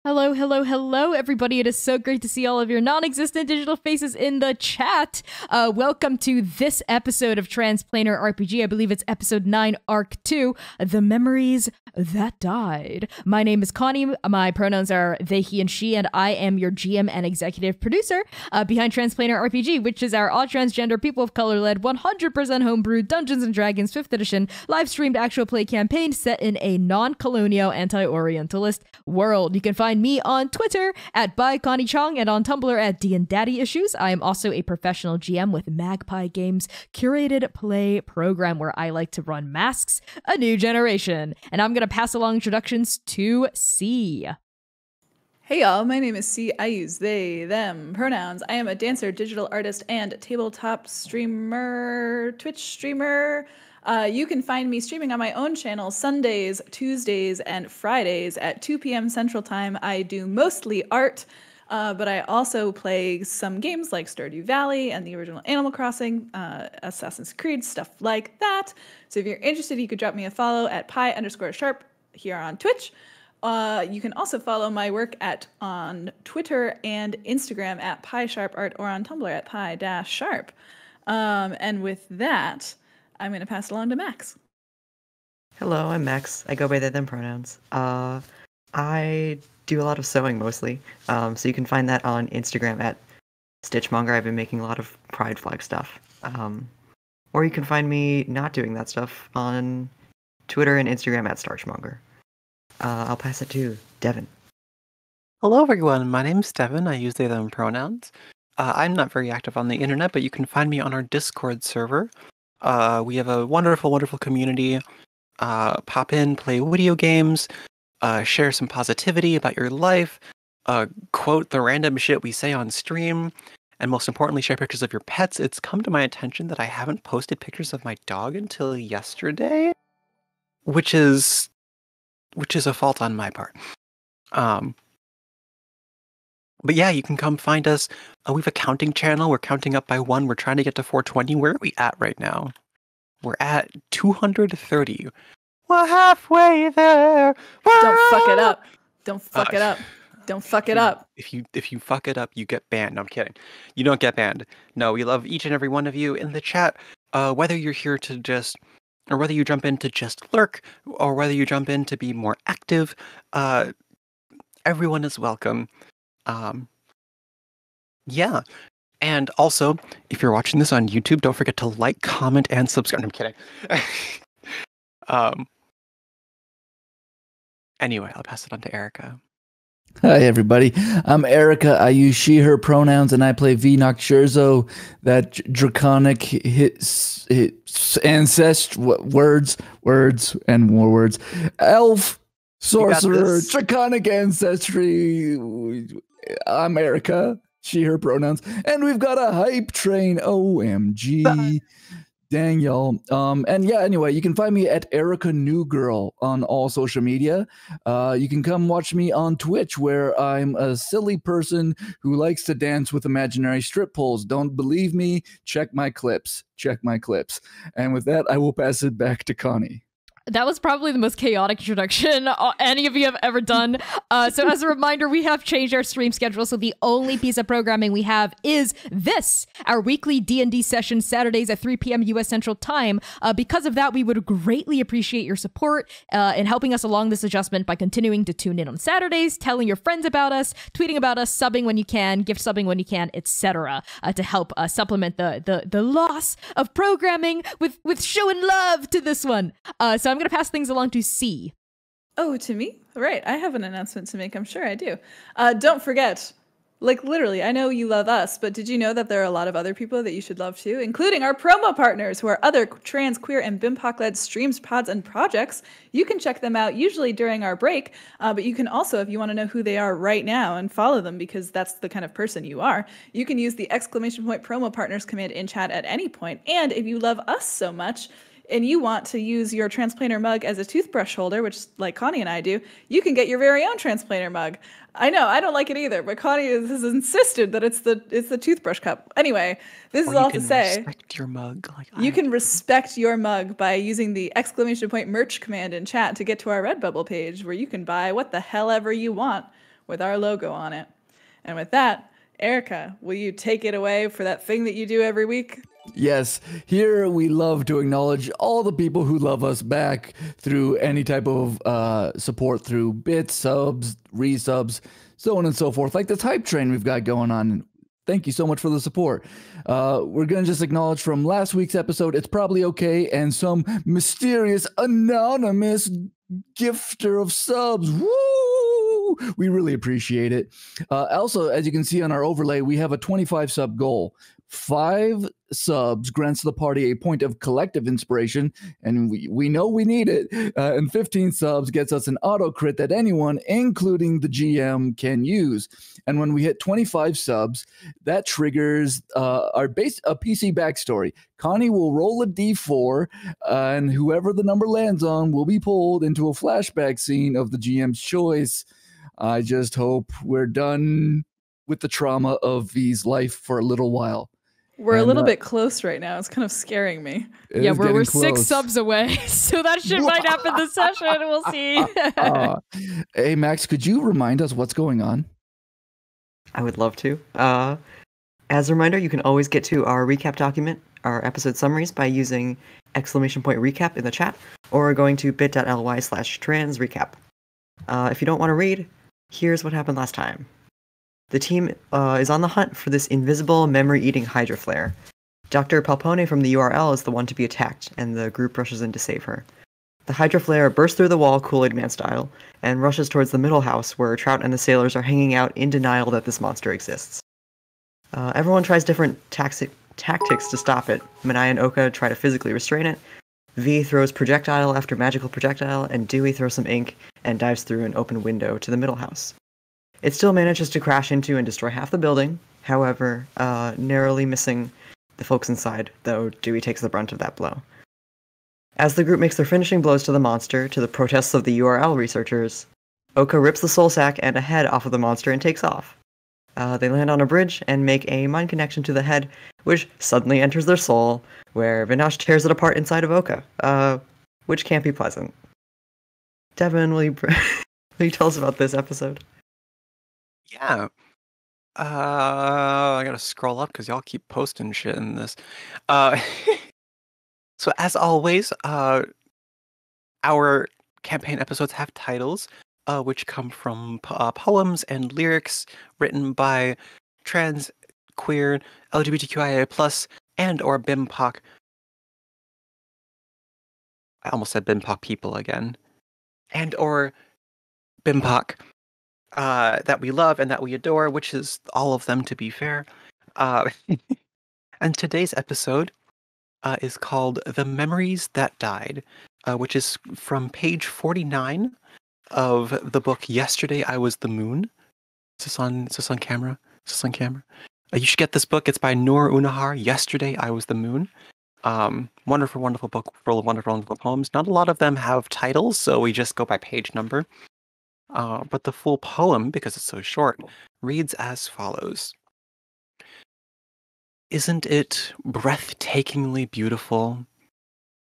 Hello, hello, hello, everybody. It is so great to see all of your non-existent digital faces in the chat. Welcome to this episode of Transplanar RPG. I believe it's episode 9, Arc 2, The Memories That Died. My name is Connie. My pronouns are they, he, and she, and I am your GM and executive producer behind Transplanar RPG, which is our all transgender, people of color-led, 100% homebrew Dungeons & Dragons 5th edition live-streamed actual play campaign set in a non-colonial, anti-orientalist world. You can find me on Twitter at @ByConnieChong and on Tumblr at @DandDaddyIssues. I am also a professional GM with Magpie Games' curated play program where I like to run Masks, a New Generation. And I'm going to pass along introductions to C. Hey y'all, my name is C. I use they, them pronouns. I am a dancer, digital artist, and tabletop streamer, Twitch streamer. You can find me streaming on my own channel Sundays, Tuesdays, and Fridays at 2 p.m. Central Time. I do mostly art, but I also play some games like Stardew Valley and the original Animal Crossing, Assassin's Creed, stuff like that. So if you're interested, you could drop me a follow at pi_sharp here on Twitch. You can also follow my work on Twitter and Instagram at pi_sharpart or on Tumblr at pi-sharp. And with that, I'm going to pass it along to Max. Hello, I'm Max. I go by they, them pronouns. I do a lot of sewing mostly, so you can find that on Instagram at Stitchmonger. I've been making a lot of pride flag stuff. Or you can find me not doing that stuff on Twitter and Instagram at Starchmonger. I'll pass it to Devin. Hello everyone, my name's Devin. I use they, them pronouns. I'm not very active on the internet, but you can find me on our Discord server. We have a wonderful, wonderful community. Pop in, play video games, share some positivity about your life, quote the random shit we say on stream, and most importantly, share pictures of your pets. It's come to my attention that I haven't posted pictures of my dog until yesterday, which is a fault on my part. But yeah, you can come find us. We have a counting channel. We're counting up by 1. We're trying to get to 420. Where are we at right now? We're at 230. We're halfway there. Don't fuck it up. Don't fuck it up. Don't fuck it up. If you fuck it up, you get banned. No, I'm kidding. You don't get banned. No, we love each and every one of you in the chat. Whether you're here to just, or whether you jump in to just lurk, or whether you jump in to be more active, everyone is welcome. Yeah. And also, if you're watching this on YouTube, don't forget to like, comment, and subscribe. I'm kidding. Anyway, I'll pass it on to Erica. Hi, everybody. I'm Erica. I use she, her pronouns, and I play V Nocturzo, that draconic ancestry, words, and more words. Elf, sorcerer, draconic ancestry. I'm Erica. She, her pronouns. And we've got a hype train. OMG. Dang, y'all. And yeah, anyway, you can find me at Erica New Girl on all social media. You can come watch me on Twitch, where I'm a silly person who likes to dance with imaginary strip poles. Don't believe me? Check my clips. Check my clips. And with that, I will pass it back to Connie. That was probably the most chaotic introduction any of you have ever done. So as a reminder, we have changed our stream schedule. So the only piece of programming we have is this, our weekly D&D session Saturdays at 3 p.m. U.S. Central Time. Because of that, we would greatly appreciate your support in helping us along this adjustment by continuing to tune in on Saturdays, telling your friends about us, tweeting about us, subbing when you can, gift subbing when you can, etc. To help supplement the loss of programming with showing love to this one. So I'm going to pass things along to C. Oh, to me? Right, I have an announcement to make. I'm sure I do. Don't forget, like literally, I know you love us, but did you know that there are a lot of other people that you should love too, including our promo partners who are other trans, queer, and BIMPOC-led streams, pods, and projects. You can check them out usually during our break, but you can also, if you want to know who they are right now and follow them because that's the kind of person you are, you can use the !promo partners command in chat at any point. And if you love us so much, and you want to use your Transplanar mug as a toothbrush holder, which like Connie and I do, you can get your very own Transplanar mug. I know, I don't like it either, but Connie has insisted that it's the toothbrush cup. Anyway, this is all to say, respect your mug. You can respect your mug by using the !merch command in chat to get to our Redbubble page where you can buy what the hell ever you want. with our logo on it. And with that, Erica, will you take it away for that thing that you do every week? Yes, here we love to acknowledge all the people who love us back through any type of support through bits, subs, resubs, so on and so forth, like this hype train we've got going on. Thank you so much for the support. We're going to just acknowledge from last week's episode, It's Probably Okay, and some mysterious anonymous gifter of subs. Woo! We really appreciate it. Also, as you can see on our overlay, we have a 25 sub goal. 5 subs grants the party a point of collective inspiration, and we know we need it. And 15 subs gets us an auto crit that anyone, including the GM, can use. And when we hit 25 subs, that triggers a PC backstory. Connie will roll a d4, and whoever the number lands on will be pulled into a flashback scene of the GM's choice. I just hope we're done with the trauma of Vee's life for a little while. We're a little bit close right now. It's kind of scaring me. Yeah, we're 6 subs away, so that shit might happen this session. We'll see. Hey, Max, could you remind us what's going on? I would love to. As a reminder, you can always get to our recap document, our episode summaries, by using !recap in the chat, or going to bit.ly/transrecap. If you don't want to read, here's what happened last time. The team is on the hunt for this invisible memory-eating Hydra flare. Dr. Palpone from the URL is the one to be attacked, and the group rushes in to save her. The Hydra flare bursts through the wall Kool-Aid Man style, and rushes towards the middle house where Trout and the sailors are hanging out in denial that this monster exists. Everyone tries different tactics to stop it. Manaia and Oka try to physically restrain it. Vee throws projectile after magical projectile, and Dewey throws some ink and dives through an open window to the middle house. It still manages to crash into and destroy half the building, however, narrowly missing the folks inside, though Dewey takes the brunt of that blow. As the group makes their finishing blows to the monster, to the protests of the URL researchers, Oka rips the soul sack and a head off of the monster and takes off. They land on a bridge and make a mind connection to the head, which suddenly enters their soul, where Vinash tears it apart inside of Oka, which can't be pleasant. Devin, will you tell us about this episode? Yeah. I gotta scroll up because y'all keep posting shit in this. So as always, our campaign episodes have titles, which come from poems and lyrics written by trans, queer, LGBTQIA+, and or BIMPOC. I almost said BIMPOC people again. And or BIMPOC. That we love and that we adore, which is all of them, to be fair. And today's episode is called The Memories That Died, which is from page 49 of the book Yesterday I Was the Moon. Is this on camera? You should get this book. It's by Noor Unahar, Yesterday I Was the Moon. Wonderful, wonderful book full of wonderful, wonderful poems. Not a lot of them have titles, so we just go by page number. But the full poem, because it's so short, reads as follows. Isn't it breathtakingly beautiful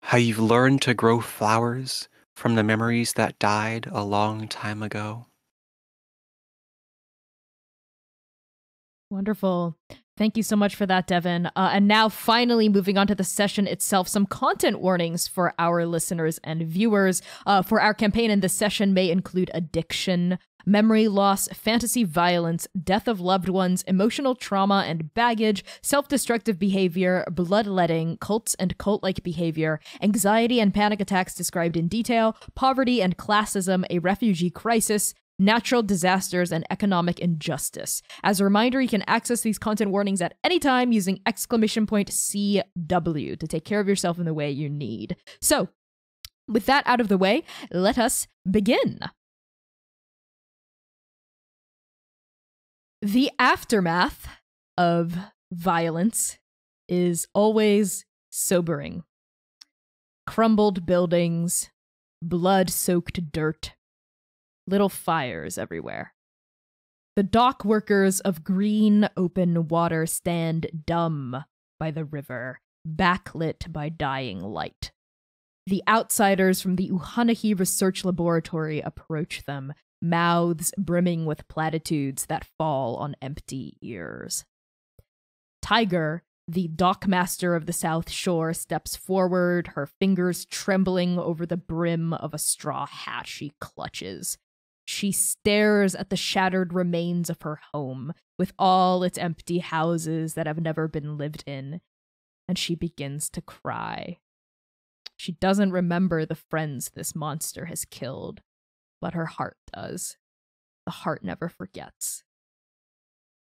how you've learned to grow flowers from the memories that died a long time ago? Wonderful. Thank you so much for that, Devin. And now finally moving on to the session itself, some content warnings for our listeners and viewers. For our campaign, and this session may include addiction, memory loss, fantasy violence, death of loved ones, emotional trauma and baggage, self-destructive behavior, bloodletting, cults and cult-like behavior, anxiety and panic attacks described in detail, poverty and classism, a refugee crisis, natural disasters, and economic injustice. As a reminder, you can access these content warnings at any time using !CW to take care of yourself in the way you need. So, with that out of the way, let us begin. The aftermath of violence is always sobering. Crumbled buildings, blood-soaked dirt, little fires everywhere. The dock workers of green open water stand dumb by the river, backlit by dying light. The outsiders from the Uhanahi Research Laboratory approach them, mouths brimming with platitudes that fall on empty ears. Tiger, the dockmaster of the South Shore, steps forward, her fingers trembling over the brim of a straw hat she clutches. She stares at the shattered remains of her home, with all its empty houses that have never been lived in, and she begins to cry. She doesn't remember the friends this monster has killed, but her heart does. The heart never forgets.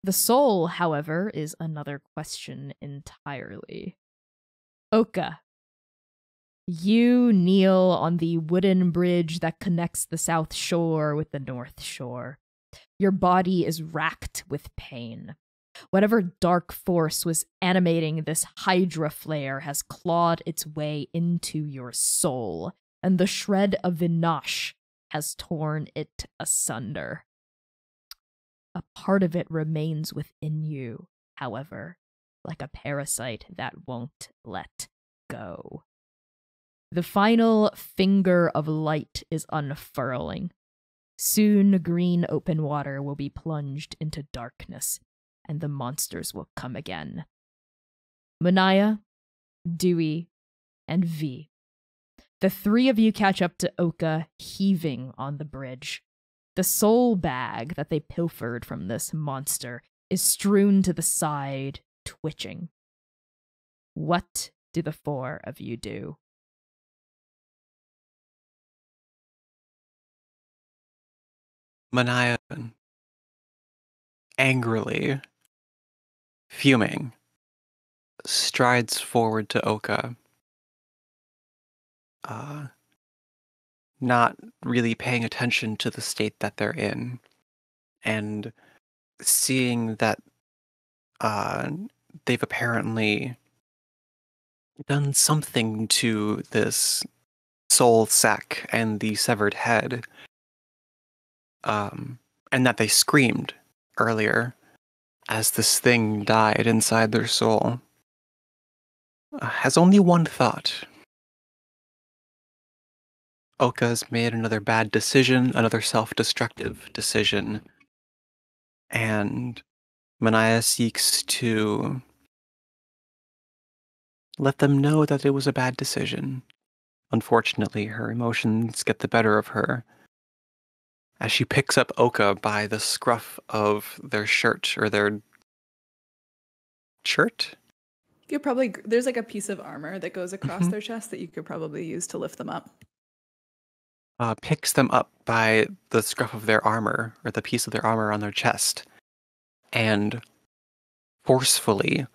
The soul, however, is another question entirely. Oka, you kneel on the wooden bridge that connects the South Shore with the North Shore. Your body is racked with pain. Whatever dark force was animating this Hydra flare has clawed its way into your soul, and the shred of Vinash has torn it asunder. A part of it remains within you, however, like a parasite that won't let go. The final finger of light is unfurling. Soon green open water will be plunged into darkness, and the monsters will come again. Manaia, Dewey, and Vee. The three of you catch up to Oka heaving on the bridge. The soul bag that they pilfered from this monster is strewn to the side, twitching. What do the four of you do? Manaia, angrily, fuming, strides forward to Oka, not really paying attention to the state that they're in, and seeing that they've apparently done something to this soul sac and the severed head, and that they screamed earlier as this thing died inside their soul, has only one thought. Oka's made another bad decision, another self-destructive decision, and Manaia seeks to let them know that it was a bad decision. Unfortunately, her emotions get the better of her as she picks up Oka by the scruff of their shirt, or their shirt? You probably, there's like a piece of armor that goes across their chest that you could probably use to lift them up. Picks them up by the scruff of their armor, or the piece of their armor on their chest, and forcefully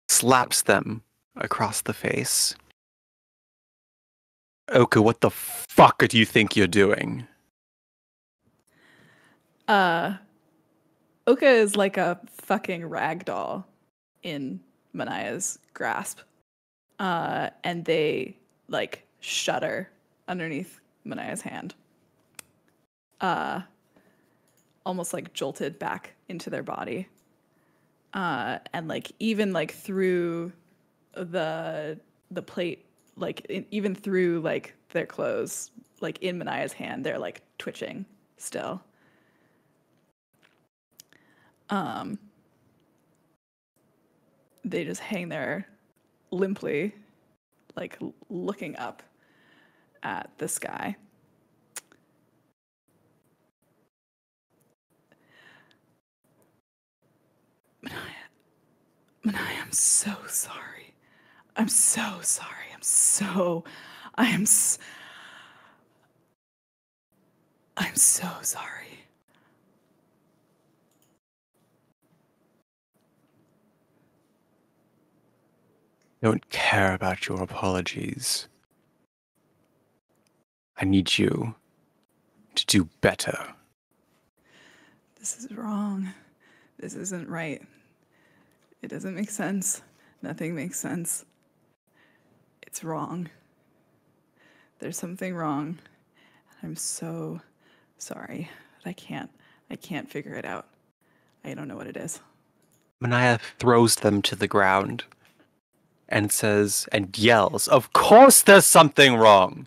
slaps them across the face. Oka, what the fuck do you think you're doing? Oka is like a fucking ragdoll in Manaia's grasp. And they like shudder underneath Manaia's hand. Almost like jolted back into their body. And like even like through the plate, like even through like their clothes, like in Manaia's hand, they're like twitching still. They just hang there limply, like looking up at the sky. Manaia, I'm so sorry. I'm so sorry. I'm so sorry. Don't care about your apologies. I need you to do better. This is wrong. This isn't right. It doesn't make sense. Nothing makes sense. It's wrong. There's something wrong. I'm so sorry. I can't figure it out. I don't know what it is. Manaia throws them to the ground and says, and yells, "Of course there's something wrong!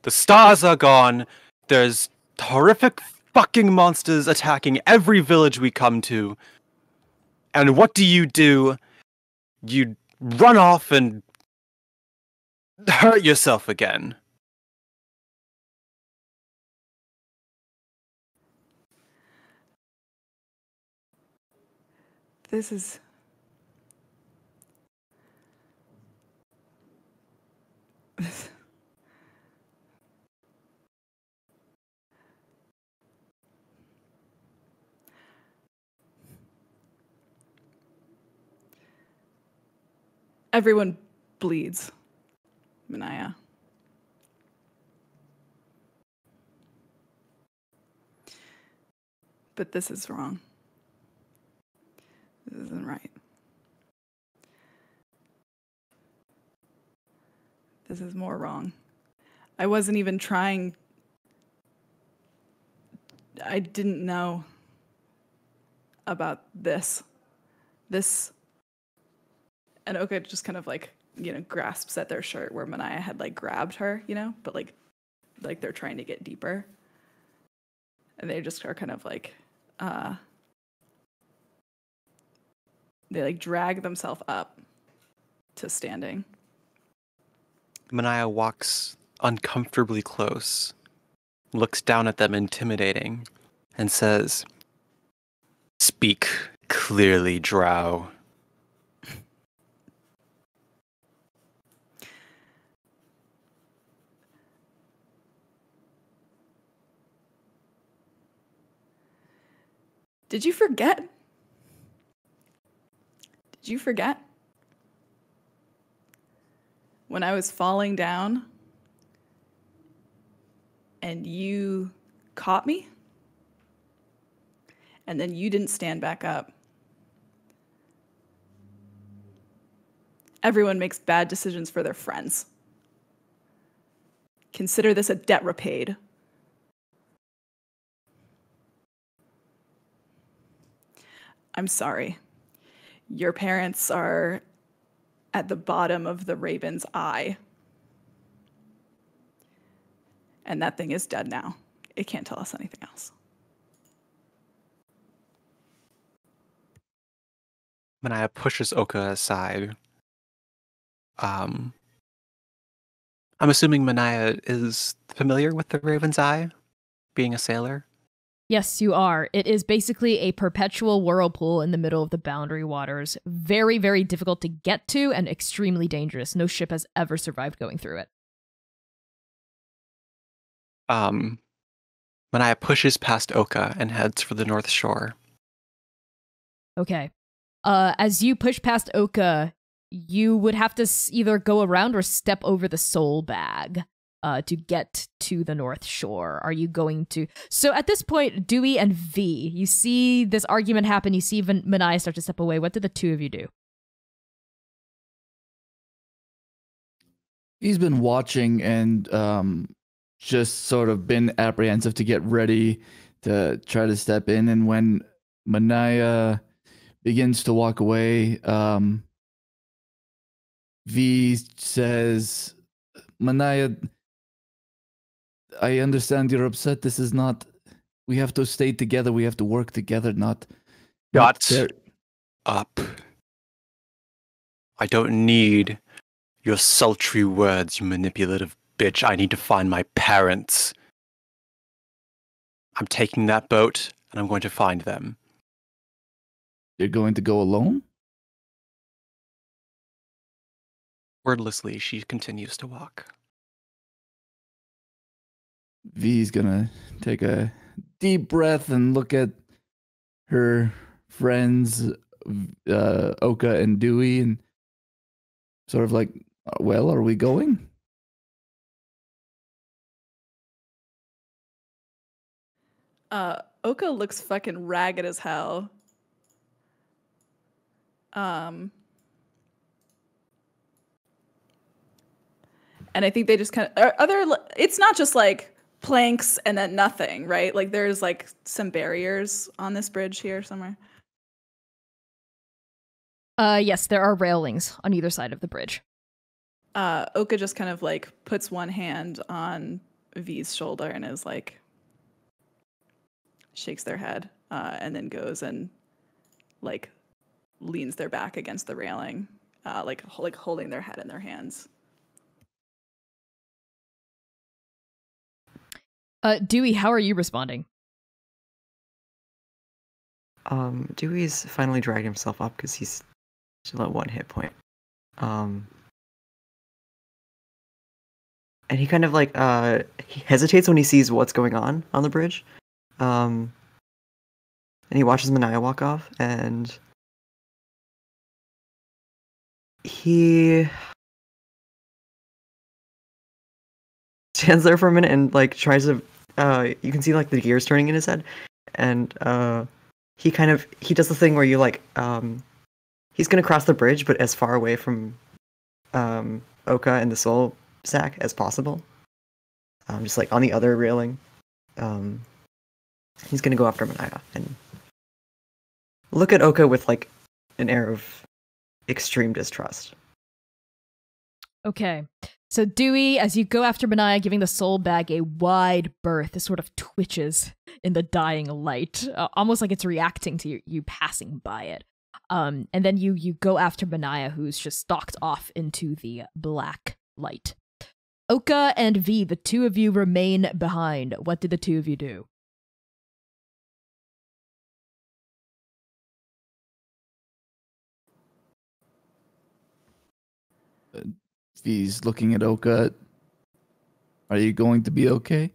The stars are gone, there's horrific fucking monsters attacking every village we come to. And what do? You run off and hurt yourself again. This is... Everyone bleeds, Manaia. But this is wrong. This isn't right. This is more wrong. I wasn't even trying. I didn't know about this. And Oka just kind of like, grasps at their shirt where Manaia had like grabbed her, but like they're trying to get deeper. And they just are kind of like, they like drag themselves up to standing. Manaia walks uncomfortably close, looks down at them intimidating, and says, "Speak clearly, drow." Did you forget? Did you forget? When I was falling down and you caught me and then you didn't stand back up. Everyone makes bad decisions for their friends. Consider this a debt repaid. I'm sorry. Your parents are at the bottom of the Raven's eye. And that thing is dead now. It can't tell us anything else. Manaia pushes Oka aside. I'm assuming Manaia is familiar with the Raven's Eye, being a sailor. Yes, you are. It is basically a perpetual whirlpool in the middle of the Boundary Waters. Very, very difficult to get to and extremely dangerous. No ship has ever survived going through it. Manaia pushes past Oka and heads for the North Shore. Okay. As you push past Oka, you would have to either go around or step over the soul bag to get to the North Shore. Are you going to... So at this point, Dewey and Vee, you see this argument happen, you see even Manaia start to step away. What did the two of you do? He's been watching and just sort of been apprehensive to get ready to try to step in. And when Manaia begins to walk away, Vee says, "Manaia, I understand you're upset. This is not... We have to stay together. We have to work together, not Shut up. I don't need your sultry words, you manipulative bitch. I need to find my parents. I'm taking that boat, and I'm going to find them." You're going to go alone? Wordlessly, she continues to walk. Vee's gonna take a deep breath and look at her friends, Oka and Dewey, and sort of like, well, are we going? Oka looks fucking ragged as hell. And I think they just kind of it's not just like planks and then nothing, right? Like there's like some barriers on this bridge here somewhere. Yes, there are railings on either side of the bridge. Oka just kind of like puts one hand on V's shoulder and is like, shakes their head, and then goes and like leans their back against the railing, like holding their head in their hands. Dewey, how are you responding? Dewey's finally dragged himself up because he's still at 1 hit point. And he kind of like he hesitates when he sees what's going on the bridge. And he watches Manaia walk off, and he stands there for a minute and like tries to you can see like the gears turning in his head, and he does the thing where you like he's gonna cross the bridge but as far away from Oka and the soul sack as possible, just like on the other railing. He's gonna go after Manaia and look at Oka with like an air of extreme distrust. Okay. So Dewey, as you go after Manaia, giving the soul bag a wide berth, it sort of twitches in the dying light, almost like it's reacting to you passing by it. And then you go after Manaia, who's just stalked off into the black light. Oka and Vee, the two of you remain behind. What did the two of you do? He's looking at Oka. Are you going to be okay?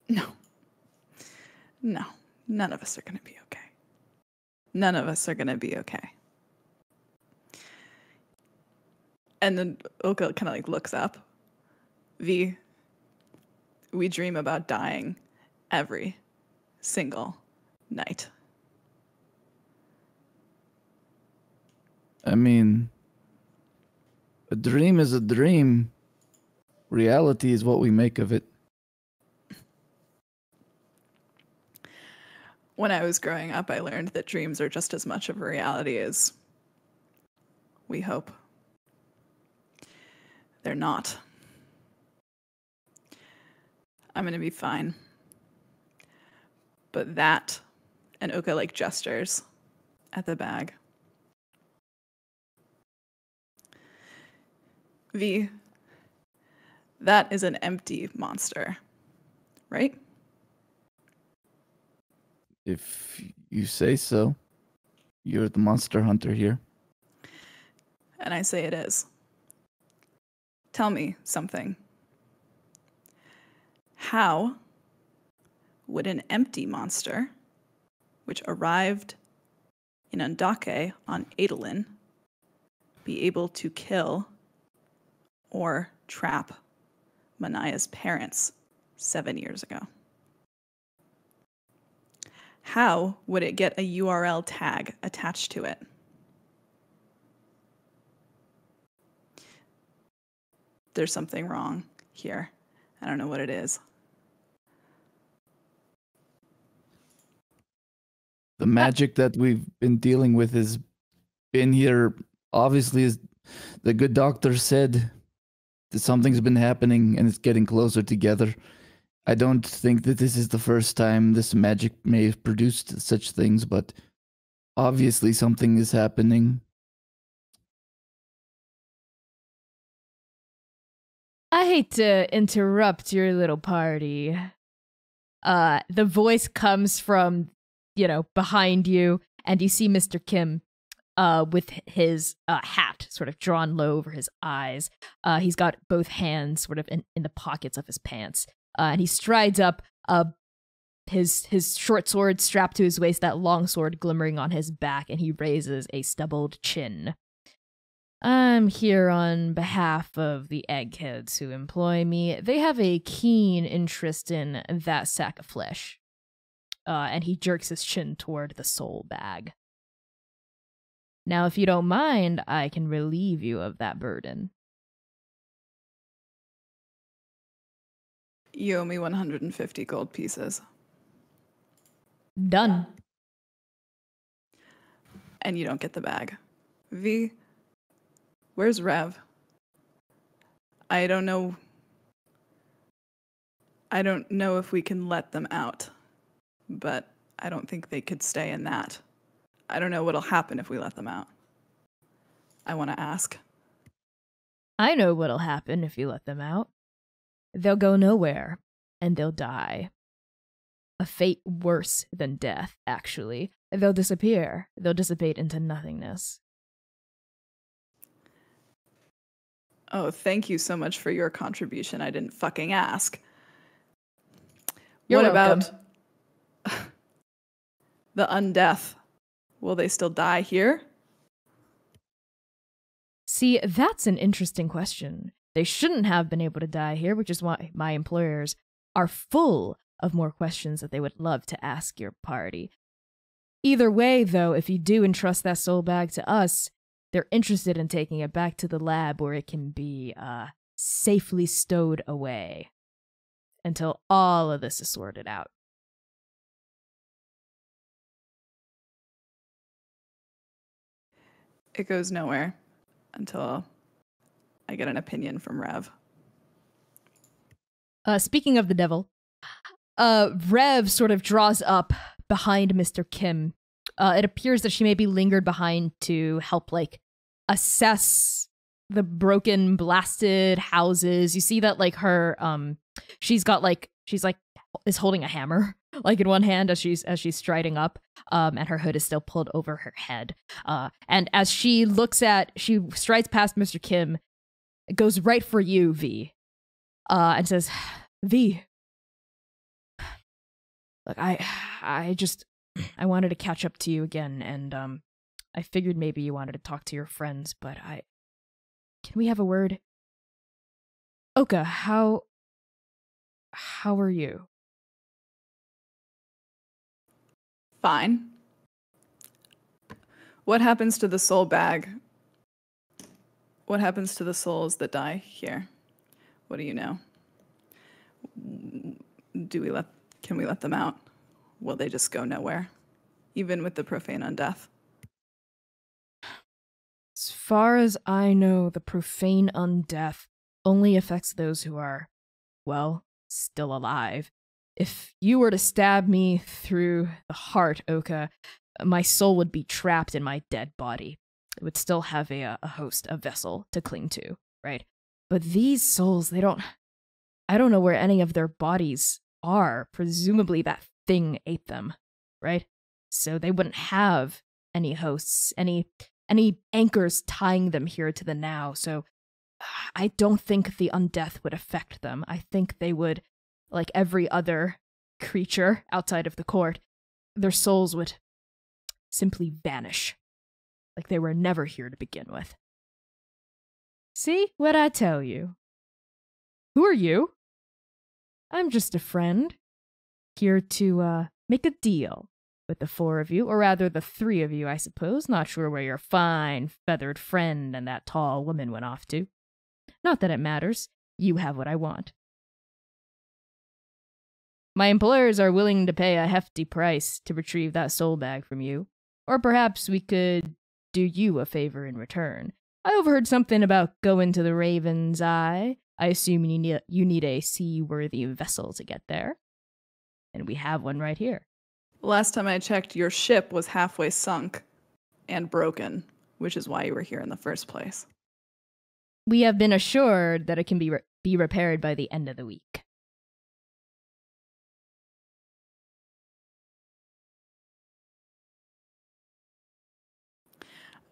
No. None of us are going to be okay. None of us are going to be okay. And then Oka kind of like looks up. Vee, we dream about dying every single night. I mean, a dream is a dream. Reality is what we make of it. When I was growing up, I learned that dreams are just as much of a reality as we hope. They're not. I'm gonna be fine. But that, and Oka like gestures at the bag. Vee, that is an empty monster, right? If you say so. You're the monster hunter here. And I say it is. Tell me something. How would an empty monster, which arrived in Andake on Adolin, be able to kill or trap Manaia's parents 7 years ago? How would it get a URL tag attached to it? There's something wrong here. I don't know what it is. The magic that we've been dealing with has been here, obviously, as the good doctor said, that something's been happening and it's getting closer together. I don't think that this is the first time this magic may have produced such things, but obviously something is happening. I hate to interrupt your little party. The voice comes from, behind you, and you see Mr. Kim with his hat sort of drawn low over his eyes. He's got both hands sort of in the pockets of his pants. And he strides up, his short sword strapped to his waist, that long sword glimmering on his back, and he raises a stubbled chin. I'm here on behalf of the eggheads who employ me. They have a keen interest in that sack of flesh. And he jerks his chin toward the soul bag. Now, if you don't mind, I can relieve you of that burden. You owe me 150 gold pieces. Done. And you don't get the bag. Vee, where's Rev? I don't know I don't know if we can let them out, but I don't think they could stay in that. I don't know what'll happen if we let them out. I want to ask. I know what'll happen if you let them out. They'll go nowhere, and they'll die. A fate worse than death, actually. They'll disappear. They'll dissipate into nothingness. Oh, thank you so much for your contribution. I didn't fucking ask. You're what welcome. about the undeath? Will they still die here? See, that's an interesting question. They shouldn't have been able to die here, which is why my employers are full of more questions that they would love to ask your party. Either way, though, if you do entrust that soul bag to us, they're interested in taking it back to the lab where it can be safely stowed away until all of this is sorted out. It goes nowhere until I get an opinion from Rev. Speaking of the devil, Rev sort of draws up behind Mr. Kim. It appears that she may be lingered behind to help, like, assess the broken, blasted houses. You see that, like, her, she's is holding a hammer, like, in one hand as she's striding up, and her hood is still pulled over her head. And as she strides past Mr. Kim, it goes right for you, Vee, and says, Vee, look, I wanted to catch up to you again, and I figured maybe you wanted to talk to your friends, but can we have a word? Oka, how are you? Fine. What happens to the soul bag? What happens to the souls that die here? What do you know? Can we let them out? Will they just go nowhere? Even with the profane undeath? As far as I know, the profane undeath only affects those who are, well, still alive. If you were to stab me through the heart, Oka, my soul would be trapped in my dead body. It would still have a host, a vessel to cling to, right? But these souls, I don't know where any of their bodies are. Presumably that thing ate them, right? So they wouldn't have any hosts, any anchors tying them here to the now. So I don't think the undeath would affect them. I think they would, like every other creature outside of the court, their souls would simply vanish, like they were never here to begin with. See what I tell you? Who are you? I'm just a friend, here to make a deal with the four of you, or rather the three of you, I suppose. Not sure where your fine, feathered friend and that tall woman went off to. Not that it matters. You have what I want. My employers are willing to pay a hefty price to retrieve that soul bag from you. Or perhaps we could do you a favor in return. I overheard something about going to the Raven's Eye. I assume you need a seaworthy vessel to get there. And we have one right here. Last time I checked, your ship was halfway sunk and broken, which is why you were here in the first place. We have been assured that it can be repaired by the end of the week.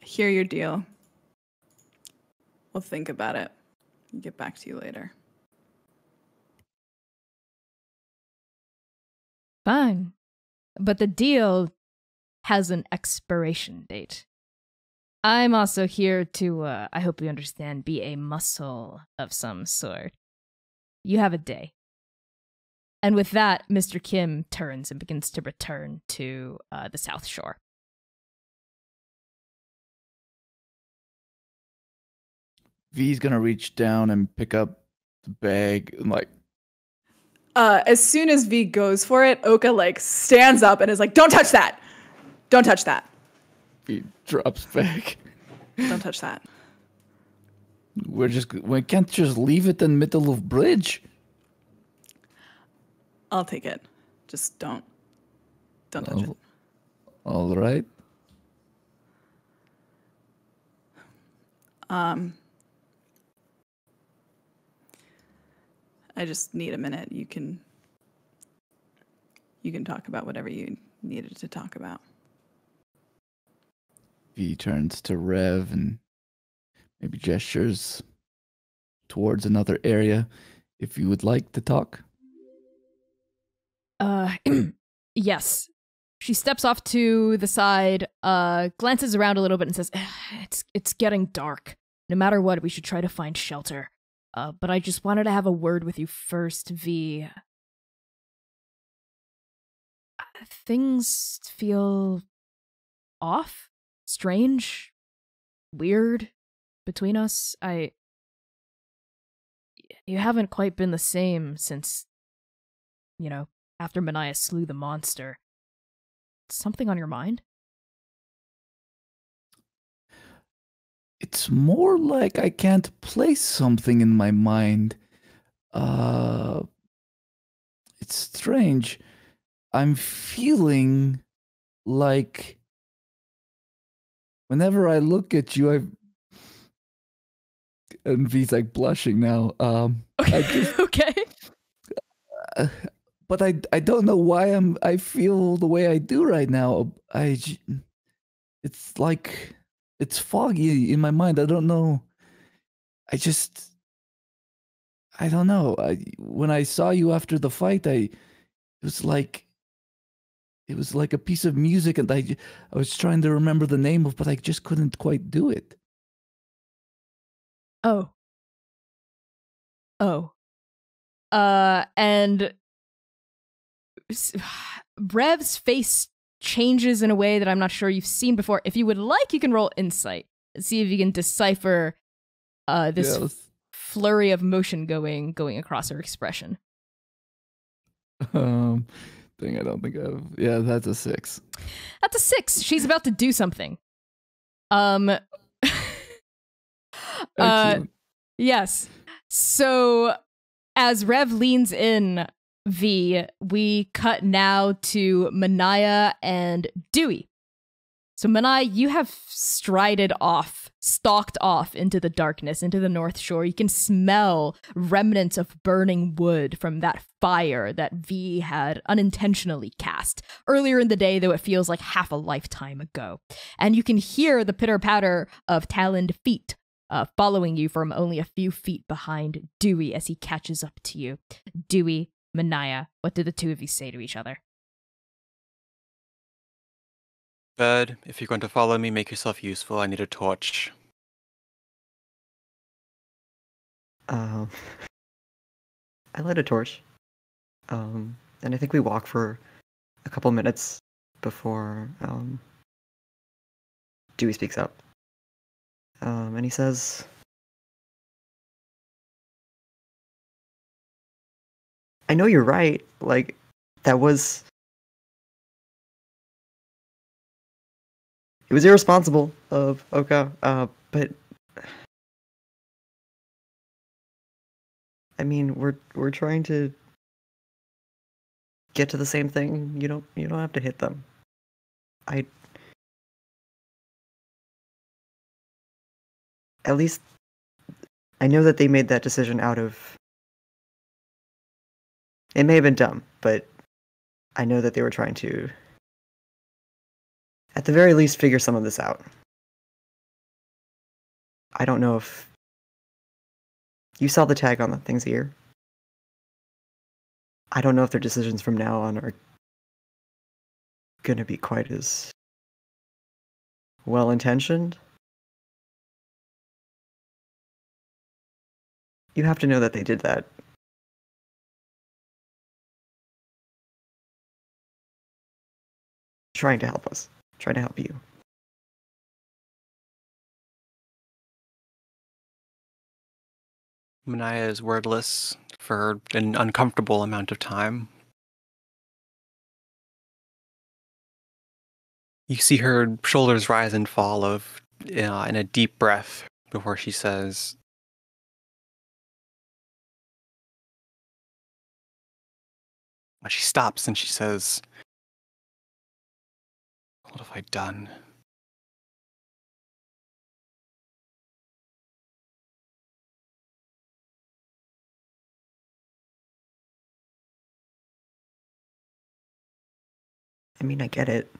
Hear your deal. We'll think about it and get back to you later. Fine. But the deal has an expiration date. I'm also here to, I hope you understand, be a muscle of some sort. You have a day. And with that, Mr. Kim turns and begins to return to the South Shore. V's gonna reach down and pick up the bag and like. As soon as V goes for it, Oka stands up and is like, "Don't touch that! Don't touch that! V drops back. Don't touch that!" We can't just leave it in the middle of bridge. I'll take it. Just don't touch it. All right. I just need a minute. You can talk about whatever you needed to talk about. Vee turns to Rev and maybe gestures towards another area. If you would like to talk. Yes. She steps off to the side, glances around a little bit and says, it's getting dark. No matter what, we should try to find shelter. But I just wanted to have a word with you first, Vee. Things feel off, strange, weird between us. You haven't quite been the same since, after Manaia slew the monster. Something on your mind? It's more like I can't place something in my mind. It's strange. I'm feeling like whenever I look at you, and Vee's like blushing now. Okay. But I don't know why I feel the way I do right now. It's like it's foggy in my mind. I don't know. I don't know. When I saw you after the fight, it was like a piece of music, and I was trying to remember the name of, but I just couldn't quite do it. Oh. And Rev's face changes in a way that I'm not sure you've seen before. If you would like, you can roll insight. See if you can decipher this flurry of motion going across her expression. Thing I don't think of. Yeah, that's a 6. That's a 6. She's about to do something. Yes. So as Rev leans in, Vee, we cut now to Manaia and Dewey. So Manaia, you have stalked off into the darkness, into the North Shore. You can smell remnants of burning wood from that fire that Vee had unintentionally cast earlier in the day, though it feels like half a lifetime ago. And you can hear the pitter-patter of taloned feet following you from only a few feet behind Dewey as he catches up to you. Dewey, Manaia, what do the two of you say to each other? Bird, if you're going to follow me, make yourself useful. I need a torch. I light a torch. And I think we walk for a couple minutes before Dewey speaks up. And he says, I know you're right. Like, it was irresponsible of Oka, but I mean, we're trying to get to the same thing. You don't have to hit them. At least I know that they made that decision out of, it may have been dumb, but I know that they were trying to, at the very least, figure some of this out. I don't know if you saw the tag on the thing's ear. I don't know if their decisions from now on are gonna be quite as well-intentioned. You have to know that they did that. Trying to help us. Trying to help you. Manaia is wordless for an uncomfortable amount of time. You see her shoulders rise and fall in a deep breath before she says, She stops and she says, "What have I done?" I mean, I get it.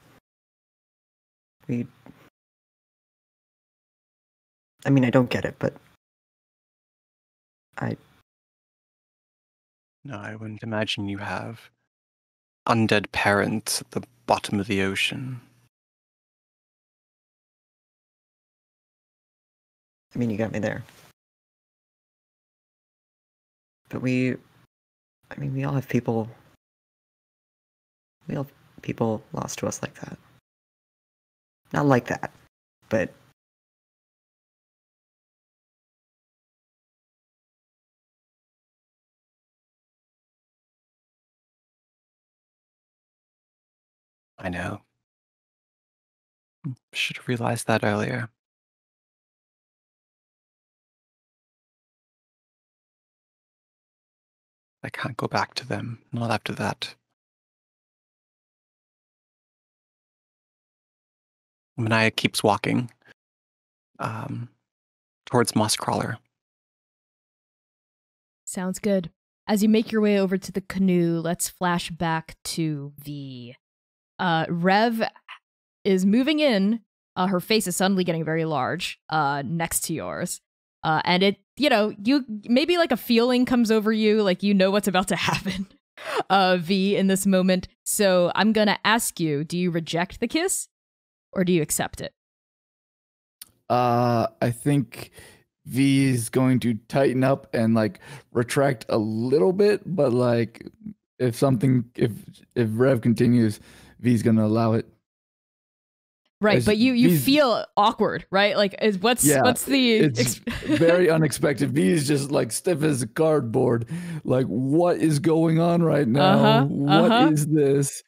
I mean, I don't get it, but No, I wouldn't imagine you have undead parents at the bottom of the ocean. I mean, you got me there. But we all have people. We all have people lost to us like that. Not like that, but I know. Should have realized that earlier. I can't go back to them. Not after that. Manaia keeps walking towards Mosscrawler. Sounds good. As you make your way over to the canoe, let's flash back to the Rev is moving in. Her face is suddenly getting very large next to yours. And it, you maybe like a feeling comes over you, like you know what's about to happen, V, in this moment. So I'm going to ask you, do you reject the kiss or do you accept it? I think V is going to tighten up and like retract a little bit, but like if Rev continues, V's gonna allow it. Right, As but you V's, feel awkward, right? Like what's the it's very unexpected. V is just like stiff as a cardboard. Like, what is going on right now? What is this?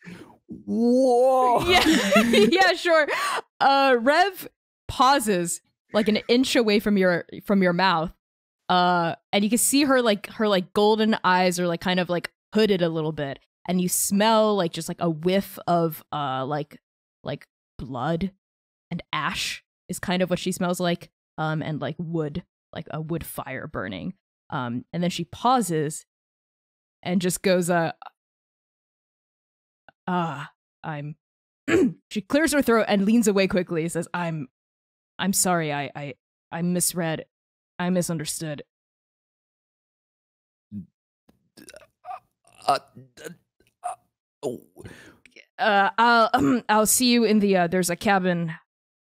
Whoa! Yeah, yeah, sure. Rev pauses like an inch away from your mouth, and you can see her golden eyes are like kind of like hooded a little bit, and you smell like just like a whiff of like blood and ash is kind of what she smells like, and like wood, like a wood fire burning, and then she pauses and just goes I'm she clears her throat and leans away quickly, says, I'm sorry, I misread. I misunderstood. I'll see you in the there's a cabin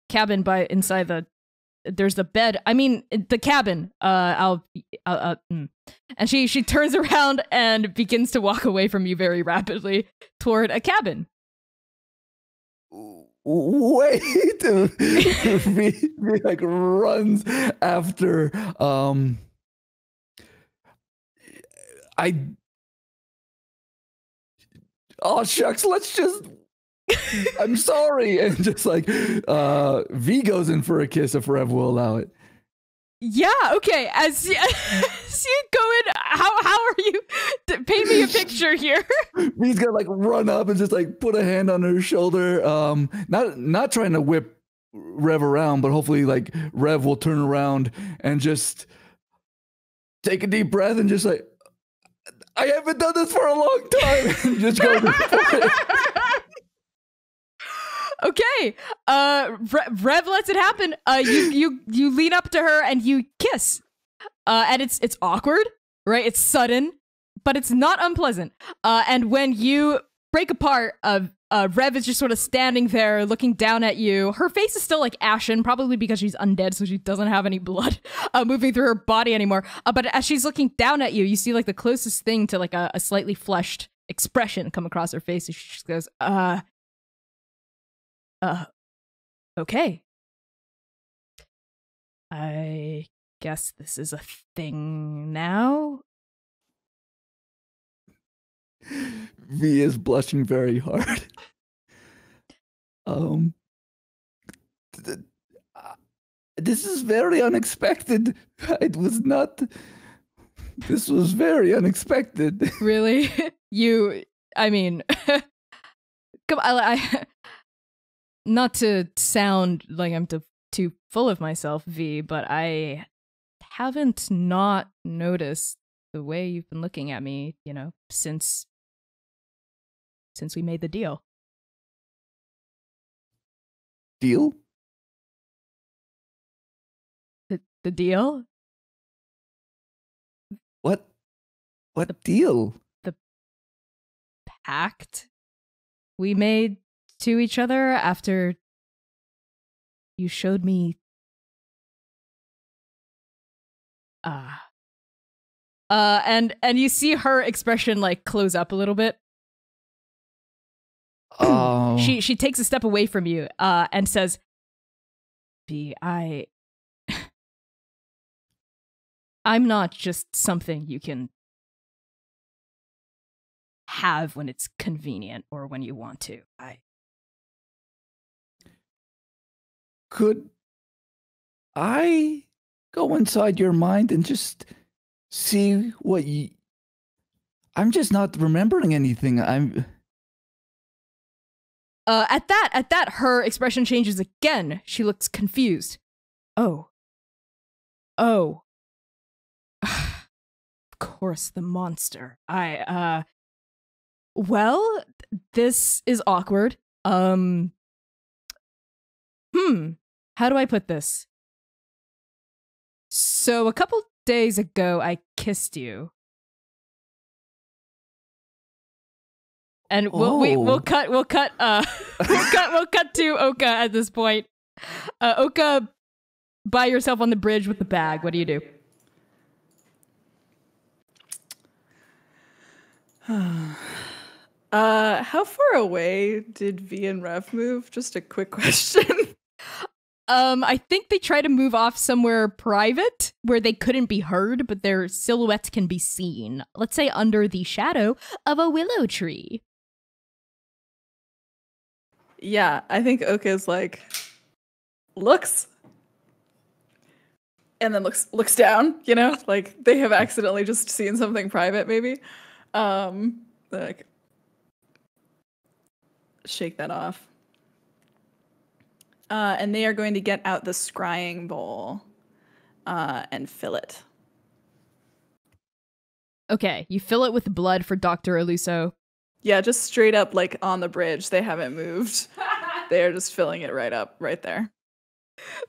by inside there's the bed. I mean the cabin. And she turns around and begins to walk away from you very rapidly toward a cabin. Wait, he like runs after oh shucks, let's just I'm sorry, and just like V goes in for a kiss if Rev will allow it. Yeah, okay. As you go in, how are you? Paint me a picture here. V's gonna like run up and just like put a hand on her shoulder. Not trying to whip Rev around, but hopefully like Rev will turn around and just take a deep breath and just like, I haven't done this for a long time. And just go for it. Okay, Rev lets it happen. You lean up to her and you kiss, and it's awkward, right? It's sudden, but it's not unpleasant. And when you break apart, Rev is just sort of standing there looking down at you. Her face is still like ashen, probably because she's undead, so she doesn't have any blood moving through her body anymore. But as she's looking down at you, you see like the closest thing to like a slightly flushed expression come across her face. And she just goes, okay. I guess this is a thing now. V is blushing very hard. This is very unexpected. This was very unexpected. Really? You I mean, come on, not to sound like I'm too full of myself, V, but I haven't not noticed the way you've been looking at me, since we made the deal. Deal? The deal? What deal? The pact we made to each other after you showed me and you see her expression like close up a little bit. Oh. She takes a step away from you and says, "B, I'm not just something you can have when it's convenient or when you want to. Could I go inside your mind and just see what you... I'm just not remembering anything. At that, her expression changes again. She looks confused. Oh. Of course, the monster. Well, this is awkward. How do I put this? So a couple days ago, I kissed you. And we'll cut we'll cut to Oka at this point. Oka, by yourself on the bridge with the bag. What do you do? How far away did V and Ref move? Just a quick question. I think they try to move off somewhere private where they couldn't be heard, but their silhouettes can be seen. Let's say under the shadow of a willow tree. Yeah, I think Oka's like looks and then looks down, like they have accidentally just seen something private, maybe. Like shake that off. And they are going to get out the scrying bowl and fill it. Okay, you fill it with blood for Dr. Eluso. Yeah, just straight up like on the bridge. They haven't moved. They're just filling it right up, right there.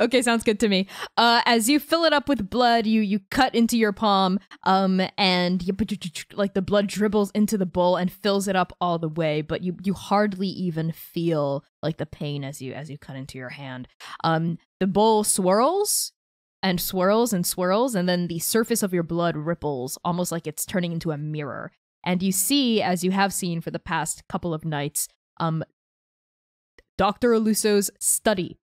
Okay, sounds good to me. As you fill it up with blood, you cut into your palm, and like the blood dribbles into the bowl and fills it up all the way, but you hardly even feel like the pain as you cut into your hand. The bowl swirls and swirls and swirls, and then the surface of your blood ripples, almost like it's turning into a mirror. And you see, as you have seen for the past couple of nights, Dr. Eluso's study.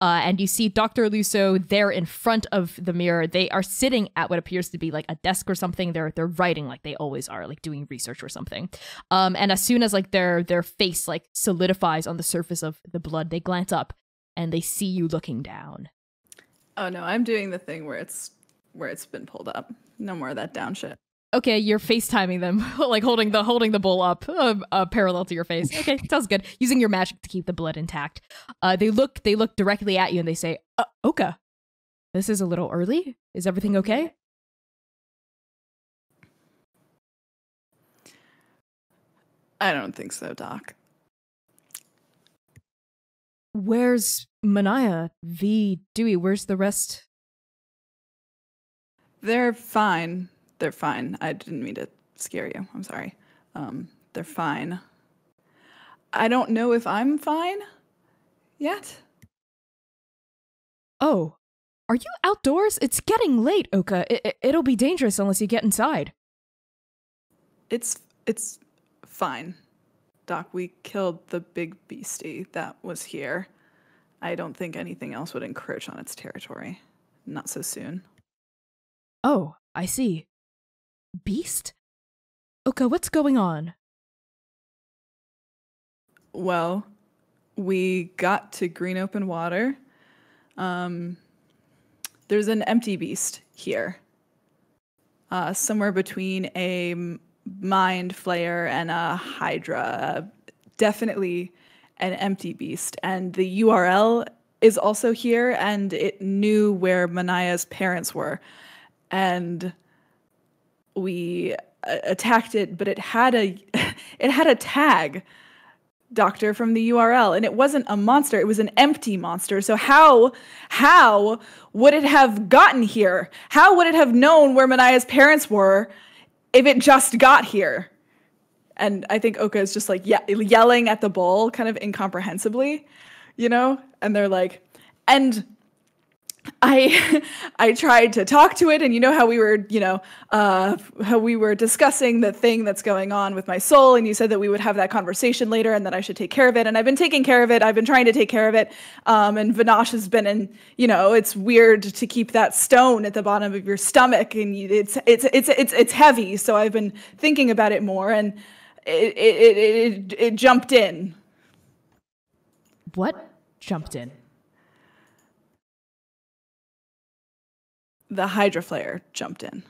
And you see Dr. Eluso there in front of the mirror. They are sitting at what appears to be like a desk or something. They're writing like they always are, like doing research or something. And as soon as like their face like solidifies on the surface of the blood, they glance up and they see you looking down. Oh no, I'm doing the thing where it's been pulled up. No more of that down shit. Okay, you're FaceTiming them, like holding the bowl up, parallel to your face. Okay, sounds good. Using your magic to keep the blood intact. They look directly at you and they say, "Oka, this is a little early. Is everything okay?" I don't think so, Doc. Where's Manaia, Vee, Dewey? Where's the rest? They're fine. They're fine. I didn't mean to scare you. I'm sorry. They're fine. I don't know if I'm fine yet. Oh, are you outdoors? It's getting late, Oka. It'll be dangerous unless you get inside. It's fine. Doc, we killed the big beastie that was here. I don't think anything else would encroach on its territory. Not so soon. Oh, I see. Beast? Oka, what's going on? Well, we got to green open water. There's an empty beast here. Somewhere between a mind flayer and a hydra. Definitely an empty beast. And the URL is also here, and it knew where Manaia's parents were. And we attacked it, but it had a tag, Doctor, from the URL, and it wasn't a monster, it was an empty monster. So how would it have gotten here? How would it have known where Manaia's parents were if it just got here? And I think Oka is just like yelling at the bowl kind of incomprehensibly, and they're like, and I tried to talk to it, and how we were, how we were discussing the thing that's going on with my soul, and you said that we would have that conversation later, and that I should take care of it, and I've been taking care of it. I've been trying to take care of it, and Vinash has been in. It's weird to keep that stone at the bottom of your stomach, and it's heavy. So I've been thinking about it more, and it jumped in. What jumped in? The Hydra Flare jumped in.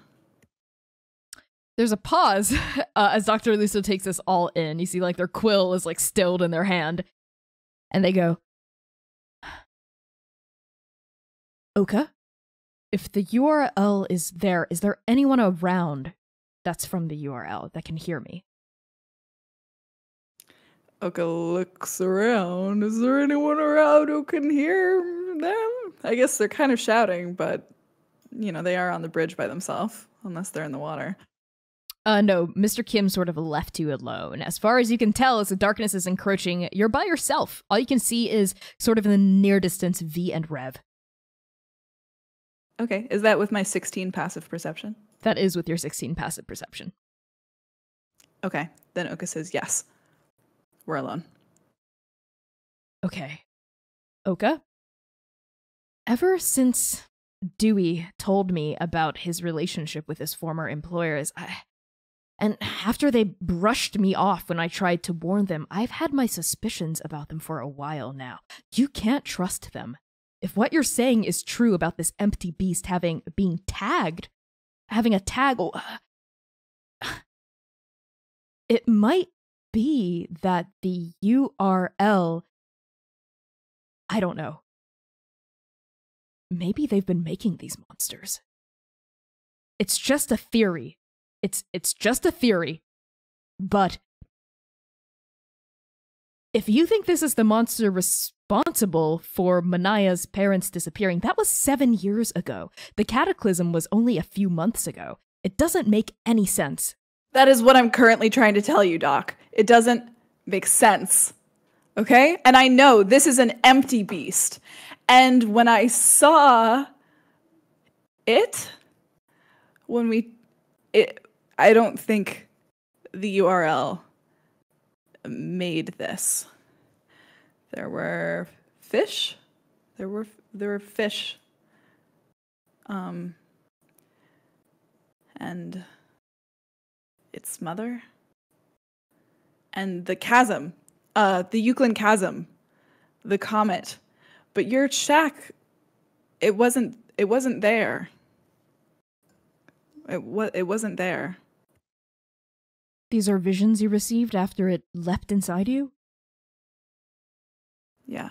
There's a pause as Dr. Luso takes this all in. You see, like, their quill is, like, stilled in their hand. And they go, Oka, if the URL is there anyone around that's from the URL that can hear me? Oka looks around. Is there anyone around who can hear them? I guess they're kind of shouting, but they are on the bridge by themselves, unless they're in the water. No, Mr. Kim sort of left you alone. As far as you can tell, as the darkness is encroaching, you're by yourself. All you can see is sort of in the near distance, Vee and Rev. Okay, is that with my 16 passive perception? That is with your 16 passive perception. Okay, then Oka says yes. We're alone. Okay. Oka? Ever since Dewey told me about his relationship with his former employers, and after they brushed me off when I tried to warn them, I've had my suspicions about them for a while now. You can't trust them. If what you're saying is true about this empty beast having a tag, it might be that the URL, I don't know. Maybe they've been making these monsters. It's just a theory. It's just a theory. But if you think this is the monster responsible for Manaia's parents disappearing, that was 7 years ago. The cataclysm was only a few months ago. It doesn't make any sense. That is what I'm currently trying to tell you, Doc. It doesn't make sense. Okay? And I know this is an empty beast. And when I saw it, I don't think the URL made this. There were fish. There were fish. And its mother. And the chasm, the Euclid chasm, the comet. But your shack, it wasn't there. It wasn't there. These are visions you received after it leapt inside you? Yeah.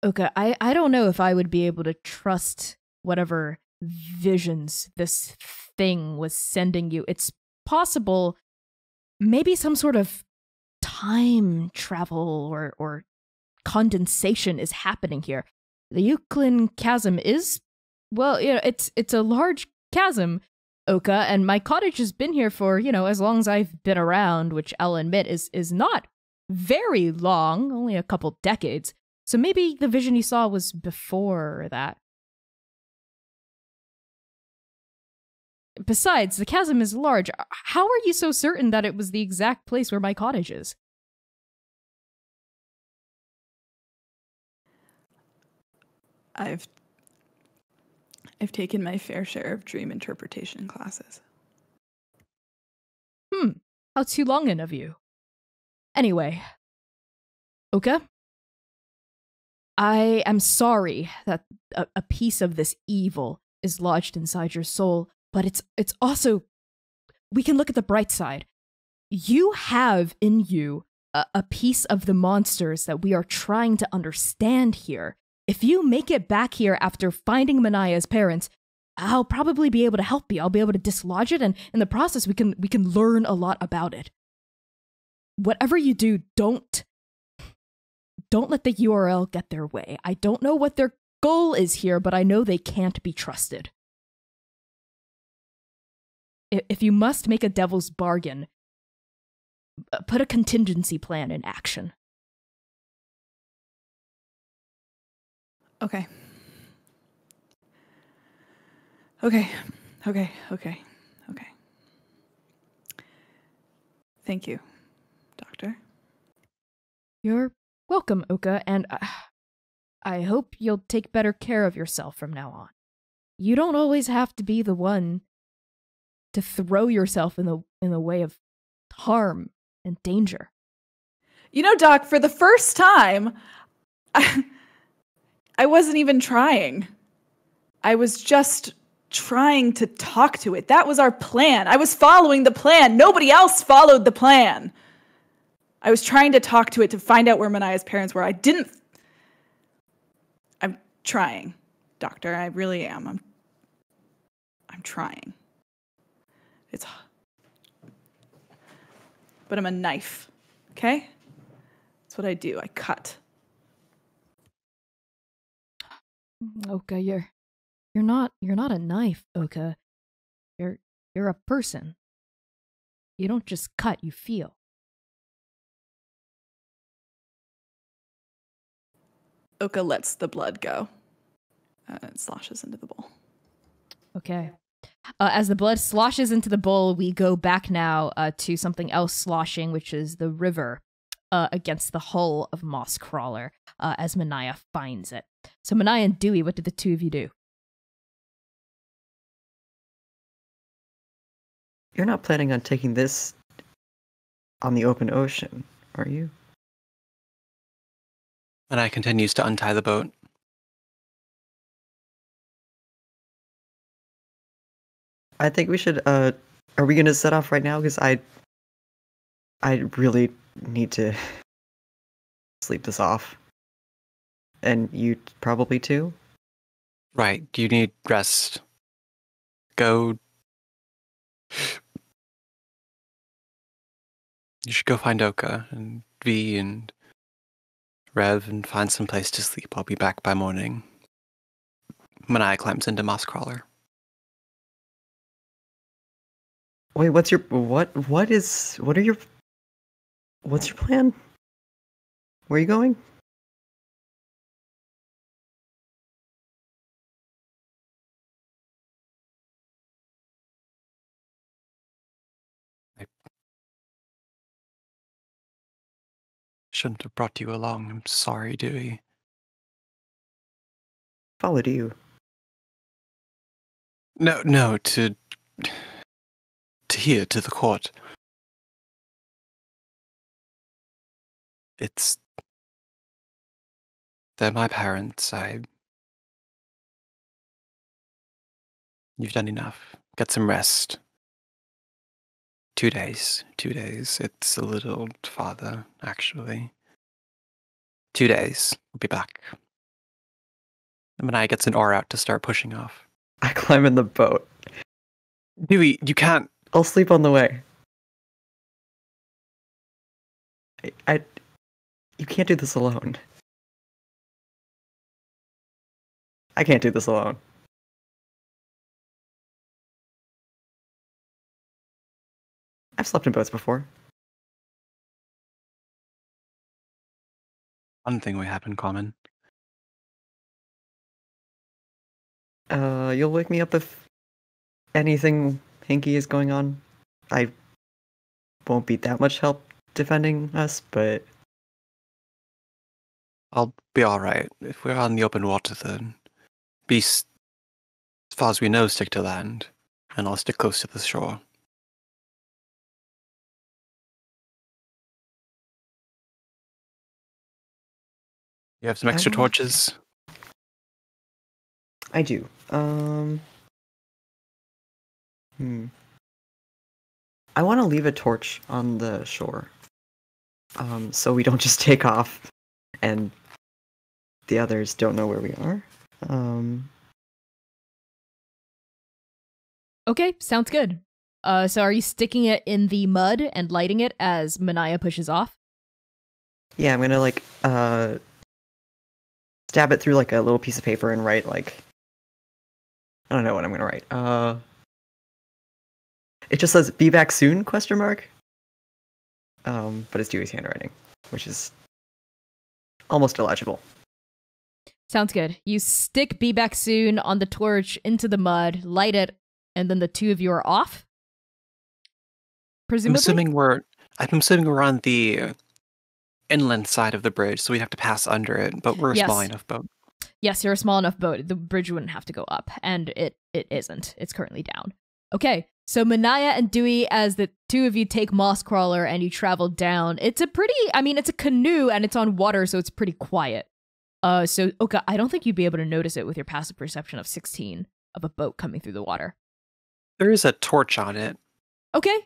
Okay, I don't know if I would be able to trust whatever visions this thing was sending you. It's possible maybe some sort of time travel or condensation is happening here. The Euclid chasm is, well, it's a large chasm, Oka, and my cottage has been here for, as long as I've been around, which I'll admit is not very long, only a couple decades. So maybe the vision you saw was before that. Besides, the chasm is large. How are you so certain that it was the exact place where my cottage is? I've taken my fair share of dream interpretation classes. How too longin' of you. Anyway, Oka, I am sorry that a piece of this evil is lodged inside your soul, but it's also, we can look at the bright side. You have in you a piece of the monsters that we are trying to understand here. If you make it back here after finding Manaia's parents, I'll probably be able to help you. I'll be able to dislodge it, and in the process, we can learn a lot about it. Whatever you do, don't let the URL get their way. I don't know what their goal is here, but I know they can't be trusted. If you must make a devil's bargain, put a contingency plan in action. Okay. Thank you, Doctor. You're welcome, Oka, and I hope you'll take better care of yourself from now on. You don't always have to be the one to throw yourself in the way of harm and danger. You know, Doc, for the first time, I wasn't even trying. I was just trying to talk to it. That was our plan. I was following the plan. Nobody else followed the plan. I was trying to talk to it to find out where Manaia's parents were. I'm trying, Doctor. I really am. I'm trying. But I'm a knife, okay? That's what I do. I cut. Oka, you're not a knife, Oka. You're a person. You don't just cut, you feel. Oka lets the blood go. It sloshes into the bowl. Okay. As the blood sloshes into the bowl, we go back now to something else sloshing, which is the river against the hull of Mosscrawler as Manaia finds it. So Manaia and Dewey, what did the two of you do? You're not planning on taking this on the open ocean, are you? Manaia continues to untie the boat. I think we should, are we gonna set off right now? Because I really need to sleep this off. And you probably too? Right, you need rest. Go. You should go find Oka and Vee and Rev and find some place to sleep. I'll be back by morning. Manaia climbs into Mosscrawler. Wait, what's your plan? Where are you going? I shouldn't have brought you along. I'm sorry, Dewey. Followed you. No, to here, to the court. They're my parents. You've done enough. Get some rest. 2 days. It's a little farther, actually. 2 days. We'll be back. And Manaia gets an oar out to start pushing off. I climb in the boat. Dewey, you can't. I'll sleep on the way. You can't do this alone. I can't do this alone. I've slept in boats before. One thing we have in common. You'll wake me up if anything hinky is going on. I won't be that much help defending us, but I'll be alright. If we're on the open water, then beasts, as far as we know, stick to land, and I'll stick close to the shore. You have some extra torches? I do. I want to leave a torch on the shore, so we don't just take off, and the others don't know where we are. Okay, sounds good. So are you sticking it in the mud and lighting it as Manaia pushes off? Yeah, I'm gonna like stab it through like a little piece of paper and write like, I don't know what I'm gonna write. It just says "Be back soon?" ? But it's Dewey's handwriting, which is almost illegible. Sounds good. You stick "Be back soon" on the torch into the mud, light it, and then the two of you are off. Presumably? I'm assuming we're on the inland side of the bridge, so we have to pass under it, but we're a small enough boat. Yes, you're a small enough boat. The bridge wouldn't have to go up, and it isn't. It's currently down. Okay, so Manaia and Dewey, as the two of you take Mosscrawler and you travel down, it's a canoe and it's on water, so it's pretty quiet. So Oka, I don't think you'd be able to notice it with your passive perception of 16 of a boat coming through the water. There is a torch on it. Okay,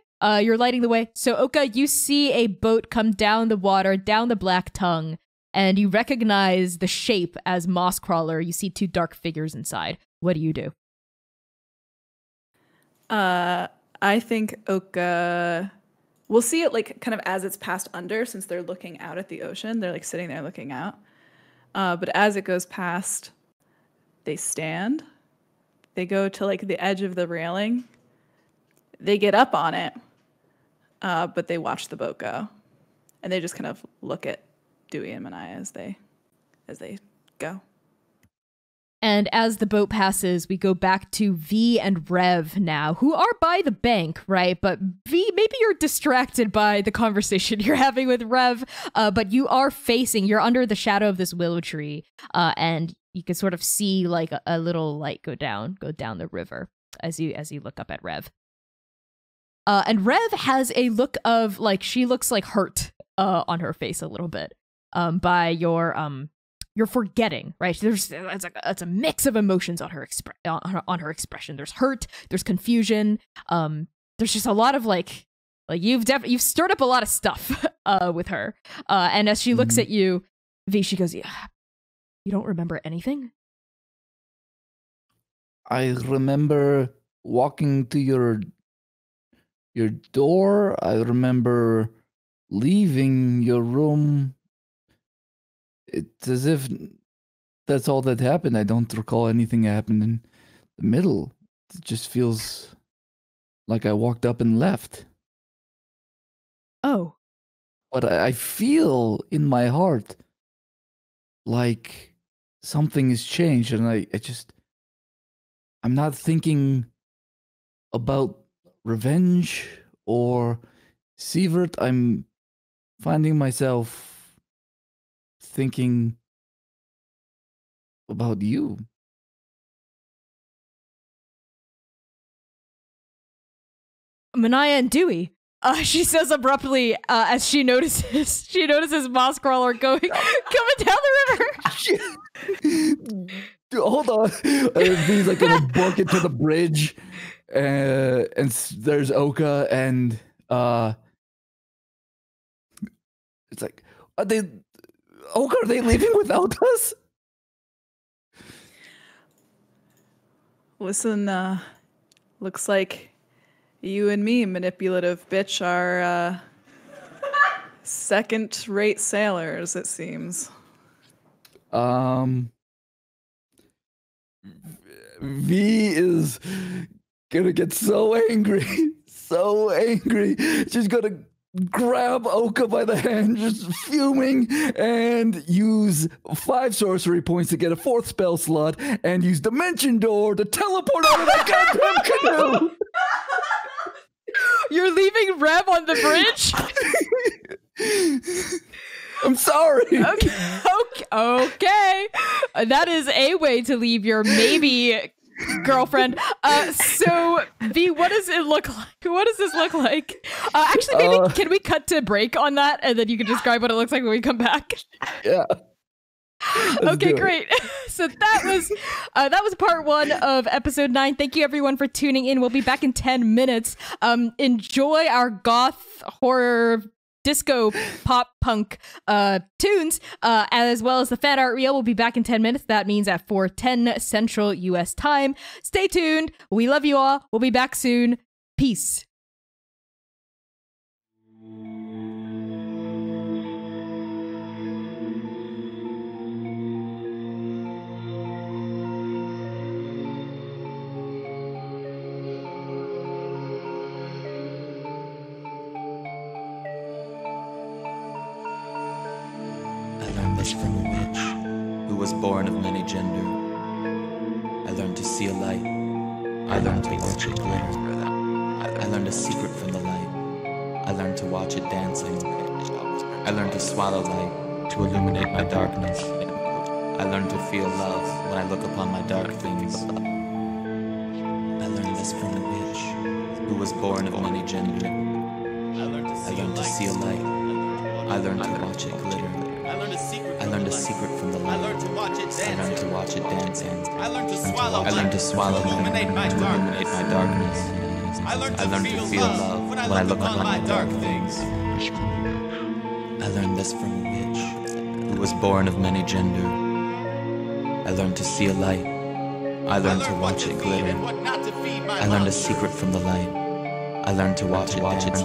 you're lighting the way. So Oka, you see a boat come down the water, down the Black Tongue, and you recognize the shape as Mosscrawler. You see two dark figures inside. What do you do? I think Oka, we'll see it like kind of as it's passed under, since they're looking out at the ocean. They're like sitting there looking out. But as it goes past, they stand. They go to like the edge of the railing. They get up on it, but they watch the boat go, and they just kind of look at Dewey and Manaia as they go. And as the boat passes, we go back to Vee and Rev now, who are by the bank, right? But Vee, maybe you're distracted by the conversation you're having with Rev, but you're under the shadow of this willow tree, and you can sort of see like a little light go down the river as you look up at Rev. And Rev has a look of like, she looks like hurt on her face a little bit by you're forgetting, right? It's a mix of emotions on her expression. There's hurt, there's confusion, there's just a lot of like you've stirred up a lot of stuff with her. And as she looks at you, Vee, she goes, "Yeah, you don't remember anything?" I remember walking to your door. I remember leaving your room. It's as if that's all that happened. I don't recall anything happened in the middle. It just feels like I walked up and left. Oh. But I feel in my heart like something has changed, and I'm not thinking about revenge or Sievert. I'm finding myself thinking about you. Manaia and Dewey, she says abruptly as she notices Mosscrawler coming down the river. Hold on. He's like gonna book it to the bridge, and there's Oka, and it's like, are they leaving without us? Listen, looks like you and me, manipulative bitch, are second-rate sailors, it seems. V is gonna get so angry. She's gonna grab Oka by the hand, just fuming, and use 5 sorcery points to get a 4th spell slot, and use Dimension Door to teleport out of that goddamn canoe. You're leaving Rev on the bridge? I'm sorry. Okay. That is a way to leave your maybe girlfriend. So V, what does it look like? What does this look like? Actually, maybe can we cut to break on that, and then you can describe what it looks like when we come back? Yeah. Okay, great. So that was part 1 of episode 9. Thank you everyone for tuning in. We'll be back in 10 minutes. Enjoy our goth horror disco pop punk tunes, as well as the fan art reel. Will be back in 10 minutes. That means at 4:10 Central US time. Stay tuned. We love you all. We'll be back soon. Peace. From a witch who was born of many gender. I learned to see a light. I learned to watch it glitter. I learned a secret from the light. I learned to watch it dancing. I learned to swallow light, to illuminate my darkness. I learned to feel love when I look upon my dark things. I learned this from a witch who was born of many gender. I learned to see a light. I learned to watch it glitter. I learned a secret from the light. I learned to watch it dancing. I learned to swallow light, to illuminate my darkness. I learned to feel love when I look upon my dark things. I learned this from a witch who was born of many gender. I learned to see a light. I learned to watch it glitter. I learned a secret from the light. I learned to watch it dancing.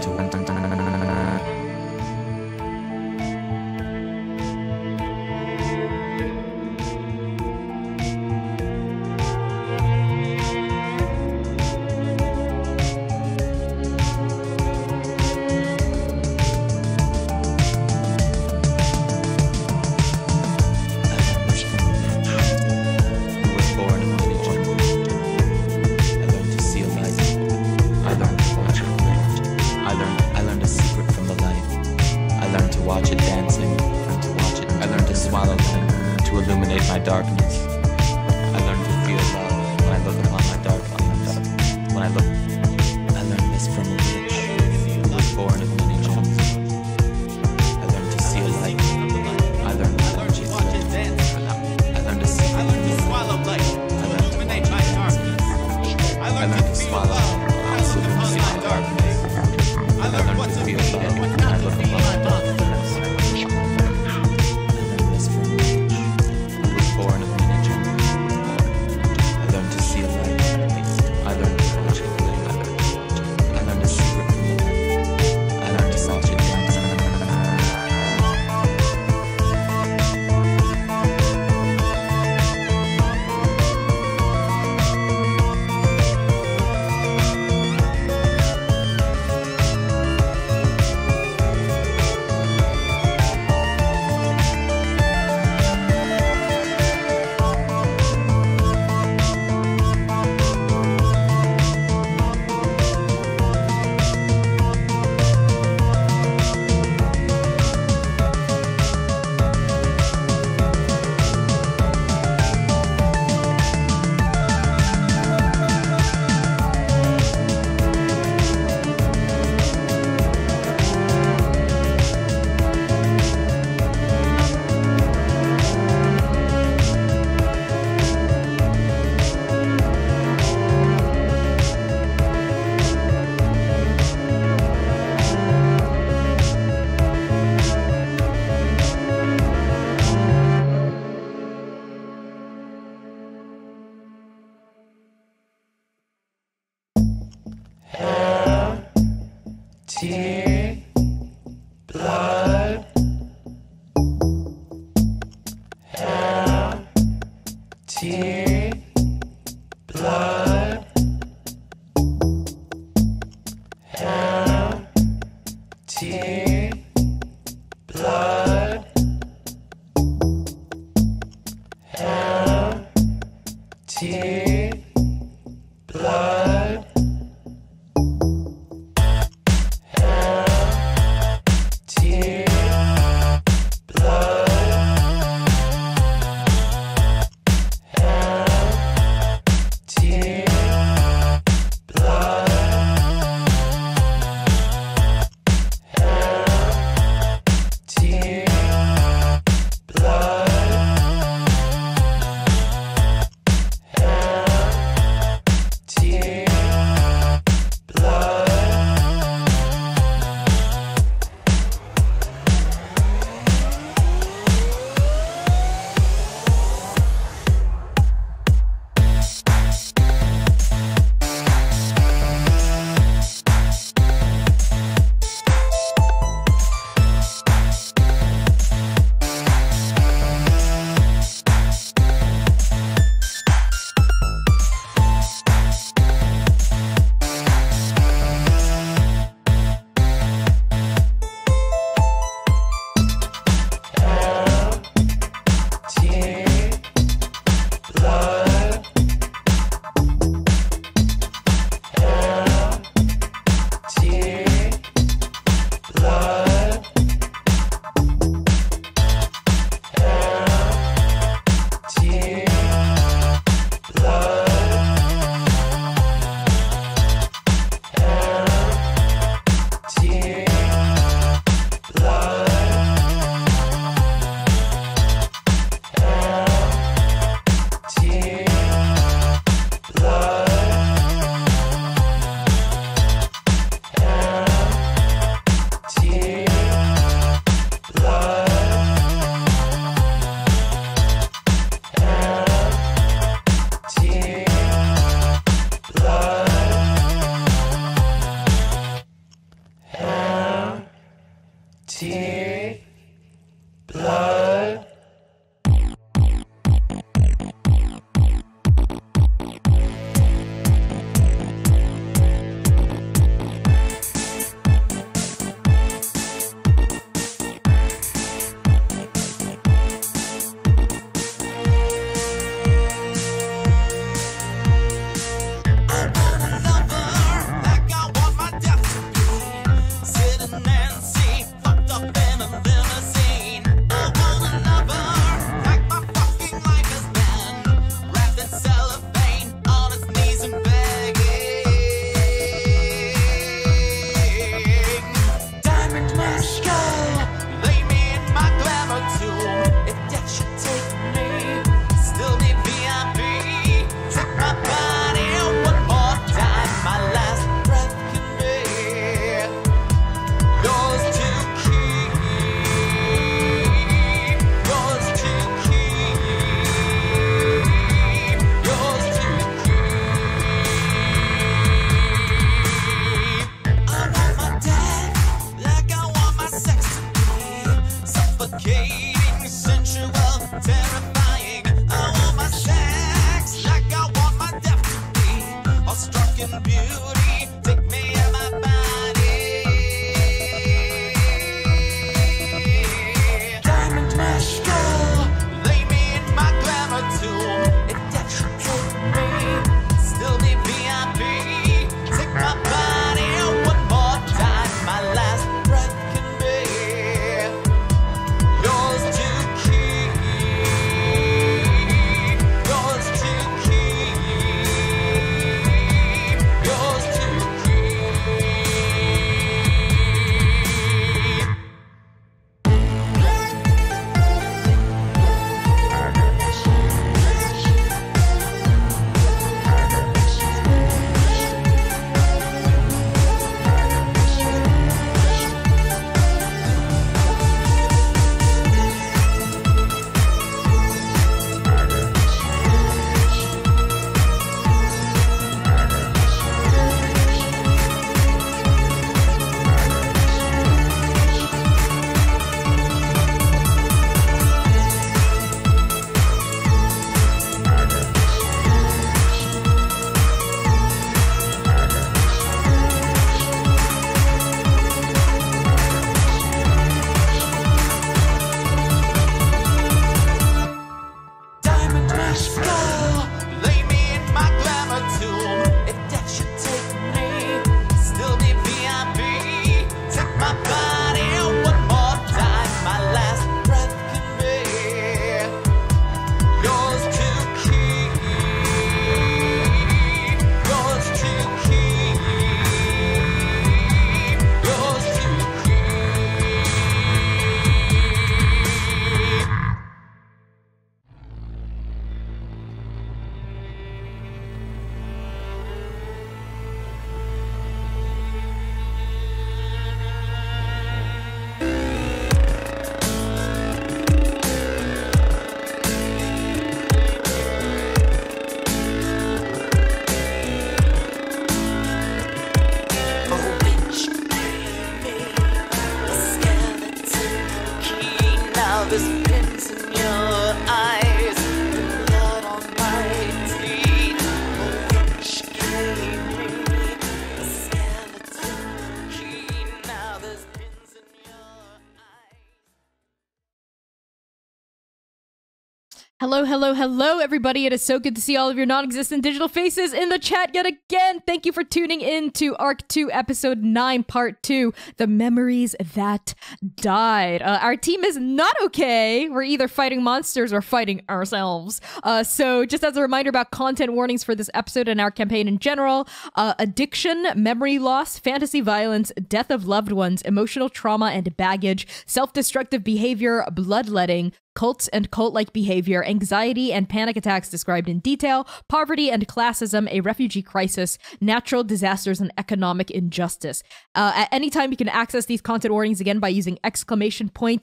Hello, hello, hello, everybody. It is so good to see all of your non-existent digital faces in the chat yet again. Thank you for tuning in to Arc 2, Episode 9, Part 2, The Memories That Died. Our team is not okay. We're either fighting monsters or fighting ourselves. So just as a reminder about content warnings for this episode and our campaign in general, addiction, memory loss, fantasy violence, death of loved ones, emotional trauma and baggage, self-destructive behavior, bloodletting, cults and cult-like behavior, anxiety and panic attacks described in detail, poverty and classism, a refugee crisis, natural disasters, and economic injustice. At any time, you can access these content warnings again by using !CW.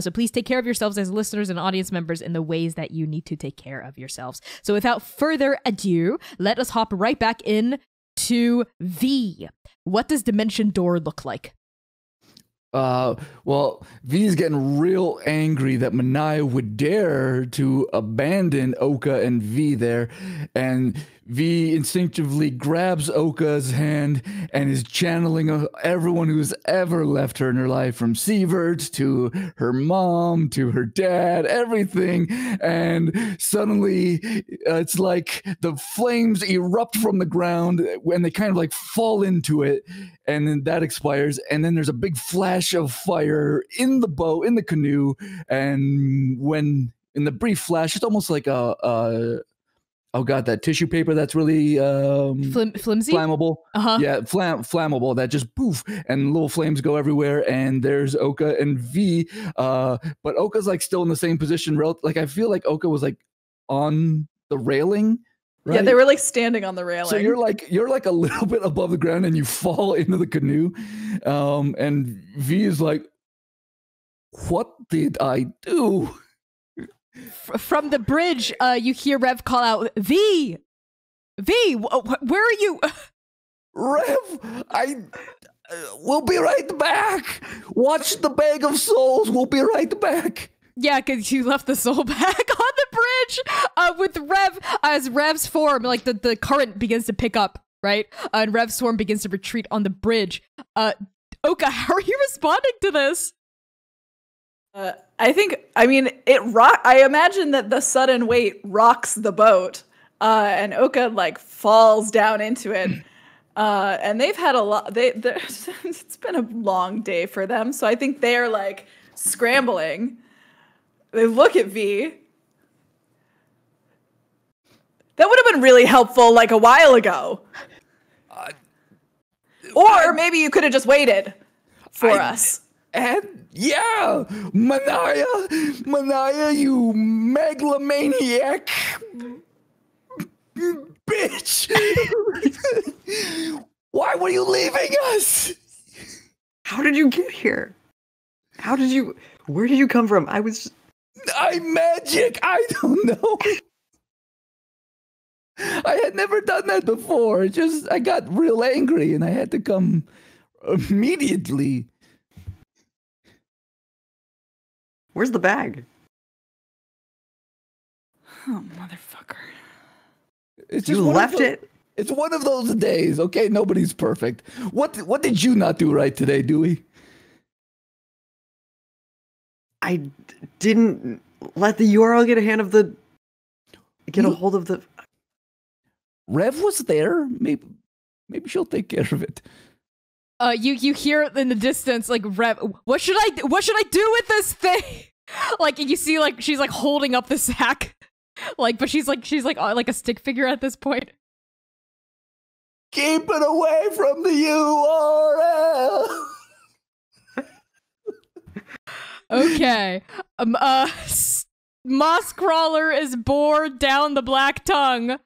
So please take care of yourselves as listeners and audience members in the ways that you need to take care of yourselves. So without further ado, let us hop right back in to Vee. What does Dimension Door look like? Well, V's getting real angry that Manaia would dare to abandon Oka and V there, and V instinctively grabs Oka's hand and is channeling everyone who's ever left her in her life, from Sievert to her mom to her dad, everything. And suddenly it's like the flames erupt from the ground and they kind of like fall into it, and then that expires, and then there's a big flash of fire in the boat, in the canoe, and when in the brief flash, it's almost like oh god, that tissue paper that's really flimsy, flammable. Yeah, flammable. That just poof, and little flames go everywhere. And there's Oka and V, but Oka's like still in the same position. Like I feel like Oka was like on the railing. Right? Yeah, they were like standing on the railing. So you're like a little bit above the ground, and you fall into the canoe. And V is like, "What did I do?" From the bridge, you hear Rev call out, "V! V! Where are you?" Rev, we'll be right back. Watch the bag of souls. We'll be right back. Yeah, because you left the soul bag on the bridge with Rev. As Rev's form, like the current begins to pick up, right? And Rev's form begins to retreat on the bridge. Oka, how are you responding to this? I imagine that the sudden weight rocks the boat, and Oka like falls down into it. And they've had a lot. It's been a long day for them, so I think they're like scrambling. They look at V. That would have been really helpful like a while ago. Or maybe you could have just waited for us. And yeah, Manaia, you megalomaniac bitch. Why were you leaving us? How did you get here? Where did you come from? I'm magic. I don't know. I had never done that before. I got real angry and I had to come immediately. Where's the bag? Oh, motherfucker. You left it? It's one of those days, okay? Nobody's perfect. What did you not do right today, Dewey? I didn't let the URL get a hold of the... Rev was there. Maybe she'll take care of it. You hear in the distance, like, Rev, what should I do with this thing? Like, and you see, like, she's like holding up the sack, like, but she's like a stick figure at this point. Keep it away from the URL. Okay. Moss Crawler is bored down the Black Tongue,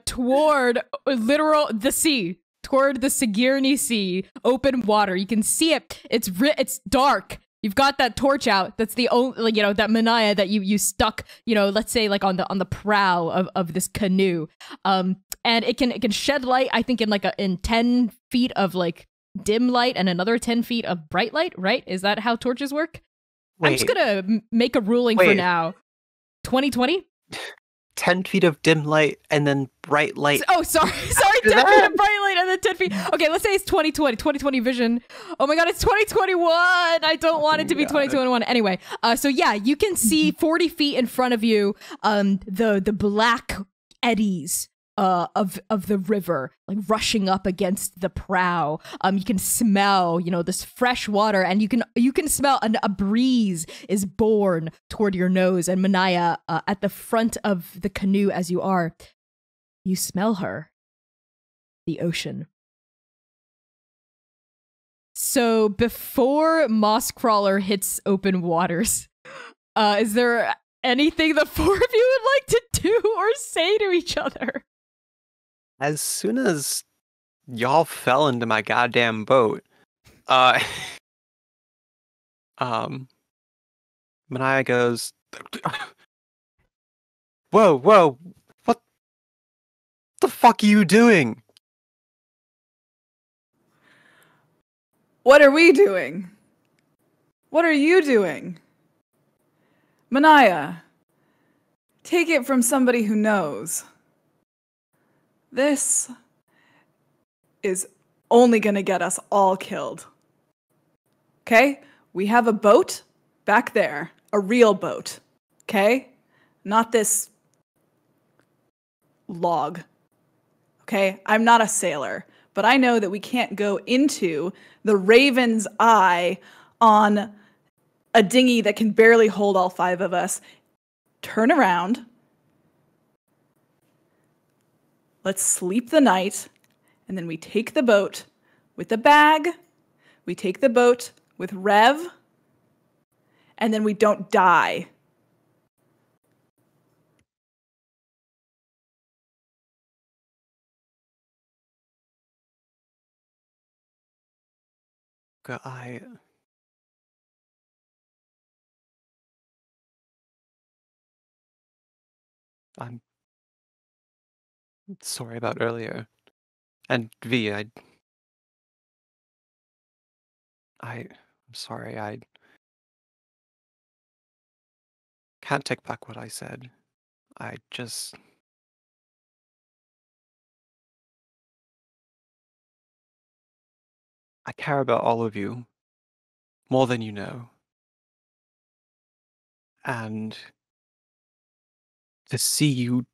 toward the sea. Toward the Sigourney Sea, open water. You can see it. It's dark. You've got that torch out. That's the only, that Manaia that you stuck, let's say like on the prow of this canoe. And it can shed light, I think, in 10 feet of like dim light and another 10 feet of bright light, right? Is that how torches work? Wait. I'm just gonna make a ruling for now. 2020? 10 feet of dim light and then bright light. Oh, sorry. 10 feet of bright light and then 10 feet. Okay, let's say it's 2020 vision. Oh my god, it's 2021. I don't want it to be 2021. Anyway, so yeah, you can see 40 feet in front of you the black eddies of the river, like rushing up against the prow. You can smell, this fresh water, and you can smell a breeze is borne toward your nose. And Manaia, at the front of the canoe, as you smell her, the ocean. So before Mosscrawler hits open waters, is there anything the four of you would like to do or say to each other? As soon as y'all fell into my goddamn boat, Manaia goes, whoa, what the fuck are you doing? What are we doing? What are you doing? Manaia, take it from somebody who knows. This is only gonna get us all killed. Okay? We have a boat back there. A real boat. Okay? Not this log. Okay? I'm not a sailor, but I know that we can't go into the Raven's Eye on a dinghy that can barely hold all 5 of us. Turn around. Let's sleep the night, and then we take the boat with the bag, we take the boat with Rev, and then we don't die. I'm sorry about earlier. And Vee, I'm sorry, I can't take back what I said. I care about all of you more than you know. And to see you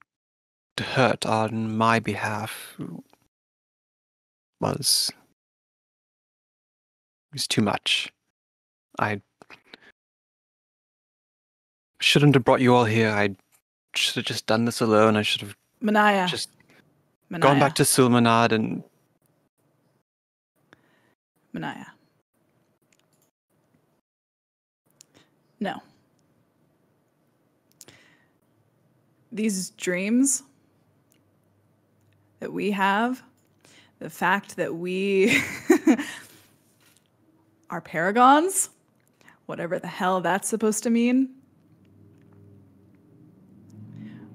hurt on my behalf was too much. I shouldn't have brought you all here. I should have just done this alone. I should have Manaia. just gone back to Sulmanad and... Manaia. No. These dreams that we have, the fact that we are paragons, whatever the hell that's supposed to mean,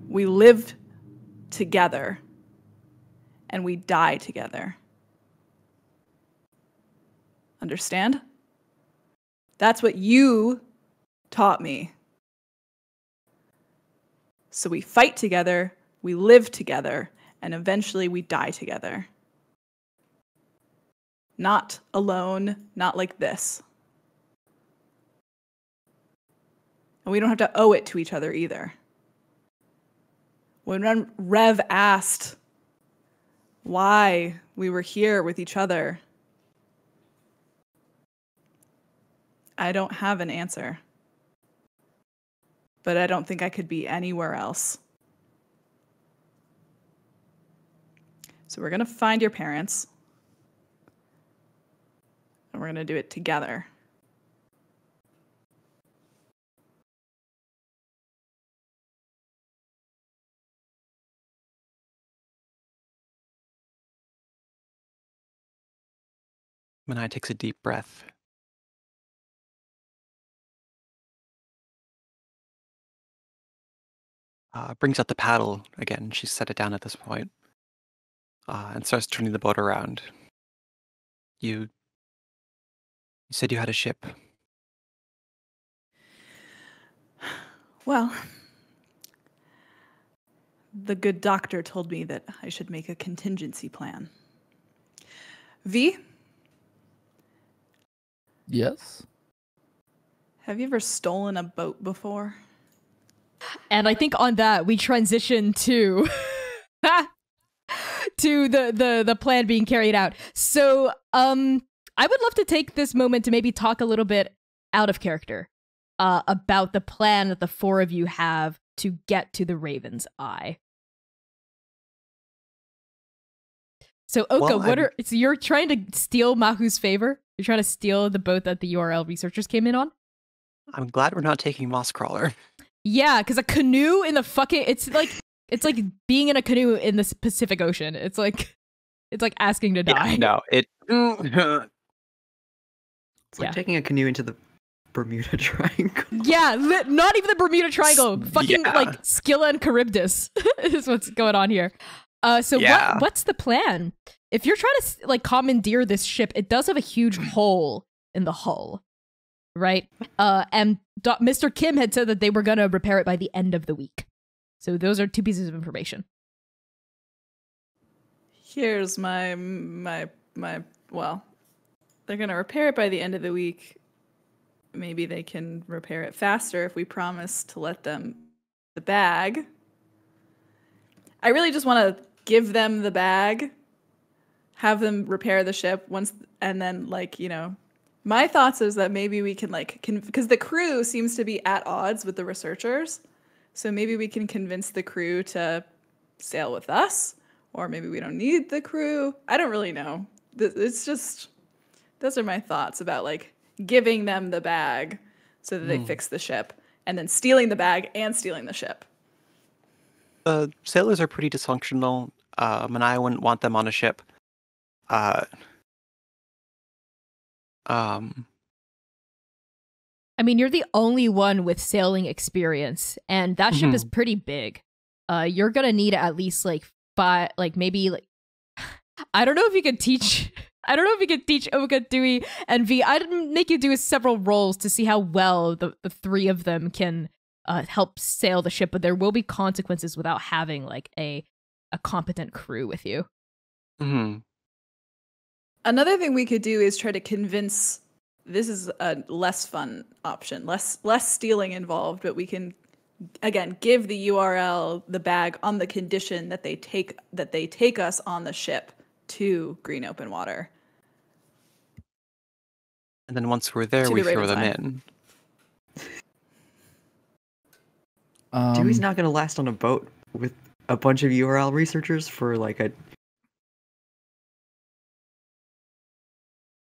we live together and we die together. Understand? That's what you taught me. So we fight together, we live together, and eventually we die together. Not alone, not like this. And we don't have to owe it to each other either. When Rev asked why we were here with each other, I don't have an answer. But I don't think I could be anywhere else. So we're going to find your parents. And we're going to do it together. Manaia takes a deep breath. Brings out the paddle again. She's set it down at this point. And starts turning the boat around. You said you had a ship. Well, the good doctor told me that I should make a contingency plan. Vee, Yes. have you ever stolen a boat before? And I think on that we transition to to the plan being carried out. So I would love to take this moment to maybe talk a little bit out of character about the plan that the four of you have to get to the Raven's Eye. So Oka, so you're trying to steal Mahu's favor? You're trying to steal the boat that the URL researchers came in on? I'm glad we're not taking Mosscrawler. Yeah, because a canoe in the fucking it's like being in a canoe in the Pacific Ocean. It's like asking to die. Yeah, no, it. It's like taking a canoe into the Bermuda Triangle. Yeah, not even the Bermuda Triangle. Fucking Yeah. like Scylla and Charybdis is what's going on here. So what's the plan? If you're trying to like commandeer this ship, it does have a huge hole in the hull, right? And Mr. Kim had said that they were going to repair it by the end of the week. So those are two pieces of information. Here's my well, they're going to repair it by the end of the week. Maybe they can repair it faster if we promise to let them the bag. I really just want to give them the bag, have them repair the ship once, and then my thoughts is that maybe we can because the crew seems to be at odds with the researchers. So maybe we can convince the crew to sail with us, or maybe we don't need the crew. I don't really know. It's just, those are my thoughts about giving them the bag so that they fix the ship, and then stealing the bag and stealing the ship. The sailors are pretty dysfunctional. Manaia wouldn't want them on a ship. I mean, you're the only one with sailing experience, and that ship is pretty big. You're gonna need at least I don't know if you could teach. I don't know if you could teach Oka, Dewey, and Vee. I'd make you do several rolls to see how well the three of them can help sail the ship, but there will be consequences without having a competent crew with you. Mm-hmm. Another thing we could do is try to convince. This is a less fun option, less stealing involved, but we can again give the URL the bag on the condition that they take us on the ship to Green Open Water. And then once we're there, we throw them in. Dewey's not going to last on a boat with a bunch of URL researchers for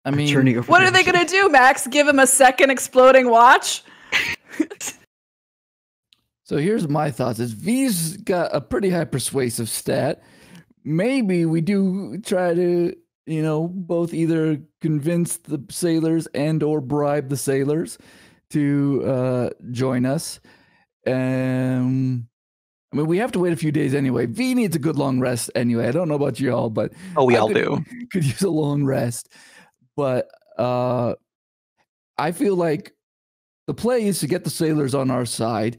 I mean, what are they going to do, Max? Give him a second exploding watch? So here's my thoughts. Is Vee's got a pretty high persuasive stat. Maybe we do try to, both either convince the sailors and or bribe the sailors to join us. I mean, we have to wait a few days anyway. Vee needs a good long rest anyway. I don't know about y'all, but we all do. Could use a long rest. But I feel like the play is to get the sailors on our side,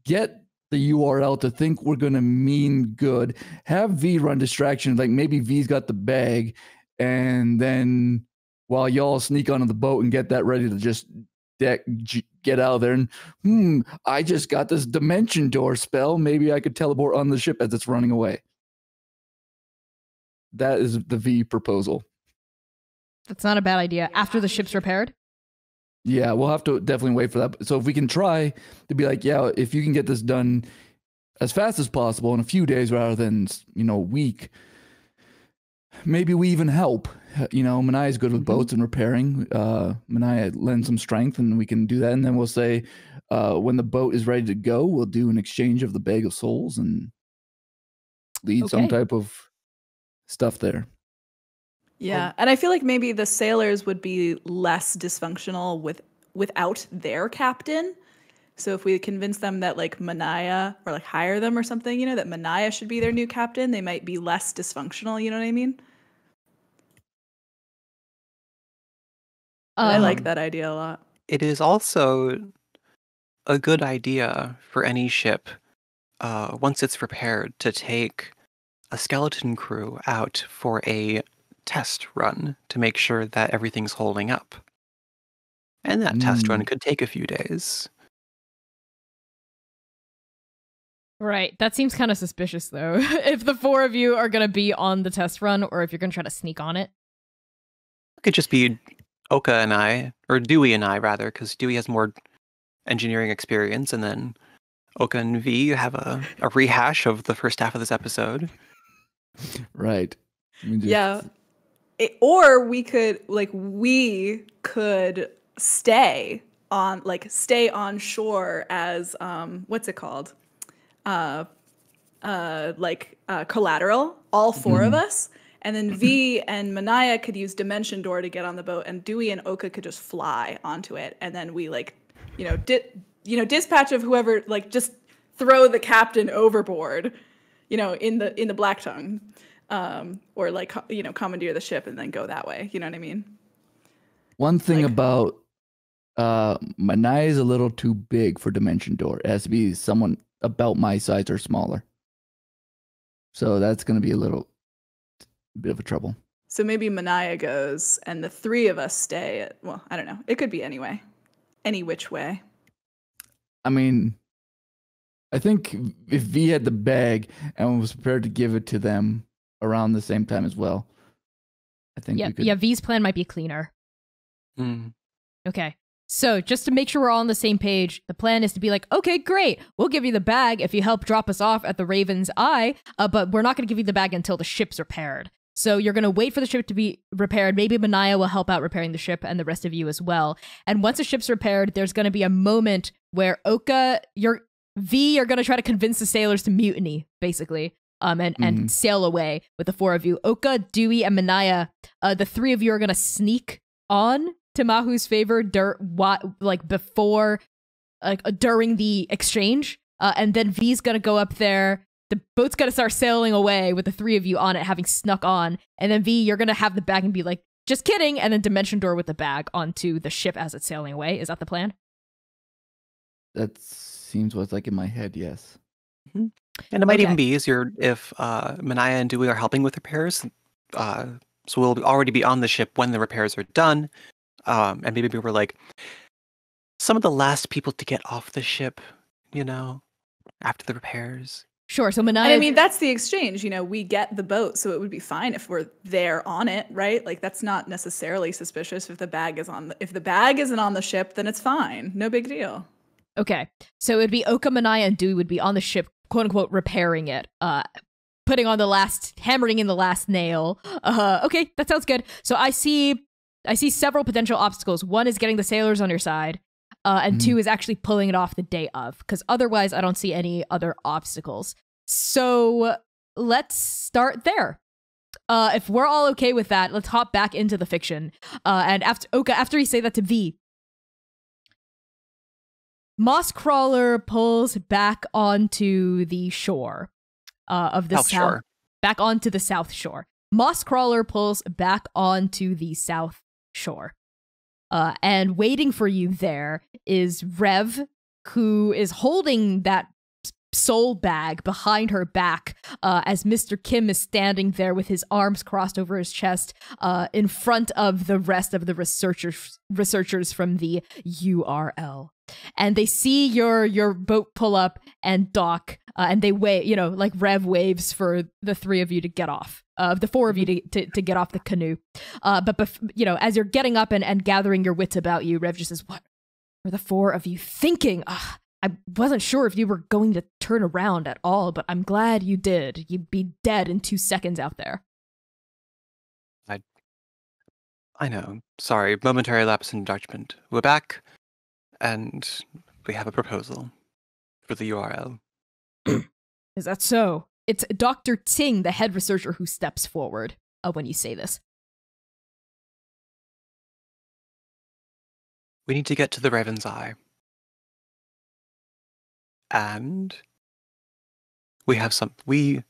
get the URL to think we're going to mean good, have Vee run distraction, maybe V's got the bag, and then while y'all sneak onto the boat and get that ready to just get out of there, and I just got this dimension door spell, maybe I could teleport on the ship as it's running away. That is the Vee proposal. That's not a bad idea. After the ship's repaired? Yeah, we'll have to definitely wait for that. So if we can try to be if you can get this done as fast as possible in a few days rather than, a week, maybe we even help. Manaia's good with boats and repairing. Manaia lends some strength and we can do that. And then we'll say, when the boat is ready to go, we'll do an exchange of the bag of souls and lead some type of stuff there. Yeah, and I feel like maybe the sailors would be less dysfunctional without their captain. So if we convince them that Manaia, or hire them or something, that Manaia should be their new captain, they might be less dysfunctional. You know what I mean? I like that idea a lot. It is also a good idea for any ship once it's repaired, to take a skeleton crew out for a test run to make sure that everything's holding up. And that test run could take a few days. Right. That seems kind of suspicious, though. If the 4 of you are going to be on the test run, or if you're going to try to sneak on it. It could just be Oka and I, or Dewey and I, rather, because Dewey has more engineering experience, and then Oka and Vee have a rehash of the first half of this episode. Right. Yeah. Or we could stay on shore as what's it called? Collateral, all 4 of us. And then Vee and Manaia could use Dimension Door to get on the boat, and Dewey and Oka could just fly onto it. And then we dispatch of whoever, just throw the captain overboard, in the Black Tongue, or commandeer the ship and then go that way. You know what I mean? One thing about Manaia is a little too big for Dimension Door. It has to be someone about my size or smaller. So that's going to be a bit of a trouble. So maybe Manaia goes and the 3 of us stay I don't know. It could be any which way. I mean, I think if V had the bag and was prepared to give it to them around the same time as well, I think we could... Yeah, V's plan might be cleaner. Okay. So just to make sure we're all on the same page, the plan is to be like, okay, great. We'll give you the bag if you help drop us off at the Raven's Eye, but we're not going to give you the bag until the ship's repaired. So you're going to wait for the ship to be repaired. Maybe Manaia will help out repairing the ship and the rest of you as well. And once the ship's repaired, there's going to be a moment where Oka, you're going to try to convince the sailors to mutiny, basically, and sail away with the 4 of you. Oka, Dewey, and Manaia, the 3 of you are going to sneak on to Mahu's favor during the exchange, and then V's gonna go up there. The boat's gonna start sailing away with the 3 of you on it, having snuck on, and then V, you're gonna have the bag and be like, just kidding, and then Dimension Door with the bag onto the ship as it's sailing away. Is that the plan? That seems what's in my head, yes. And it might even be easier if Manaia and Dewey are helping with repairs, so we'll already be on the ship when the repairs are done. And maybe we were some of the last people to get off the ship, after the repairs. Sure. So Manaia... And I mean, that's the exchange. We get the boat, so it would be fine if we're there on it, right? That's not necessarily suspicious if the bag is if the bag isn't on the ship, then it's fine. No big deal. Okay. So it'd be Oka, Manaia, and Dewey would be on the ship, quote unquote, repairing it, hammering in the last nail. Okay, that sounds good. So I see several potential obstacles. 1 is getting the sailors on your side, and 2 is actually pulling it off the day of, because otherwise I don't see any other obstacles. So let's start there. If we're all okay with that, let's hop back into the fiction. And after you say that to V, Mosscrawler pulls back onto the shore of the south, back onto the south shore. Mosscrawler pulls back onto the south shore. And waiting for you there is Rev, who is holding that soul bag behind her back as Mr. Kim is standing there with his arms crossed over his chest in front of the rest of the researchers from the URL. And they see your boat pull up and dock, and they wave, Rev waves for the 3 of you to get off. The 4 of you to get off the canoe. But as you're getting up and gathering your wits about you, Rev just says, "What were the 4 of you thinking? I wasn't sure if you were going to turn around at all, but I'm glad you did. You'd be dead in 2 seconds out there." I know. Sorry, momentary lapse in judgment. We're back, and we have a proposal for the URL. Is that so? It's Dr. Ting, the head researcher, who steps forward when you say this. We need to get to the Raven's Eye. And we have we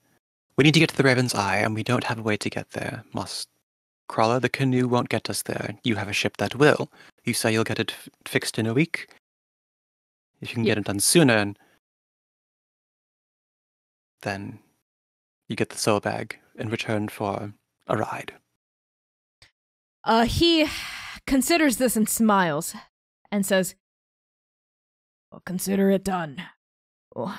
need to get to the Raven's Eye, and we don't have a way to get there. Mosscrawler, the canoe won't get us there. You have a ship that will. You say you'll get it fixed in a week. If you can get it done sooner, and then you get the soul bag in return for a ride. He considers this and smiles and says, well, consider it done. Well,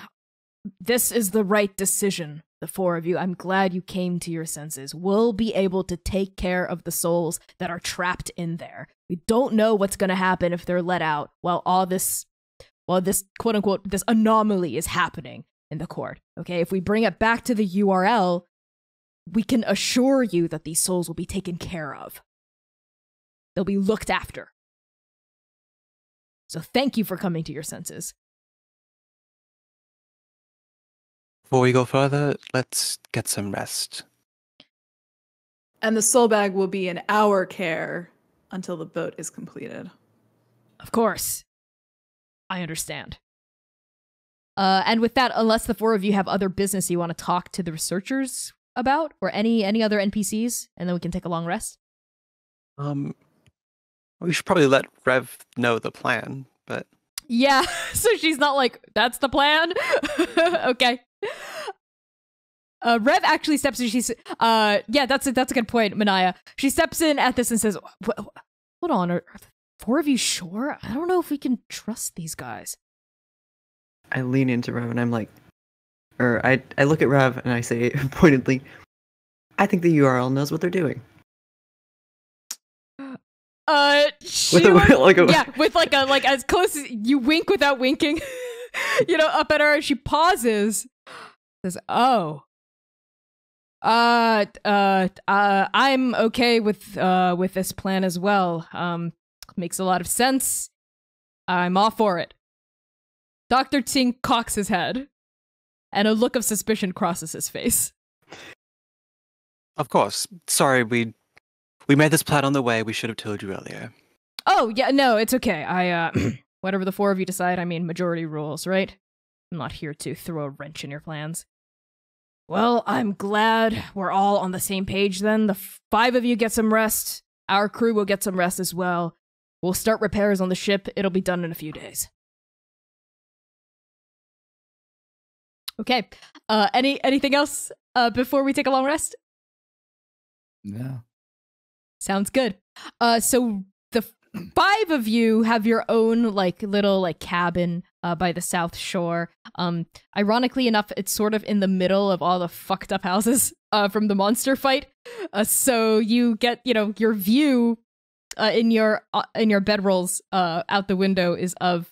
this is the right decision, the four of you. I'm glad you came to your senses. We'll be able to take care of the souls that are trapped in there. We don't know what's going to happen if they're let out while this quote-unquote, this anomaly is happening in the court. Okay, if we bring it back to the URL, we can assure you that these souls will be taken care of. They'll be looked after. So thank you for coming to your senses. Before we go further, let's get some rest. And the soul bag will be in our care until the boat is completed. Of course. I understand. And with that, unless the four of you have other business you want to talk to the researchers about, or any other NPCs, and then we can take a long rest. We should probably let Rev know the plan, but... Yeah, so she's not like, that's the plan? Okay. Rev actually steps in, she's, yeah, that's a good point, Manaia. She steps in at this and says, hold on, are the four of you sure? I don't know if we can trust these guys. I lean into Rev and I'm like, I look at Rev and I say pointedly, I think the URL knows what they're doing. With as close as you wink without winking, up at her. She pauses, says, "Oh, I'm okay with this plan as well. Makes a lot of sense. I'm all for it." Dr. Ting cocks his head, and a look of suspicion crosses his face. Of course. Sorry, we made this plan on the way. We should have told you earlier. Oh, yeah, no, it's okay. Whatever the four of you decide, I mean, majority rules, right? I'm not here to throw a wrench in your plans. Well, I'm glad we're all on the same page then. The five of you get some rest. Our crew will get some rest as well. We'll start repairs on the ship. It'll be done in a few days. Okay. Anything else before we take a long rest? Yeah. Sounds good. So the five of you have your own little cabin by the South Shore. Ironically enough, it's sort of in the middle of all the fucked up houses from the monster fight. So you get your view in your bedrolls out the window is of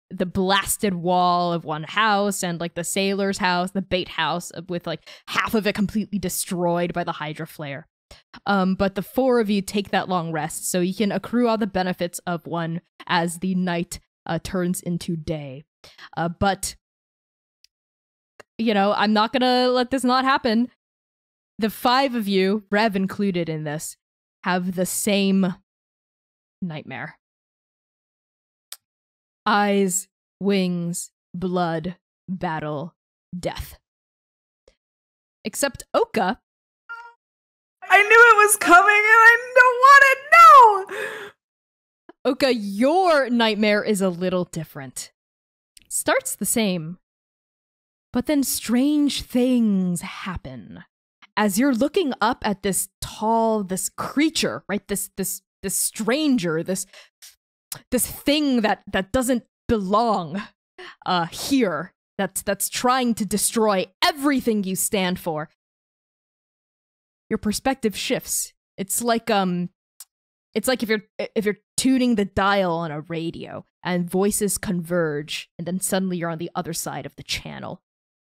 the blasted wall of one house and the sailor's house, the bait house with half of it completely destroyed by the Hydra flare. But the four of you take that long rest, so you can accrue all the benefits of one as the night turns into day. But I'm not gonna let this not happen. The five of you, Rev included in this, have the same nightmare. Eyes, wings, blood, battle, death. Except Oka. I knew it was coming and I don't want to know! Oka, your nightmare is a little different. Starts the same, but then strange things happen. As you're looking up at this creature, right? This stranger, this thing that doesn't belong here, that's trying to destroy everything you stand for. Your perspective shifts. It's like if you're tuning the dial on a radio and voices converge, and then suddenly you're on the other side of the channel.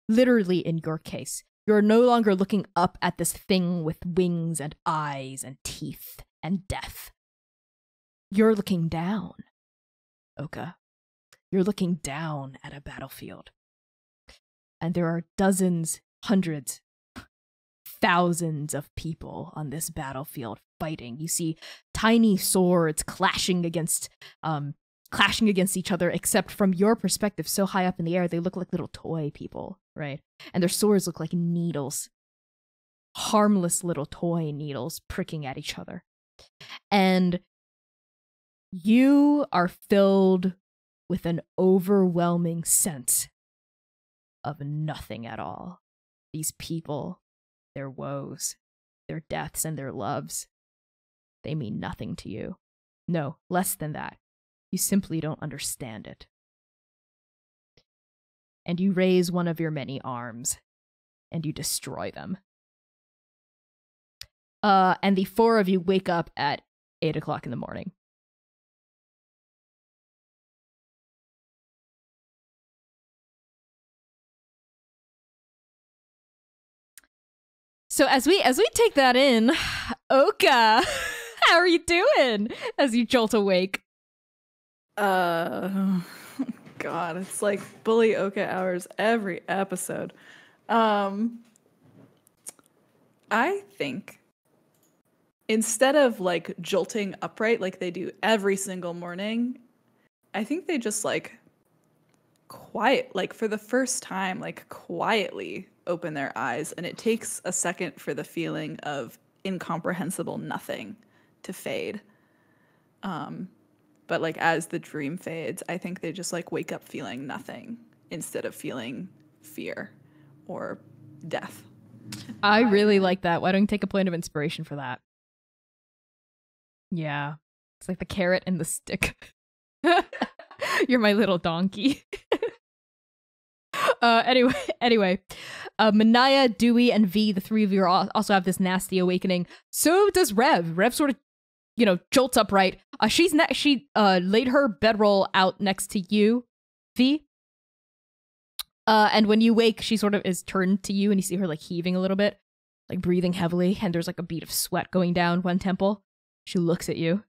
Literally, in your case, you're no longer looking up at this thing with wings and eyes and teeth and death. You're looking down, Oka. You're looking down at a battlefield. And there are dozens, hundreds, thousands of people on this battlefield fighting. You see tiny swords clashing against each other, except from your perspective, so high up in the air, they look like little toy people, right? And their swords look like needles. Harmless little toy needles pricking at each other. And you are filled with an overwhelming sense of nothing at all. These people, their woes, their deaths, and their loves, they mean nothing to you. No, less than that. You simply don't understand it. And you raise one of your many arms, and you destroy them. And the four of you wake up at 8 o'clock in the morning. So as we take that in, Oka, how are you doing as you jolt awake? God, it's like bully Oka hours every episode. I think instead of like jolting upright like they do every single morning, I think they just like for the first time, like quietly open their eyes, and it takes a second for the feeling of incomprehensible nothing to fade. But like as the dream fades, I think they just like wake up feeling nothing instead of feeling fear or death. I really like that. Why don't you take a point of inspiration for that? Yeah. It's like the carrot and the stick. You're my little donkey. Anyway, Manaia, Dewey, and Vee, the three of you also have this nasty awakening. So does Rev. Rev sort of, jolts upright. She laid her bedroll out next to you, Vee. And when you wake, she sort of is turned to you, and you see her like heaving a little bit, like breathing heavily, and there's like a bead of sweat going down one temple. She looks at you.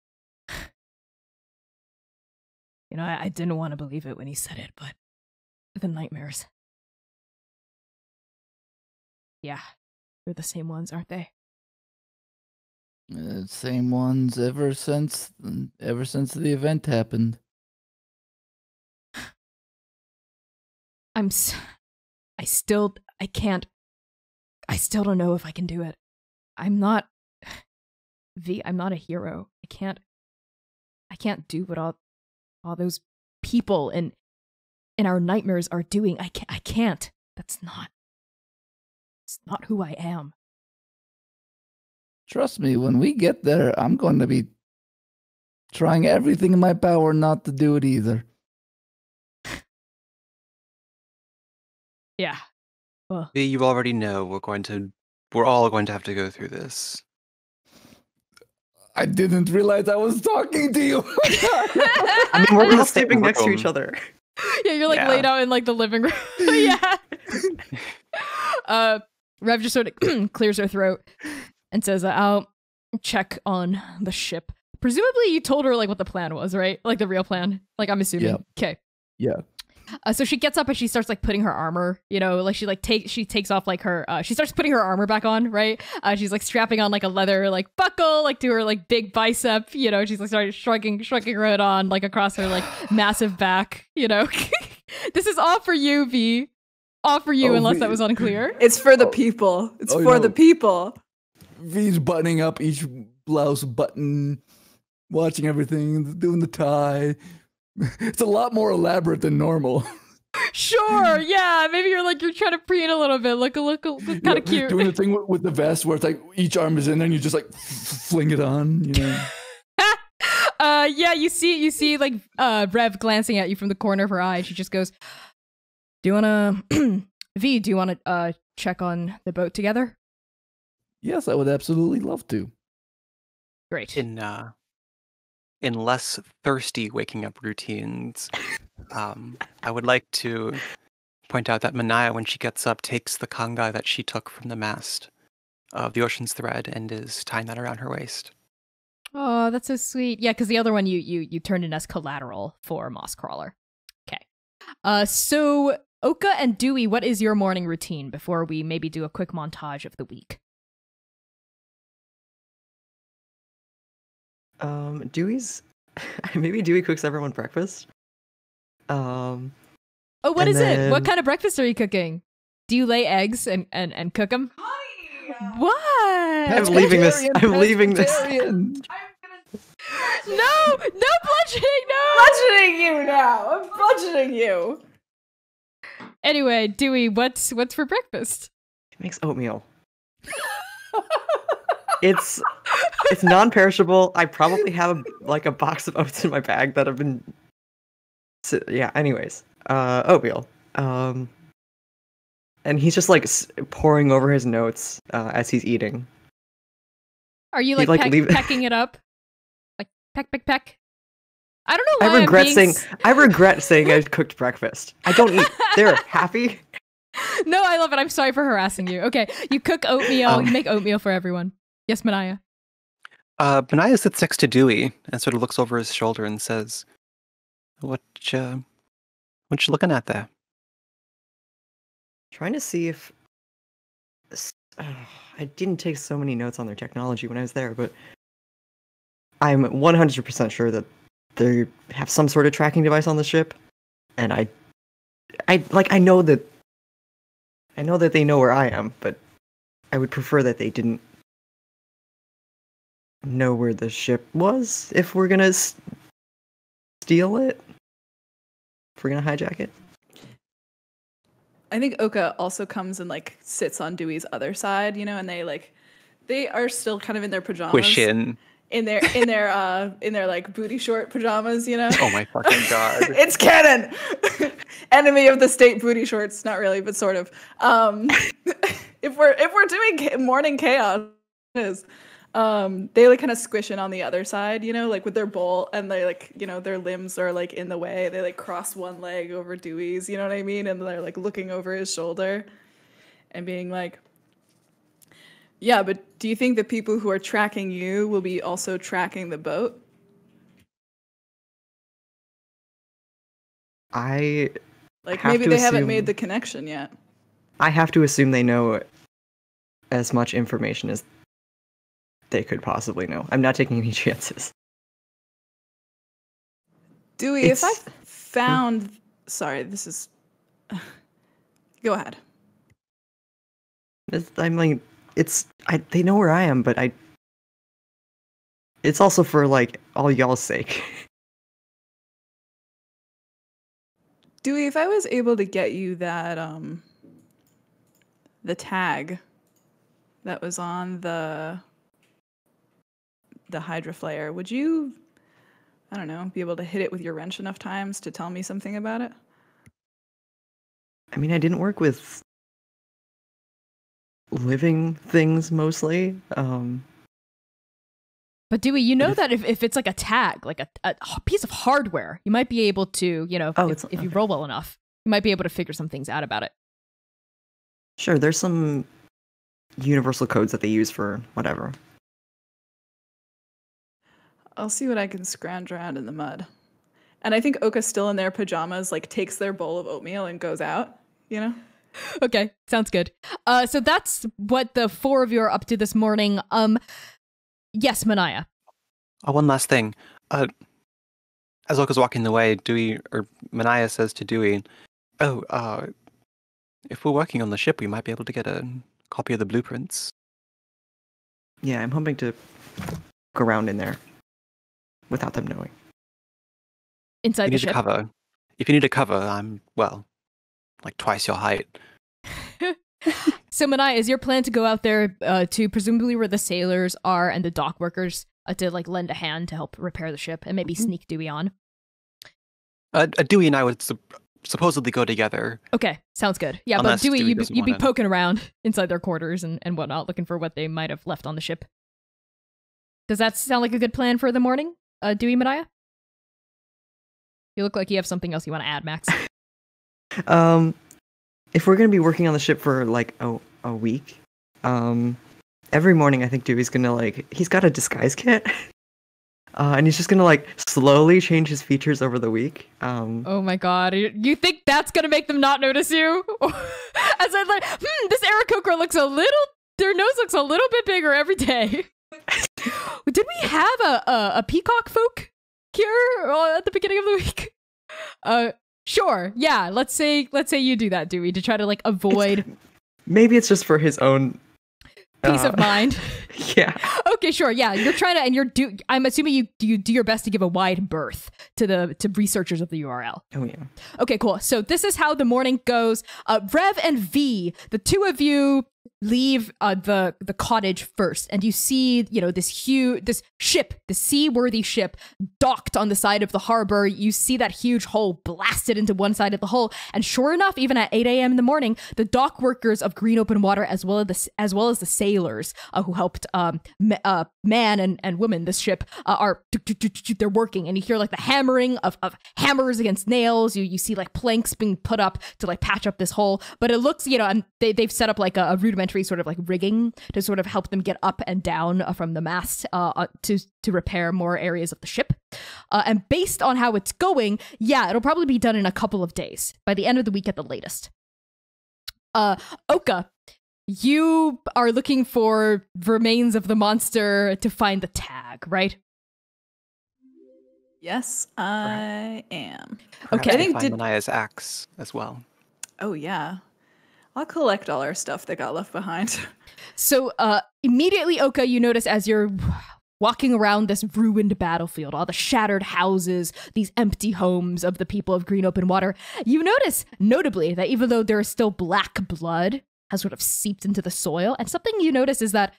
I didn't want to believe it when he said it, but the nightmares. Yeah, they're the same ones, aren't they? Same ones ever since the event happened. I still don't know if I can do it. I'm not a hero. I can't do what all those people in our nightmares are doing. I can't. It's not who I am. Trust me, when we get there, I'm going to be trying everything in my power not to do it either. Yeah. Well, You already know we're all going to have to go through this. I didn't realize I was talking to you. I mean, we're all sleeping next to each other. Yeah, you're like laid out in like the living room. Yeah. Rev just sort of clears her throat and says, "I'll check on the ship." Presumably, you told her like what the plan was, right? Like the real plan. Like I'm assuming. Okay. Yeah. So she gets up and she starts like putting her armor, like she takes off like her, she starts putting her armor back on, right? She's like strapping on like a leather like buckle, like to her like big bicep, she's like started shrugging her hood on like across her like massive back, This is all for you, Vee. All for you, unless that was unclear. It's for the people. It's for the people. Vee's buttoning up each blouse button, watching everything, doing the tie. It's a lot more elaborate than normal. Sure, yeah. Maybe you're trying to preen a little bit. Look kind of cute. Doing the thing with the vest where it's like each arm is in there and you just like fling it on, Yeah, you see like Rev glancing at you from the corner of her eye. She just goes, "Do you wanna Vee, do you wanna check on the boat together?" Yes, I would absolutely love to. Great. In less thirsty waking up routines, I would like to point out that Manaia, when she gets up, takes the conga that she took from the mast of the Ocean's Thread and is tying that around her waist. Oh, that's so sweet. Yeah, because the other one you turned in as collateral for Mosscrawler. Okay. So Oka and Dewey, what is your morning routine before we maybe do a quick montage of the week? Dewey's maybe Dewey cooks everyone breakfast. Oh, what is it? What kind of breakfast are you cooking? Do you lay eggs and cook them? What? I'm leaving this. No bludgeoning, no! Bludgeoning you now. I'm bludgeoning you. Anyway, Dewey, what's for breakfast? He makes oatmeal. It's non-perishable. I probably have a box of oats in my bag that have been. Yeah. Anyways, oatmeal. And he's just like pouring over his notes as he's eating. Are you like, pecking it up? Like peck? I don't know why I regret saying I cooked breakfast. I don't eat. They're happy. No, I love it. I'm sorry for harassing you. Okay, you cook oatmeal. You make oatmeal for everyone. Yes, Manaia. Manaia sits next to Dewey and sort of looks over his shoulder and says, what you looking at there? Trying to see if I didn't take so many notes on their technology when I was there, but I'm 100% sure that they have some sort of tracking device on the ship, and I know that they know where I am, but I would prefer that they didn't know where the ship was if we're gonna steal it, if we're gonna hijack it. I think Oka also comes and like sits on Dewey's other side, you know, and they are still kind of in their pajamas. Push in their like booty short pajamas, you know. Oh my fucking god! It's canon. Enemy of the state booty shorts, not really, but sort of. If we're doing morning chaos, it is. They like kind of squish in on the other side, you know, like with their bowl, and they like, you know, their limbs are like in the way. They like cross one leg over Dewey's, you know what I mean? And they're like looking over his shoulder and being like, yeah, but do you think the people who are tracking you will be also tracking the boat? Maybe they haven't made the connection yet. I have to assume they know as much information as they could possibly know. I'm not taking any chances. Dewey, if I found... Sorry, this is... Go ahead. They know where I am, but it's also for, like, all y'all's sake. Dewey, if I was able to get you that, the tag that was on the Hydra Flare, would you, I don't know, be able to hit it with your wrench enough times to tell me something about it? I mean, I didn't work with living things mostly. But Dewey, you know that if it's like a tag, like a piece of hardware, you might be able to, you know, if you roll well enough, you might be able to figure some things out about it. Sure, there's some universal codes that they use for whatever. I'll see what I can scrounge around in the mud. And I think Oka's still in their pajamas, like takes their bowl of oatmeal and goes out, you know? Okay, sounds good. So that's what the four of you are up to this morning. Yes, Manaia. One last thing. As Oka's walking away, Manaia says to Dewey, if we're working on the ship, we might be able to get a copy of the blueprints. Yeah, I'm hoping to go around in there without them knowing. Inside the ship. If you need a cover, I'm, well, like twice your height. So, Manaia, is your plan to go out there to presumably where the sailors are and the dock workers to like lend a hand to help repair the ship and maybe sneak Dewey on? Dewey and I would supposedly go together. Okay, sounds good. Yeah, Unless but Dewey, Dewey you'd be poking around inside their quarters and whatnot, looking for what they might have left on the ship. Does that sound like a good plan for the morning, Dewey, Manaia? You look like you have something else you want to add, Max. If we're going to be working on the ship for, like, a week, every morning I think Dewey's going to, like, he's got a disguise kit, and he's just going to, like, slowly change his features over the week. Oh my god, you think that's going to make them not notice you? As I'm like, this Aarakocra looks their nose looks a little bit bigger every day. Did we have a peacock folk here at the beginning of the week? Sure. Yeah. Let's say you do that, Dewey, to try to like avoid. Maybe it's just for his own peace of mind. Yeah. Okay, sure. Yeah, you're trying to, and I'm assuming you do your best to give a wide berth to researchers of the URL. Oh yeah. Okay, cool. So this is how the morning goes. Rev and Vee, the two of you leave the cottage first, and you see, this ship, the seaworthy ship, docked on the side of the harbor. You see that huge hole blasted into one side of the hull, and sure enough, even at 8 a.m. in the morning, the dock workers of Green Open Water, as well as the sailors who helped man and woman this ship they're working, and you hear like the hammering of hammers against nails. You see like planks being put up to like patch up this hole, but it looks, and they've set up like a rudimentary sort of like rigging to sort of help them get up and down from the mast to repair more areas of the ship. And based on how it's going, yeah, it'll probably be done in a couple of days, by the end of the week at the latest. Oka, you are looking for remains of the monster to find the tag, right? Yes, I am. Perhaps Okay, I we think find Manaia's axe as well. Oh yeah, I'll collect all our stuff that got left behind. So immediately, Oka, you notice as you're walking around this ruined battlefield, all the shattered houses, these empty homes of the people of Green Open Water, you notice, notably, that even though there is still black blood has sort of seeped into the soil, and something you notice is that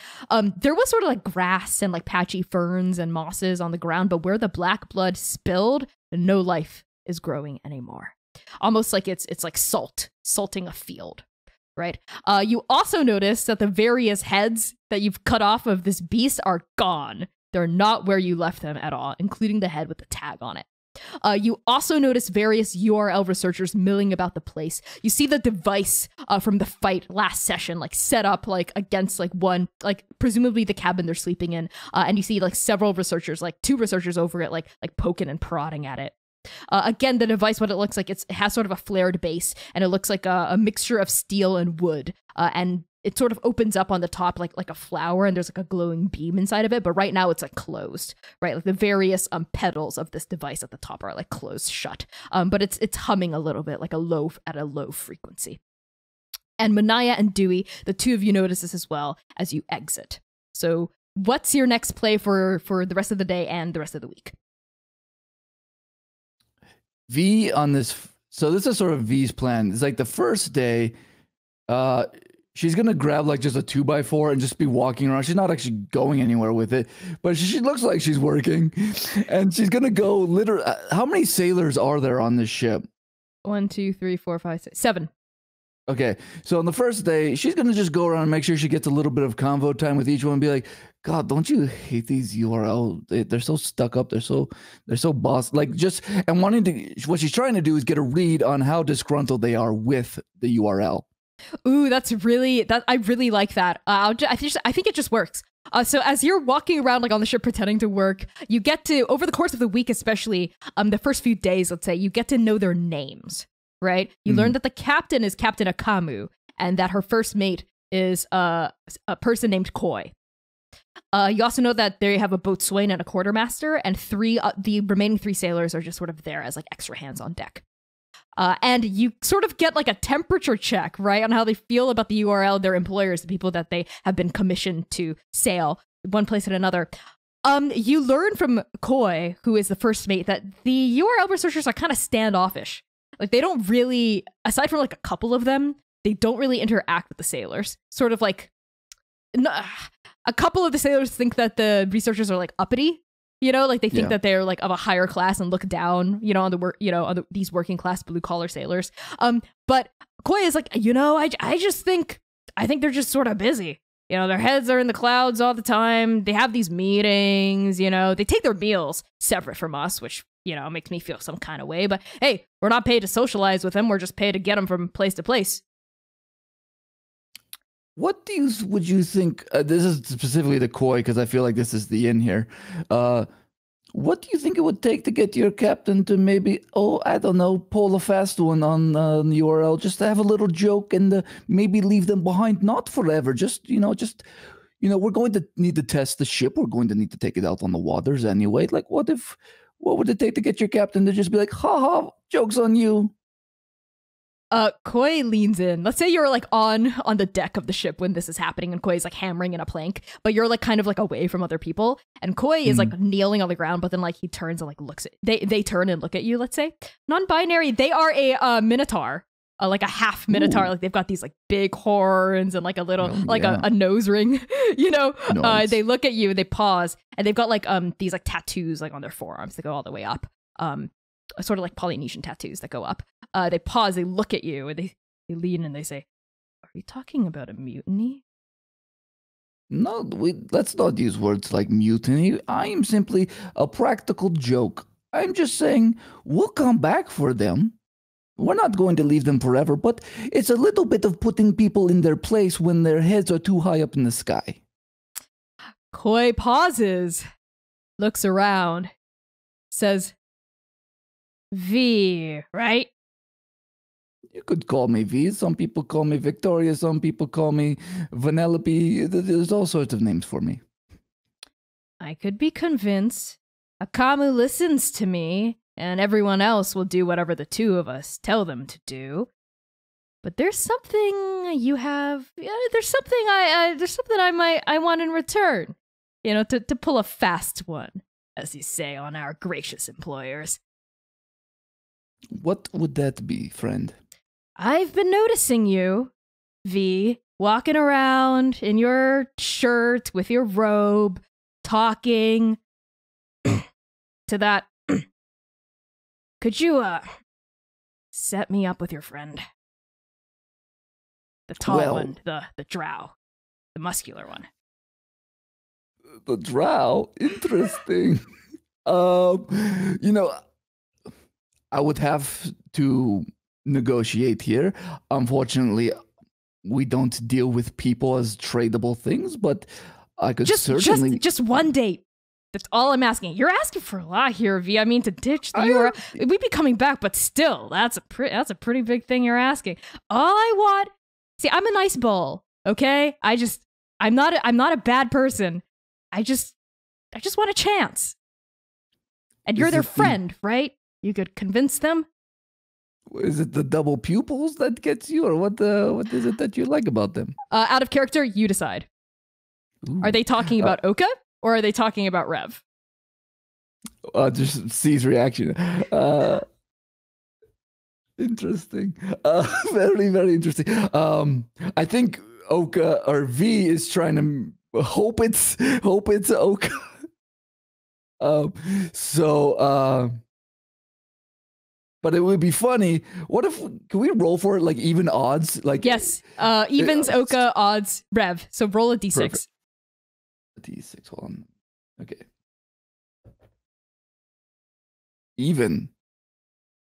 there was sort of like grass and like patchy ferns and mosses on the ground, but where the black blood spilled, no life is growing anymore. Almost like it's like salting a field. Right. You also notice that the various heads that you've cut off of this beast are gone. They're not where you left them at all, including the head with the tag on it. You also notice various URL researchers milling about the place. You see the device from the fight last session, like set up like against like one, like presumably the cabin they're sleeping in. And you see like several researchers, like 2 researchers over it, like poking and prodding at it. Again, the device, what it looks like, it has sort of a flared base, and it looks like a mixture of steel and wood, and it sort of opens up on the top like a flower, and there's like a glowing beam inside of it, but right now it's like closed, right? Like the various pedals of this device at the top are like closed shut, but it's humming a little bit, like at a low frequency. And Manaia and Dewey, the 2 of you notice this as well as you exit. So what's your next play for the rest of the day and the rest of the week? Vee on this, so this is sort of Vee's plan. It's like the first day, she's gonna grab like just a 2x4 and just be walking around. She's not actually going anywhere with it, but she looks like she's working, and she's gonna go literally. How many sailors are there on this ship? 1, 2, 3, 4, 5, 6, 7. Okay, so on the first day, she's gonna just go around and make sure she gets a little bit of convo time with each one and be like, God, don't you hate these URL? They're so stuck up. They're so boss. Like just, and wanting to, what she's trying to do is get a read on how disgruntled they are with the URL. Ooh, I really like that. I think it just works. So as you're walking around like on the ship pretending to work, you get to, over the course of the week, especially the first few days, let's say, you get to know their names, right? You learn that the captain is Captain Akamu, and that her first mate is a person named Koi. You also know that they have a boatswain and a quartermaster, and the remaining 3 sailors are just sort of there as like extra hands on deck. And you sort of get like a temperature check, right, on how they feel about the URL, their employers, the people that they have been commissioned to sail one place and another. You learn from Koi, who is the first mate, that the URL researchers are kind of standoffish. Like they don't really, aside from like a couple of them, they don't really interact with the sailors. Sort of like, a couple of the sailors think that the researchers are like uppity, like they think that they're like of a higher class and look down, on the work, on these working class blue collar sailors. But Koi is like, I think they're just sort of busy. Their heads are in the clouds all the time. They have these meetings, they take their meals separate from us, which, makes me feel some kind of way. But hey, we're not paid to socialize with them. We're just paid to get them from place to place. What would you think? This is specifically the Koi, because I feel like this is the in here. What do you think it would take to get your captain to maybe, I don't know, pull a fast one on the URL, just to have a little joke and maybe leave them behind, not forever. We're going to need to test the ship. We're going to need to take it out on the waters anyway. Like, what would it take to get your captain to just be like, ha ha, joke's on you? Koi leans in. Let's say you're like on the deck of the ship when this is happening, and Koi's like hammering in a plank, but you're like kind of like away from other people, and Koi is like kneeling on the ground, but then like he turns and like looks at they turn and look at you. Let's say non-binary, they are a minotaur. Like a half minotaur. Like they've got these like big horns and like a little a nose ring, you know. Nice. They look at you, they pause, and they've got like these like tattoos like on their forearms that go all the way up, sort of like Polynesian tattoos that go up. They pause, they look at you, and they lean and they say, "Are you talking about a mutiny?" No, let's not use words like mutiny. I am simply a practical joke. I'm just saying we'll come back for them. We're not going to leave them forever, but it's a little bit of putting people in their place when their heads are too high up in the sky. Koi pauses, looks around, says, "V, right?" You could call me V. Some people call me Victoria. Some people call me Vanellope. There's all sorts of names for me. I could be convinced. Akamu listens to me, and everyone else will do whatever the two of us tell them to do. But there's something you have. There's something I want in return. You know, to pull a fast one, as you say on our gracious employers. What would that be, friend? I've been noticing you, V, walking around in your shirt with your robe, talking to that. Could you, set me up with your friend? The tall one, the drow, the muscular one. The drow? Interesting. You know, I would have to negotiate here. Unfortunately, we don't deal with people as tradable things, but I could certainly... Just one date. That's all I'm asking. You're asking for a lot here, V. I mean, to ditch the URL. We'd be coming back, but still, that's a pretty big thing you're asking. All I want... See, I'm a nice bull, okay? I'm not a bad person. I just want a chance. And you're their friend, right? You could convince them. Is it the double pupils that gets you, or what is it that you like about them? Out of character, you decide. Ooh. Are they talking about Oka, or are they talking about Rev? Just C's reaction. Interesting. Very, very interesting. I think Oka or V is trying to hope it's Oka. But it would be funny. What if, can we roll for it like even odds? Like yes, evens, Oka, odds, Rev. So roll a d6. Perfect. A d6, hold on. Okay. Even.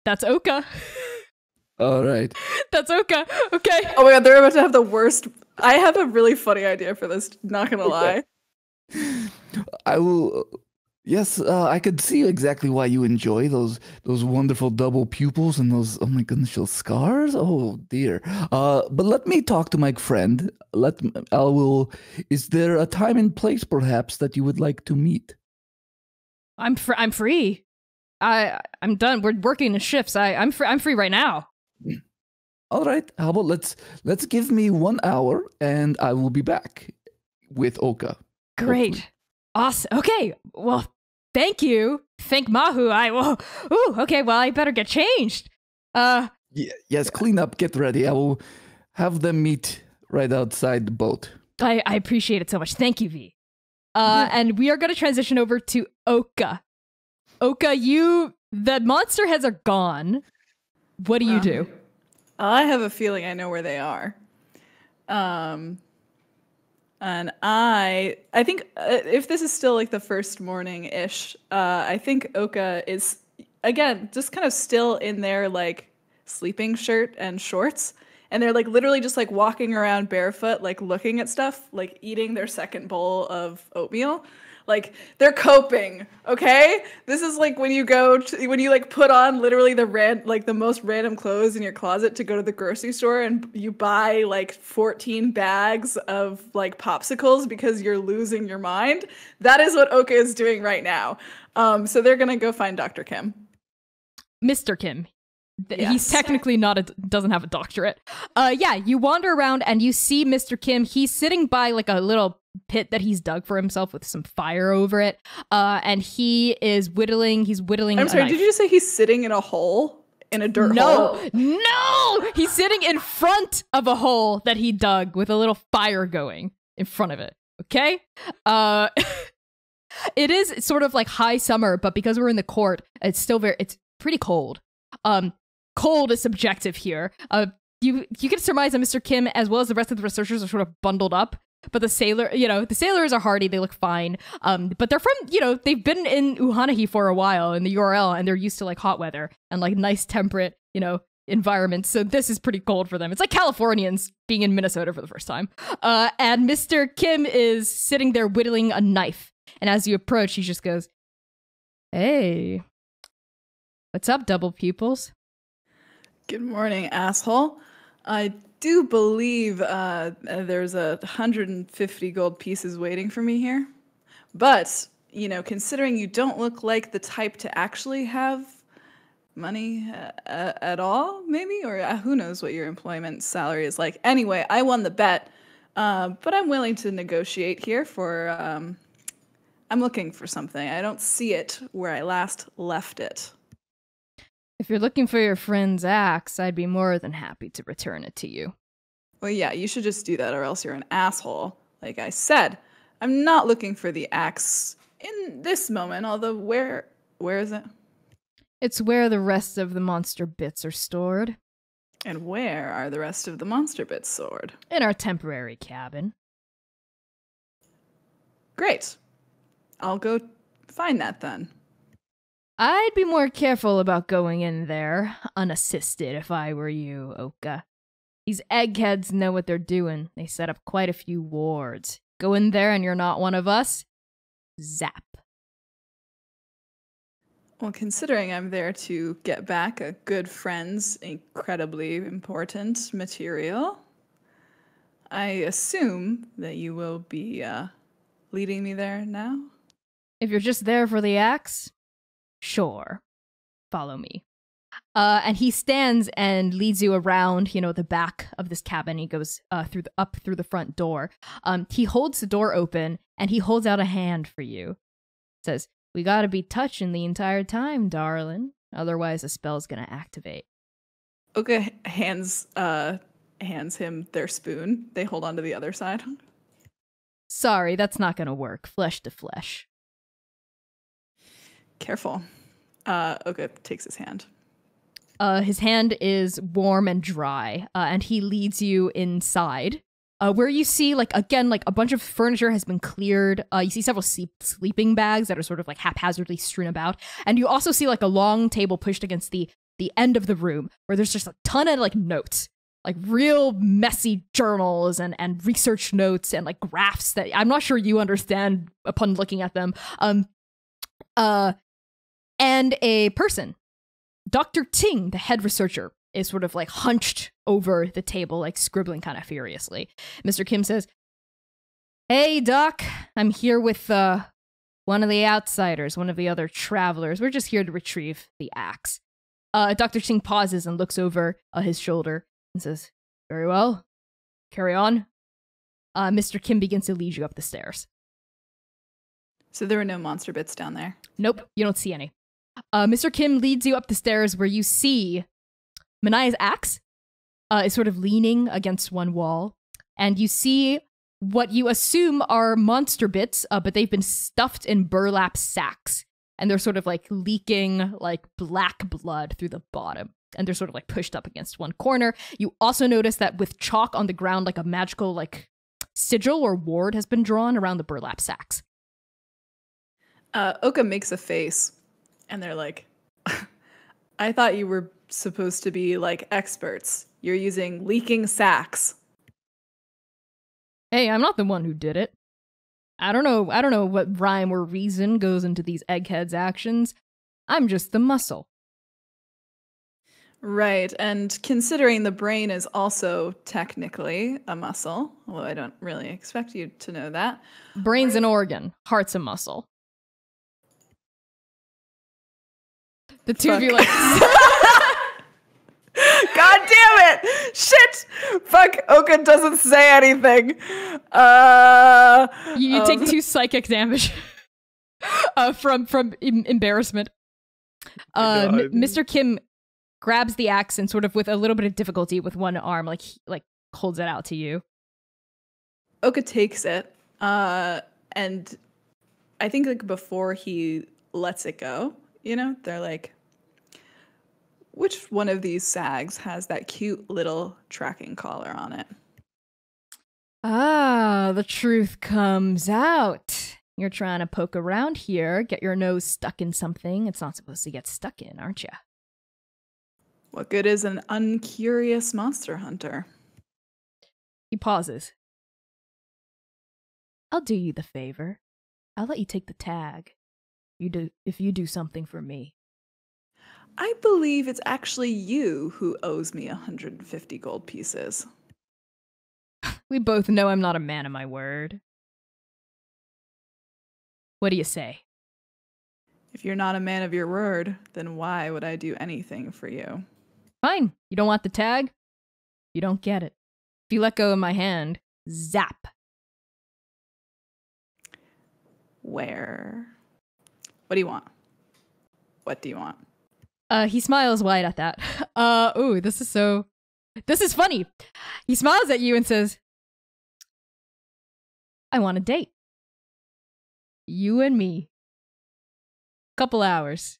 That's Oka. All right. That's Oka. Okay. Oh my god, they're about to have the worst. I have a really funny idea for this, not gonna lie. I will. Yes, I could see exactly why you enjoy those wonderful double pupils and those, oh my goodness, those scars. Oh dear. But let me talk to my friend. Is there a time and place perhaps that you would like to meet? I'm free. I'm done. We're working in shifts. I'm free right now. All right. How about let's give me 1 hour and I will be back with Oka. Great. Hopefully. Awesome. Okay. Well, thank you. Thank Mahu. Okay. Well, I better get changed. Yes. Clean up. Get ready. I will have them meet right outside the boat. I appreciate it so much. Thank you, V. And we are going to transition over to Oka. Oka, the monster heads are gone. What do you do? I have a feeling I know where they are. And I think if this is still like the first morning-ish, I think Oka is, again, just kind of still in their like sleeping shirt and shorts. And they're like literally just like walking around barefoot, like looking at stuff, like eating their second bowl of oatmeal. Like they're coping, okay? This is like when you like put on literally the most random clothes in your closet to go to the grocery store and you buy like 14 bags of like popsicles because you're losing your mind. That is what Oka is doing right now. So they're gonna go find Dr. Kim. Mr. Kim. He's technically doesn't have a doctorate. Yeah, you wander around and you see Mr. Kim. He's sitting by like a little pit that he's dug for himself with some fire over it. And he is whittling. He's whittling. I'm sorry, did you just say he's sitting in a hole? In a dirt hole? No! He's sitting in front of a hole that he dug with a little fire going in front of it. Okay? It is sort of like high summer, but because we're in the court, it's pretty cold. Cold is subjective here. You can surmise that Mr. Kim, as well as the rest of the researchers, are sort of bundled up. But the sailors are hardy. They look fine. But they're from, they've been in Uhanahi for a while in the URL, and they're used to like hot weather and like nice temperate, environments. So this is pretty cold for them. It's like Californians being in Minnesota for the first time. And Mr. Kim is sitting there whittling a knife. And as you approach, he just goes, "Hey, what's up, double pupils?" Good morning, asshole. I do believe there's 150 gold pieces waiting for me here. But, considering you don't look like the type to actually have money at all, maybe? Or who knows what your employment salary is like. Anyway, I won the bet, but I'm willing to negotiate here for... I'm looking for something. I don't see it where I last left it. If you're looking for your friend's axe, I'd be more than happy to return it to you. Well, yeah, you should just do that or else you're an asshole. Like I said, I'm not looking for the axe in this moment, although where is it? It's where the rest of the monster bits are stored. And where are the rest of the monster bits stored? In our temporary cabin. Great. I'll go find that then. I'd be more careful about going in there, unassisted, if I were you, Oka. These eggheads know what they're doing. They set up quite a few wards. Go in there and you're not one of us? Zap. Well, considering I'm there to get back a good friend's incredibly important material, I assume that you will be leading me there now? If you're just there for the axe, sure. Follow me. And he stands and leads you around, the back of this cabin. He goes up through the front door. He holds the door open and he holds out a hand for you. Says, "We gotta be touching the entire time, darling. Otherwise the spell's gonna activate." Okay, hands him their spoon. They hold on to the other side. Sorry, that's not gonna work. Flesh to flesh. Careful. Oka takes his hand. His hand is warm and dry, and he leads you inside, where you see, a bunch of furniture has been cleared. You see several sleeping bags that are sort of, haphazardly strewn about, and you also see, a long table pushed against the end of the room, where there's just a ton of, notes, real messy journals and research notes and, graphs that I'm not sure you understand upon looking at them. And a person. Dr. Ting, the head researcher, is sort of hunched over the table, scribbling kind of furiously. Mr. Kim says, "Hey, Doc, I'm here with one of the outsiders, one of the other travelers. We're just here to retrieve the axe." Dr. Ting pauses and looks over his shoulder and says, "Very well, carry on." Mr. Kim begins to lead you up the stairs. So there were no monster bits down there? Nope, you don't see any. Mr. Kim leads you up the stairs where you see Manaia's axe is sort of leaning against one wall, and you see what you assume are monster bits, but they've been stuffed in burlap sacks, and they're sort of leaking black blood through the bottom, and they're sort of pushed up against one corner. You also notice that with chalk on the ground, a magical sigil or ward has been drawn around the burlap sacks. Oka makes a face, and they're like, "I thought you were supposed to be experts. You're using leaking sacks." Hey, I'm not the one who did it. I don't know what rhyme or reason goes into these eggheads' actions. I'm just the muscle. Right, and considering the brain is also technically a muscle, although I don't really expect you to know that. Brain's an organ, heart's a muscle. The two of you God damn it! Shit! Fuck, Oka doesn't say anything. You take 2 psychic damage from embarrassment. Mr. Kim grabs the axe and sort of with a little bit of difficulty with one arm, like holds it out to you. Oka takes it, and I think like before he lets it go, you know, they're like, which one of these sags has that cute little tracking collar on it? Ah, the truth comes out. You're trying to poke around here, get your nose stuck in something it's not supposed to get stuck in, aren't you? What good is an uncurious monster hunter? He pauses. I'll do you the favor. I'll let you take the tag. If you do something for me. I believe it's actually you who owes me 150 gold pieces. We both know I'm not a man of my word. What do you say? If you're not a man of your word, then why would I do anything for you? Fine. You don't want the tag? You don't get it. If you let go of my hand, zap. Where? What do you want? What do you want? He smiles wide at that. Ooh, this is funny. He smiles at you and says, I want a date. You and me. Couple hours.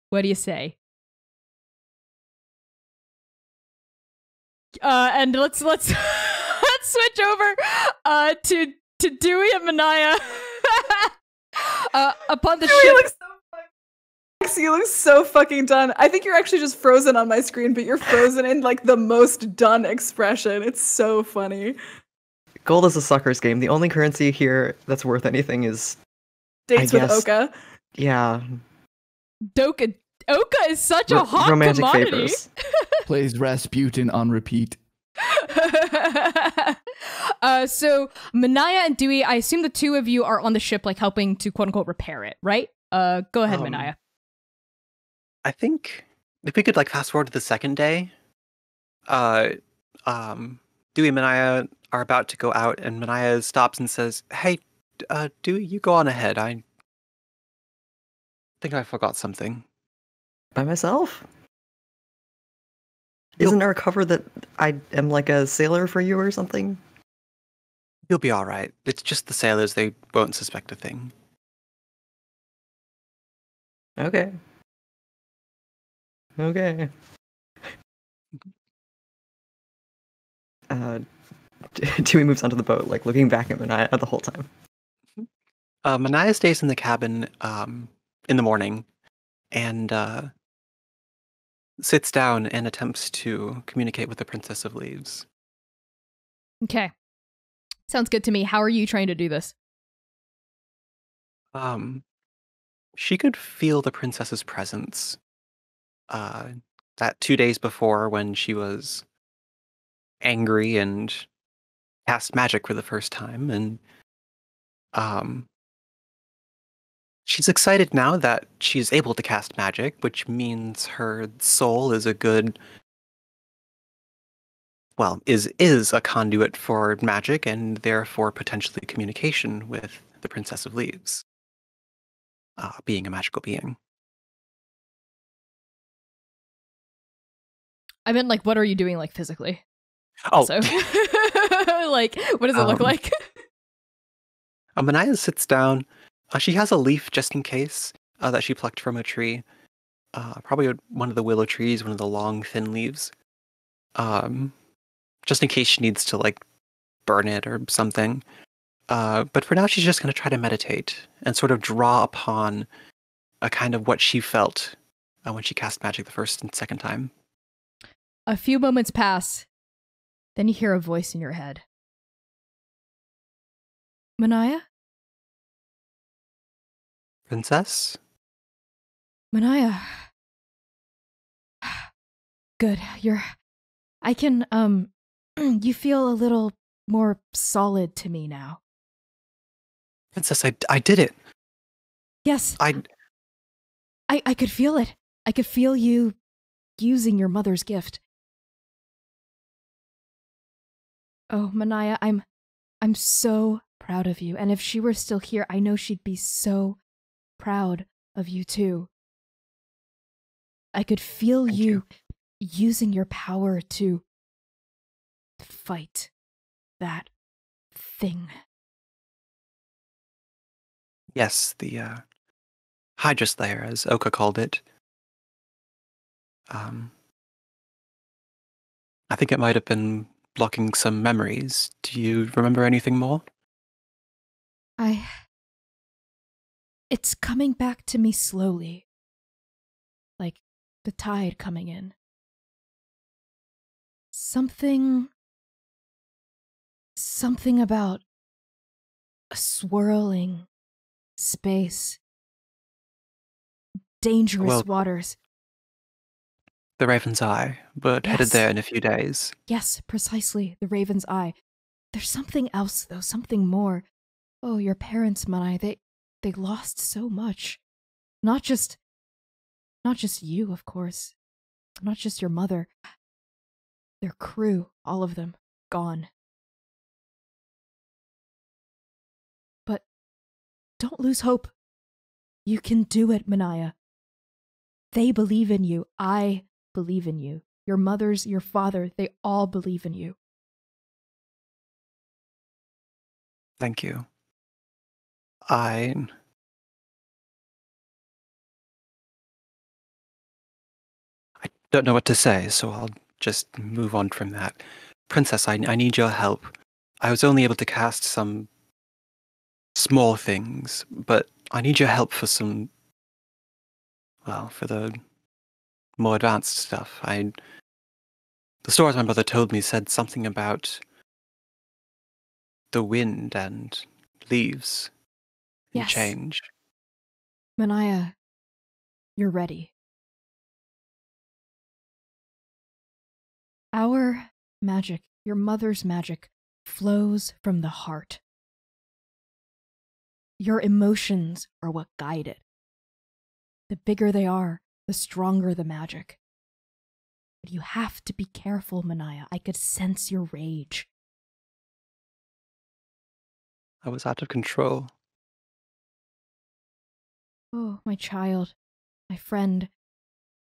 What do you say? And let's let's switch over to Dewey and Manaia. Upon the ship. You look so fucking done. I think you're actually just frozen on my screen, but you're frozen in like the most done expression. It's so funny. Gold is a sucker's game. The only currency here that's worth anything is dates with Oka. Yeah. Oka is such a hot romantic commodity. favors. Plays Rasputin on repeat. So Manaia and Dewey, I assume the two of you are on the ship, like helping to quote unquote repair it, right? Go ahead, Manaia. I think if we could like fast forward to the second day, Dewey and Manaia are about to go out, and Manaia stops and says, "Hey, Dewey, you go on ahead. I think I forgot something." By myself? Isn't there a cover that I am like a sailor for you or something? You'll be all right. It's just the sailors; they won't suspect a thing. Okay. Okay. Dewey moves onto the boat, like looking back at Manaia the whole time. Manaia stays in the cabin in the morning and sits down and attempts to communicate with the Princess of Leaves. Okay. Sounds good to me. How are you trying to do this? She could feel the princess's presence. That 2 days before, when she was angry and cast magic for the first time, and she's excited now that she's able to cast magic, which means her soul is a good, well, is a conduit for magic and therefore potentially communication with the Princess of Leaves, being a magical being. I meant, like, what are you doing, like, physically? Oh, So, like, what does it look like? Manaia sits down. She has a leaf just in case that she plucked from a tree. Probably one of the willow trees, one of the long, thin leaves. Just in case she needs to, like, burn it or something. But for now, she's just going to try to meditate and sort of draw upon a kind of what she felt when she cast magic the first and second time. A few moments pass. Then you hear a voice in your head. Manaia? Princess? Manaia. Good. I can, you feel a little more solid to me now. Princess, I did it. Yes. I could feel it. I could feel you using your mother's gift. Oh, Manaia, I'm so proud of you. And if she were still here, I know she'd be so proud of you too. I could feel you using your power to fight that thing. Yes, the Hydra Slayer, as Oka called it. I think it might have been blocking some memories. Do you remember anything more? It's coming back to me slowly. Like the tide coming in. Something about a swirling space. Dangerous waters. The Raven's Eye, but headed there in a few days. Yes, precisely. The Raven's Eye. There's something else, though, something more. Oh, your parents, Manaia, they lost so much. Not just you, of course. Not just your mother. Their crew, all of them, gone. But don't lose hope. You can do it, Manaia. They believe in you. I believe in you. Your mothers, your father, they all believe in you. Thank you. I don't know what to say, so I'll just move on from that. Princess, I need your help. I was only able to cast some small things, but I need your help for some, well, for the more advanced stuff. The stories my mother told me said something about the wind and leaves and change. Manaia, you're ready. Our magic, your mother's magic, flows from the heart. Your emotions are what guide it. The bigger they are, the stronger the magic. But you have to be careful, Manaia. I could sense your rage. I was out of control. Oh, my child, my friend.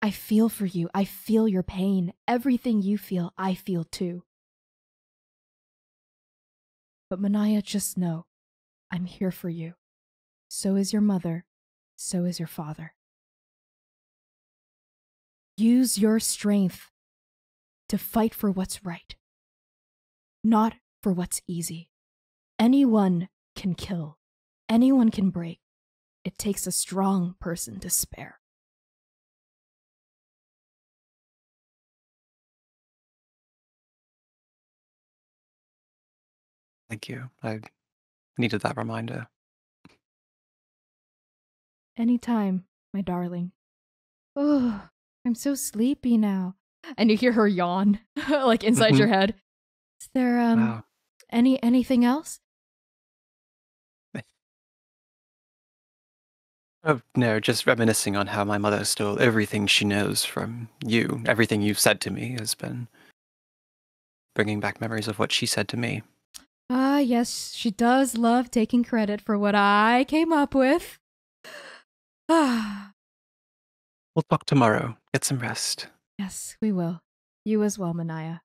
I feel for you. I feel your pain. Everything you feel, I feel too. But Manaia, just know, I'm here for you. So is your mother. So is your father. Use your strength to fight for what's right, not for what's easy. Anyone can kill. Anyone can break. It takes a strong person to spare. Thank you. I needed that reminder. Anytime, my darling. Oh, I'm so sleepy now. And you hear her yawn, like inside your head. Is there Wow. anything else? Oh, no, just reminiscing on how my mother stole everything she knows from you. Everything you've said to me has been bringing back memories of what she said to me. Ah, yes, she does love taking credit for what I came up with. Ah. We'll talk tomorrow. Get some rest. Yes, we will. You as well, Manaia.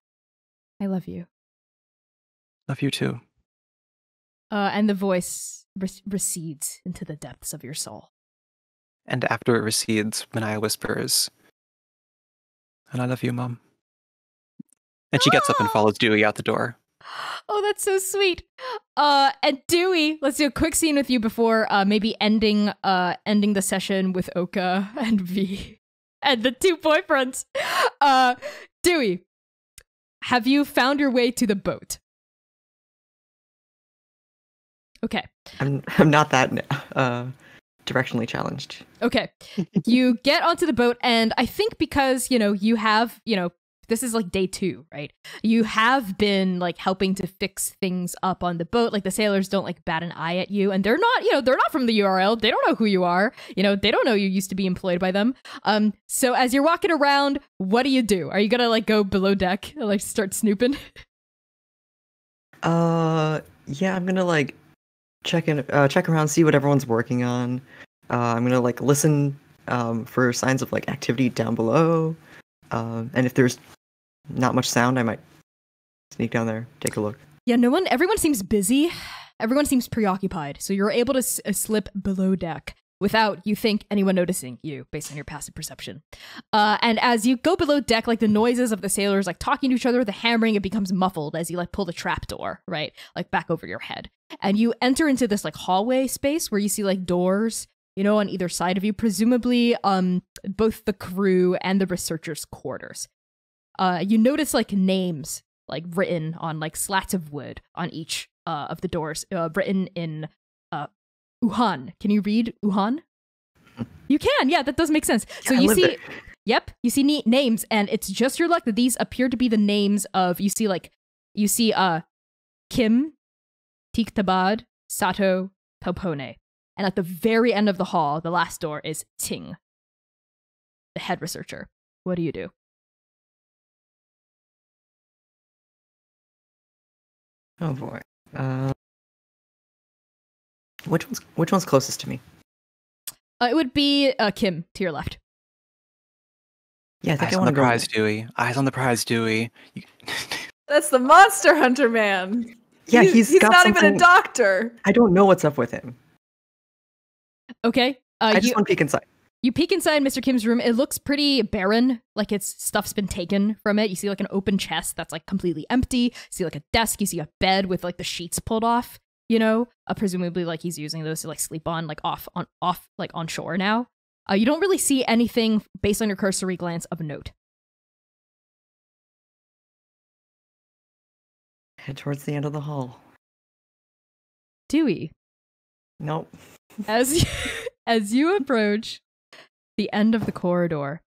I love you. Love you too. And the voice recedes into the depths of your soul. And after it recedes, Manaia whispers, "And I love you, Mom." And she gets up and follows Dewey out the door. Oh, that's so sweet. And Dewey, let's do a quick scene with you before maybe ending the session with Oka and Vee and the two boyfriends. Dewey, have you found your way to the boat? Okay. I'm not that directionally challenged. Okay. You get onto the boat, and I think because, you have, this is like day 2, right? You have been like helping to fix things up on the boat. Like the sailors don't like bat an eye at you, and they're not, they're not from the URL. They don't know who you are. They don't know you used to be employed by them. So as you're walking around, what do? Are you gonna like go below deck and like start snooping? Yeah, I'm gonna like check around, see what everyone's working on. I'm gonna like listen for signs of like activity down below. And if there's not much sound, I might sneak down there, take a look. Yeah, everyone seems busy. Everyone seems preoccupied. So you're able to slip below deck without, you think, anyone noticing you based on your passive perception. And as you go below deck, like the noises of the sailors like talking to each other, the hammering, it becomes muffled as you like pull the trapdoor, right? Like back over your head. And you enter into this like hallway space where you see like doors, on either side of you, presumably both the crew and the researchers' quarters. You notice like names like written on like slats of wood on each of the doors, written in Wuhan. Can you read Wuhan? You can. Yeah, that does make sense. So you see, yep, you see neat names, and it's just your luck that these appear to be the names of. You see Kim, Tiktabad, Sato, Pelpone. And at the very end of the hall, the last door is Ting, the head researcher. What do you do? Oh boy. Which one's closest to me? It would be Kim to your left. Yeah, I think Eyes I on want the to go. prize, Dewey. Eyes on the prize, Dewey. That's the Monster Hunter man. Yeah, he's got not even a something- doctor. I don't know what's up with him. Okay. I just want to peek inside. You peek inside Mr. Kim's room. It looks pretty barren, like its stuff's been taken from it. You see like an open chest that's like completely empty. You see like a desk. You see a bed with like the sheets pulled off. Presumably like he's using those to like sleep on, like off like on shore now. You don't really see anything based on your cursory glance of note. Head towards the end of the hall. Dewey, Nope. as you approach the end of the corridor,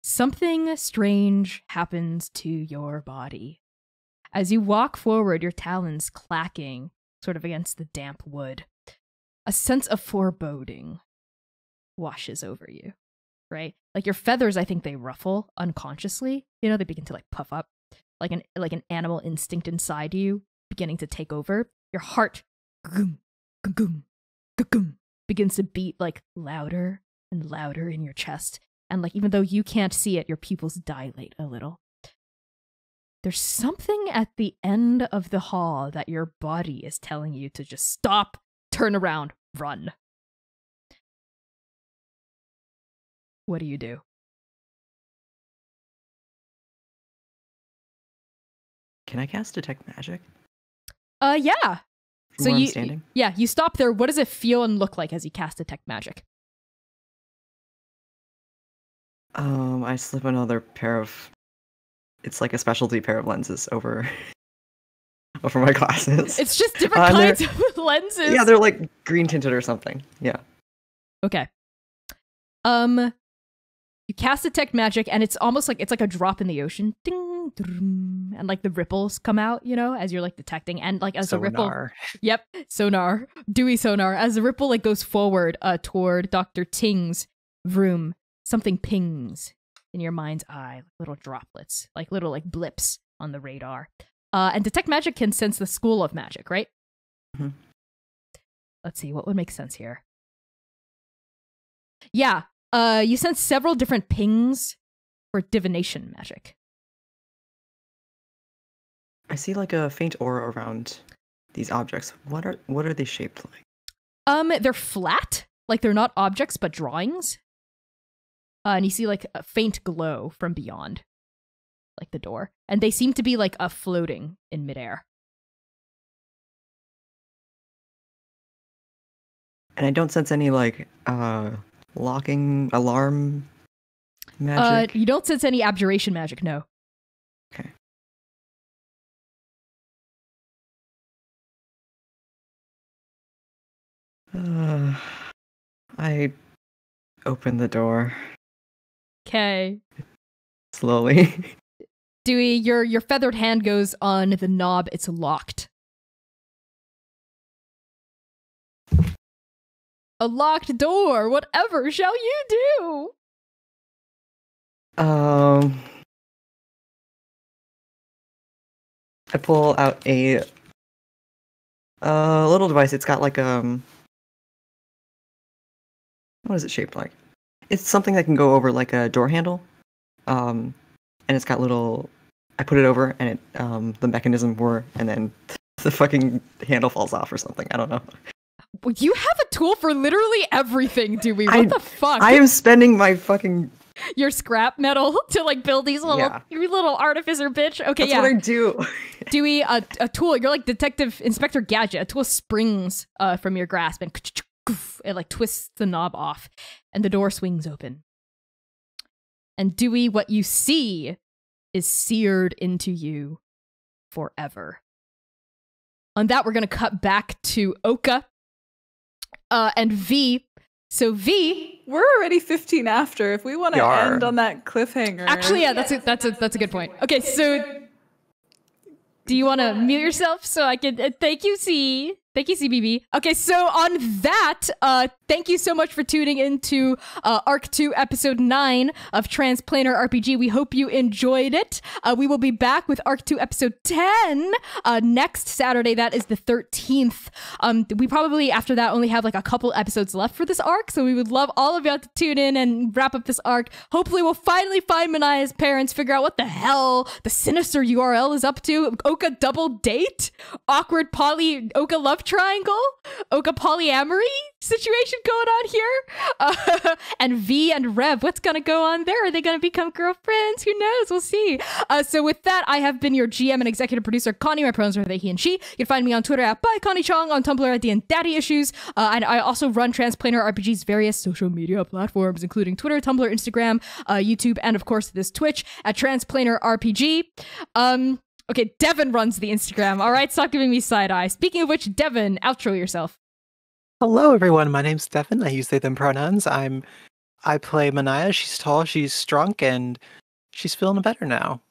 something strange happens to your body. As you walk forward, your talons clacking sort of against the damp wood, a sense of foreboding washes over you, right? Like your feathers, I think they ruffle unconsciously. They begin to like puff up, like an animal instinct inside you beginning to take over. Your heart begins to beat like louder and louder in your chest. And like, even though you can't see it, your pupils dilate a little. There's something at the end of the hall that your body is telling you to just stop, turn around, run. What do you do? Can I cast Detect Magic? Yeah. From where I'm standing? You stop there. What does it feel and look like as you cast Detect Magic? I slip another pair of. It's like a specialty pair of lenses over my glasses. It's just different kinds of lenses. Yeah, they're like green tinted or something. Yeah. Okay. You cast Detect Magic, and it's almost like it's like a drop in the ocean. Ding, drum, and like the ripples come out, as you're like detecting, and like as the ripple. Yep, sonar, Dewey sonar. As the ripple like goes forward, toward Dr. Ting's room, something pings in your mind's eye, like little droplets, like little like blips on the radar. And Detect Magic can sense the school of magic, right? Mm-hmm. Let's see, what would make sense here? Yeah, you sense several different pings for divination magic. I see like a faint aura around these objects. What are they shaped like? They're flat, like they're not objects but drawings. And you see like a faint glow from beyond, like the door, and they seem to be like floating in midair. And I don't sense any like locking alarm magic. You don't sense any abjuration magic, no. Okay. I open the door. Okay. Slowly. Dewey, your feathered hand goes on the knob. It's locked. A locked door. Whatever shall you do? I pull out a little device. It's got like what is it shaped like? It's something that can go over like a door handle. And it's got little. I put it over, and it the mechanism and then the fucking handle falls off or something. I don't know. You have a tool for literally everything, Dewey. What the fuck? I am spending my fucking your scrap metal to like build these you little artificer bitch. Okay, That's what I do. Dewey, a tool. You're like Detective Inspector Gadget. A tool springs from your grasp and it like twists the knob off, and the door swings open. And Dewey, what you see is seared into you forever. On that, we're gonna cut back to Oka and Vee. So Vee, we're already 15 after. If we want to end on that cliffhanger, actually, yeah, that's a good point. Okay, so do you want to mute yourself so I can thank you, C? Thank you, CBB. Okay, so on that, thank you so much for tuning into Arc 2, Episode 9 of Transplanar RPG. We hope you enjoyed it. We will be back with Arc 2, Episode 10 next Saturday. That is the 13th. We probably, after that, only have like a couple episodes left for this arc, so we would love all of y'all to tune in and wrap up this arc. Hopefully, we'll finally find Manaia's parents, figure out what the hell the sinister URL is up to. Oka double date? Awkward poly Oka love triangle? Oka polyamory situation going on here? And Vee and Rev, what's gonna go on there? Are they gonna become girlfriends? Who knows? We'll see. So with that, I have been your GM and executive producer, Connie. My pronouns are they, he, and she. You can find me on Twitter at @ByConnieChong, on Tumblr at @and Daddy Issues, and I also run Transplanar RPG's various social media platforms, including Twitter, Tumblr, Instagram, YouTube, and of course this Twitch at Transplanar RPG. Okay, Devin runs the Instagram. All right, stop giving me side eye. Speaking of which, Devin, outro yourself. Hello, everyone. My name's Devin. I use they/them pronouns. I play Manaia. She's tall, she's drunk, and she's feeling better now.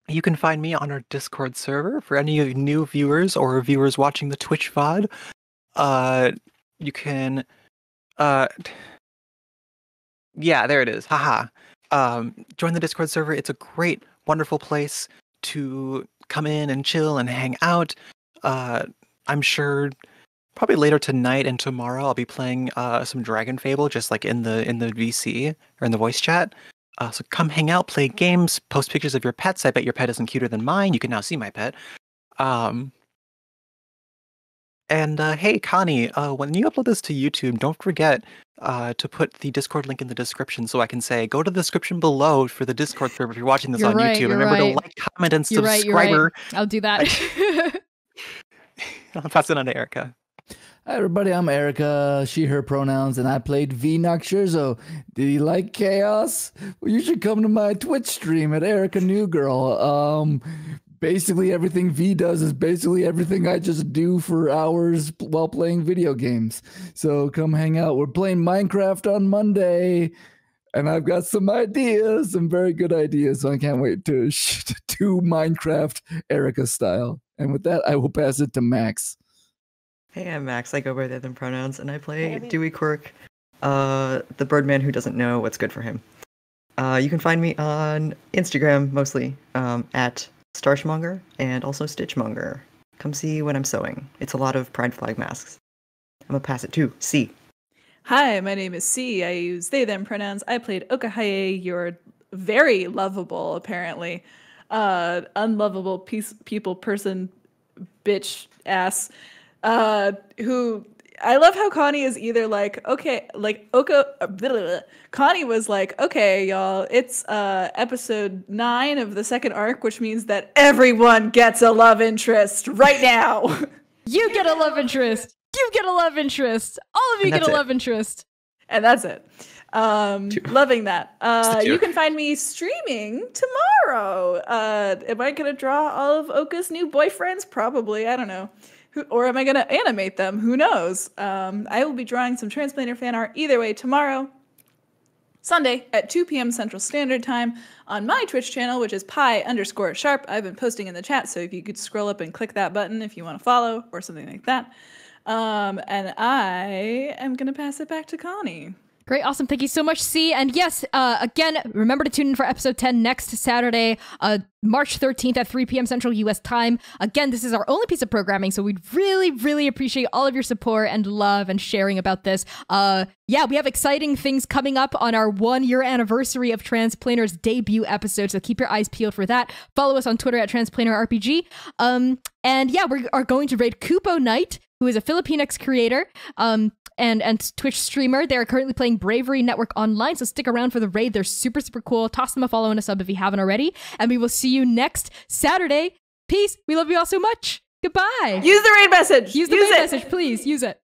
You can find me on our Discord server for any of you new viewers or viewers watching the Twitch VOD. You can, yeah, there it is. Haha. Join the Discord server. It's a great, wonderful place to come in and chill and hang out. I'm sure probably later tonight and tomorrow I'll be playing some Dragon Fable, just like in the VC or in the voice chat. So come hang out, play games, post pictures of your pets. I bet your pet isn't cuter than mine. You can now see my pet. And hey, Connie, when you upload this to YouTube, don't forget to put the Discord link in the description so I can say, go to the description below for the Discord server if you're watching this on YouTube. Remember to like, comment, and subscribe. You're right. I'll do that. I'll pass it on to Erica. Hi, everybody. I'm Erica, she, her pronouns, and I played V Noxurzo. Did you like chaos? Well, you should come to my Twitch stream at Erica New Girl. Basically, everything V does is basically everything I just do for hours while playing video games. So come hang out. We're playing Minecraft on Monday, and I've got some ideas, some very good ideas. So I can't wait to do Minecraft Erica style. And with that, I will pass it to Max. Hey, I'm Max. I go by they/them pronouns, and I play Dewey Quirk, the Birdman who doesn't know what's good for him. You can find me on Instagram mostly at Starshmonger and also Stitchmonger. Come see when I'm sewing. It's a lot of pride flag masks. I'm gonna pass it to C. Hi, my name is C. I use they/them pronouns. I played Okahaye, your very lovable, apparently, unlovable people person, bitch ass, who I love how Connie is either like, okay, like Connie was like, okay, y'all, it's episode 9 of the second arc, which means that everyone gets a love interest right now. You get a love interest. You get a love interest. All of you get a love interest. And that's it. Loving that. You can find me streaming tomorrow. Am I gonna draw all of Oka's new boyfriends? Probably. I don't know. Or am I gonna animate them? Who knows? I will be drawing some Transplanar fan art either way tomorrow. Sunday at 2 p.m. Central Standard Time on my Twitch channel, which is pi_sharp. I've been posting in the chat, so if you could scroll up and click that button if you want to follow or something like that. And I am going to pass it back to Connie. Great, awesome. Thank you so much, C. And yes, again, remember to tune in for episode 10 next Saturday, March 13th at 3 p.m. Central U.S. time. Again, this is our only piece of programming, so we'd really, really appreciate all of your support and love and sharing about this. Yeah, we have exciting things coming up on our 1-year anniversary of Transplanar's debut episode, so keep your eyes peeled for that. Follow us on Twitter at TransplanarRPG. And yeah, we are going to raid Kupo Knight, who is a Filipinx creator. And Twitch streamer. They're currently playing Bravery Network Online, so stick around for the raid. They're super, super cool. Toss them a follow and a sub if you haven't already. And we will see you next Saturday. Peace. We love you all so much. Goodbye. Use the raid message. Use the raid message, please. Use it.